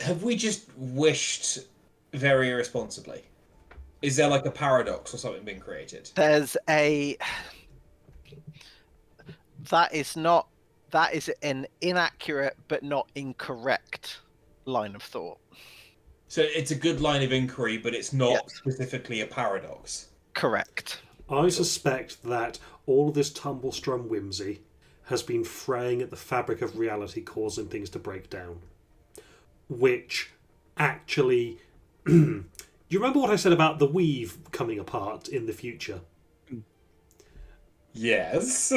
Have we just wished very irresponsibly? Is there like a paradox or something being created? There's a. That is an inaccurate but not incorrect line of thought. So it's a good line of inquiry, but it's not Yes. specifically a paradox. Correct. I suspect that all of this tumble-strum whimsy has been fraying at the fabric of reality, causing things to break down. Which, actually... Do you remember what I said about the weave coming apart in the future? Yes.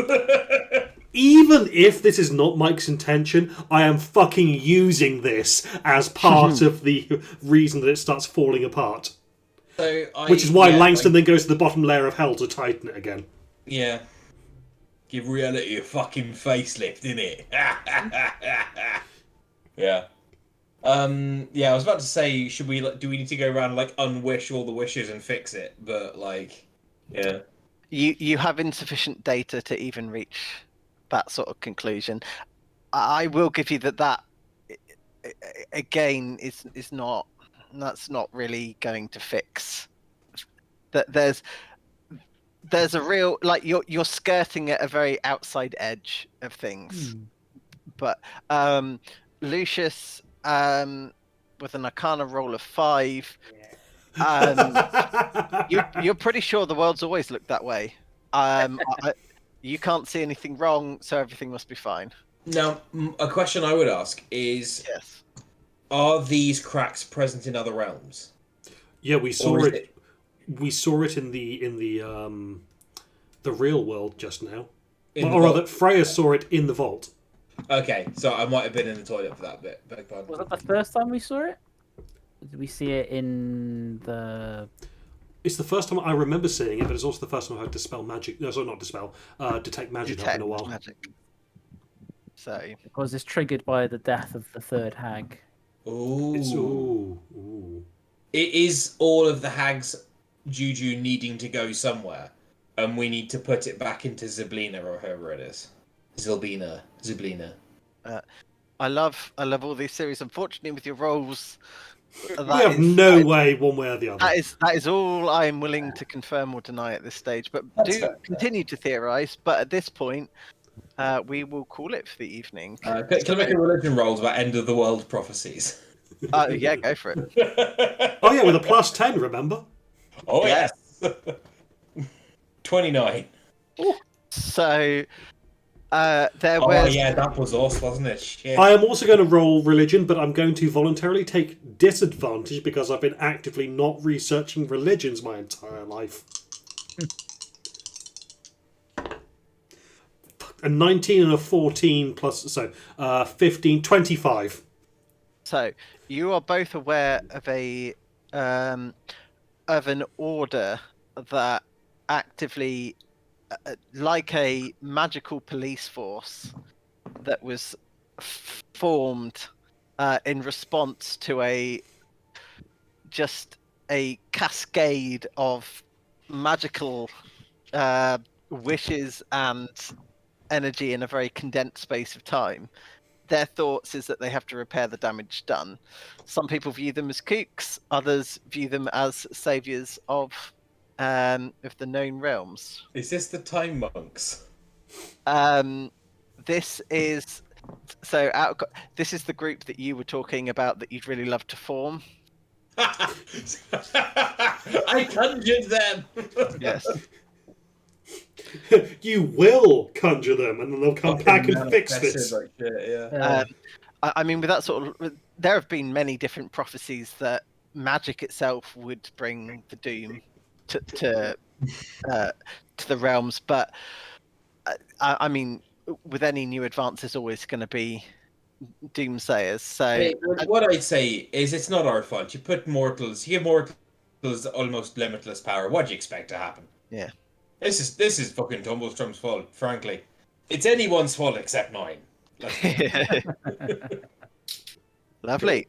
Even if this is not Mike's intention, I am fucking using this as part of the reason that it starts falling apart. Which is why Langston then goes to the bottom layer of hell to tighten it again. Yeah. Give reality a fucking facelift, innit? Yeah. Yeah, I was about to say, do we need to go around and like unwish all the wishes and fix it? But like, yeah. You have insufficient data to even reach that sort of conclusion. I will give you that again is not, that's not really going to fix that. There's a real, like, you're skirting at a very outside edge of things. But Lucius, with an Arcana roll of 5, you're pretty sure the world's always looked that way. You can't see anything wrong, so everything must be fine. Now, a question I would ask is: Yes. Are these cracks present in other realms? Yeah, we saw Or is it. We saw it in the real world just now. Or rather, Freya saw it in the vault. Okay, so I might have been in the toilet for that bit. Beg pardon. Was that the first time we saw it? Or did we see it in the? It's the first time I remember seeing it, but it's also the first time I had dispel magic. No, sorry, not dispel. Detect magic up in a while. Magic. So Was this triggered by the death of the third hag? Ooh. Ooh. It is all of the hags juju needing to go somewhere, and we need to put it back into Ziblina or whoever it is. Ziblina. I love all these series. Unfortunately, with your rolls, We have no way one way or the other. That is all I am willing to confirm or deny at this stage. But That's do fair. continue to theorise. But at this point, we will call it for the evening. Can I make a religion roll about end of the world prophecies? Yeah, go for it. Oh yeah, with a plus 10, remember? Oh yes. 29. So there Oh was. yeah, that was awesome, wasn't it? Shit. I am also going to roll religion, but I'm going to voluntarily take disadvantage because I've been actively not researching religions my entire life. A 19 and a 14 plus, so 15, 25. So you are both aware of an order that actively, like a magical police force, that was formed in response to a cascade of magical wishes and energy in a very condensed space of time. Their thoughts is that they have to repair the damage done. Some people view them as kooks, others view them as saviors of the known realms. Is this the time monks? This is this is the group that you were talking about that you'd really love to form. I conjured them. Yes. You will conjure them, and then they'll come back and fix Manifested this. like shit, yeah. I mean, with that sort of, there have been many different prophecies that magic itself would bring the doom to the realms, but I mean, with any new advance, there's always going to be doomsayers. So Hey, what I'd say is it's not our fault. You give mortals almost limitless power. What do you expect to happen? Yeah. This is fucking Tumblestrum's fault, frankly. It's anyone's fault except mine. Lovely,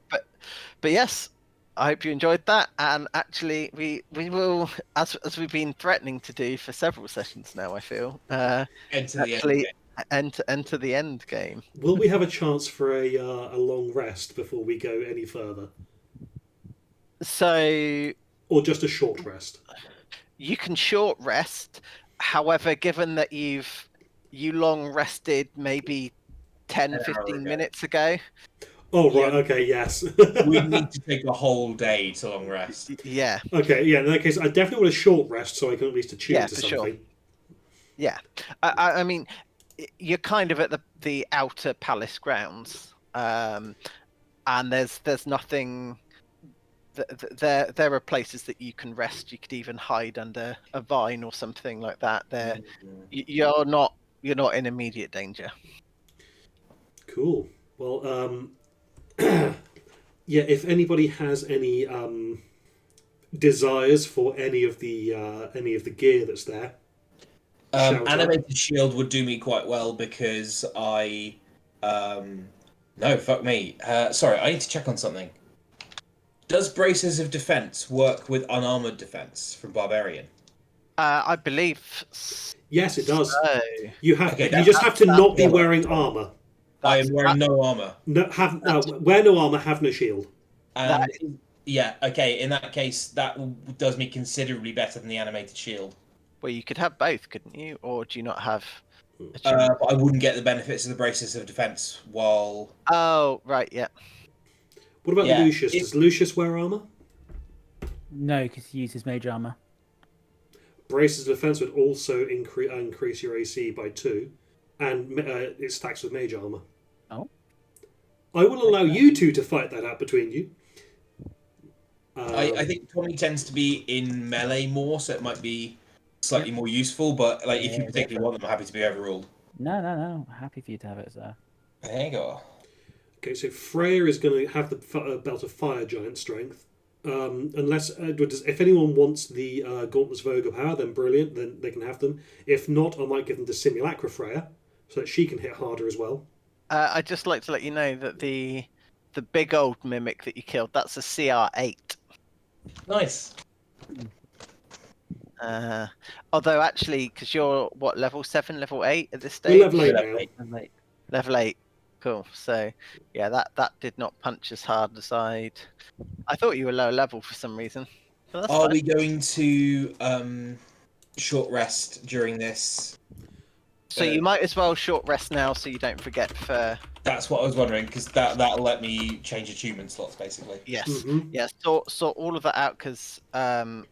but yes, I hope you enjoyed that. And actually, we will, as we've been threatening to do for several sessions now, I feel Enter enter the end game. Will we have a chance for a long rest before we go any further, So or just a short rest? you can short rest. However, given that you long rested maybe 10, An hour 15 ago. minutes ago. Oh right, Yeah. okay, yes. We need to take a whole day to long rest. Yeah, Okay, yeah. In that case, I definitely want a short rest so I can at least attune Yeah, to for something. sure. yeah. I mean, you're kind of at the outer palace grounds, and there's nothing. There are places that you can rest. You could even hide under a vine or something like that. You're not in immediate danger. Cool. Well, yeah. If anybody has any desires for any of the gear that's there, shout out. Animated shield would do me quite well because I no, fuck me. Sorry, I need to check on something. Does braces of defense work with unarmored defense from Barbarian? I believe. Yes, it does. So. You have. Okay, you just have to not be that's- wearing armor. I am wearing no armor. No, wear no armor. Have no shield. And yeah, okay. In that case, that does me considerably better than the animated shield. Well, you could have both, couldn't you? Or do you not have? But I wouldn't get the benefits of the braces of defense while. Oh, right, yeah. What about Yeah, Lucius? Does Lucius wear armor? No, because he uses mage armor. Braces of defense would also increase your AC by 2, and it stacks with mage armor. Oh. I will allow you two to fight that out between you. I think Tommy tends to be in melee more, so it might be slightly more useful. But like, if you particularly want them, I'm happy to be overruled. No. Happy for you to have it, sir. There you go. Okay, so Freya is going to have the belt of fire giant strength. Unless if anyone wants the gauntlets of ogre power, then brilliant, then they can have them. If not, I might give them to Simulacra Freya, so that she can hit harder as well. I'd just like to let you know that the big old mimic that you killed, that's a CR8. Nice. Although actually, because you're what, level 7, level 8 at this We're stage? level 8 Level now. eight. I'm like, Level 8. Cool. So yeah, that did not punch as hard as I thought you were lower level for some reason. But that's Are fine. we going to short rest during this? So you might as well short rest now, so you don't forget for. That's what I was wondering, because that'll let me change achievement slots, basically. Yes. Mhm. Yes. Sort all of that out because I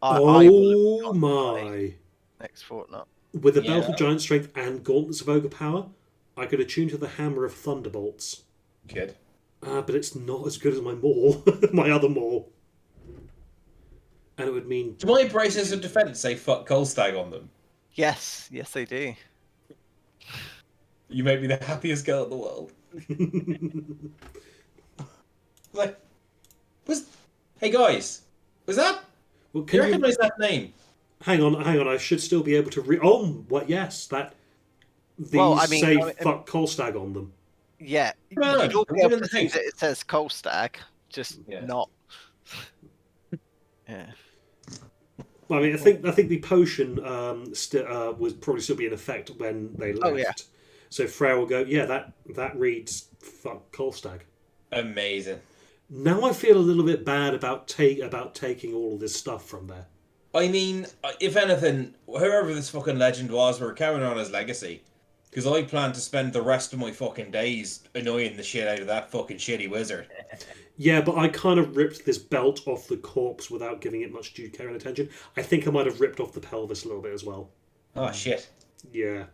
Oh my! next fortnight. With the belt Yeah. of giant strength and gauntlets of ogre power, I could attune to the hammer of thunderbolts. Good. But it's not as good as my maul, my other maul. And it would mean Do my braces of defense say "fuck Colstag" on them? Yes, they do. You make me the happiest girl in the world. Like, hey guys, was that? well, Do you can you recognize that name? hang on? I should still be able to what? Yes, that. These Well, I mean, say I mean- "fuck Colstag" on them. Yeah. No, You'll be we're able in to the see house. that it says Colstag, just Yeah. not. Yeah. Well, I mean, I think the potion would probably still be in effect when they left. Oh, yeah. So Freya will go, yeah, that reads "fuck Colstag." Amazing. Now I feel a little bit bad about taking all of this stuff from there. I mean, if anything, whoever this fucking legend was, we're carrying on his legacy. Because I plan to spend the rest of my fucking days annoying the shit out of that fucking shitty wizard. Yeah, but I kind of ripped this belt off the corpse without giving it much due care and attention. I think I might have ripped off the pelvis a little bit as well. Oh shit! Yeah.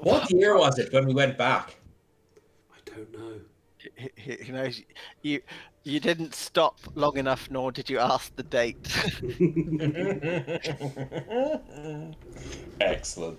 What year was it when we went back? I don't know. You know, you didn't stop long enough, nor did you ask the date. Excellent.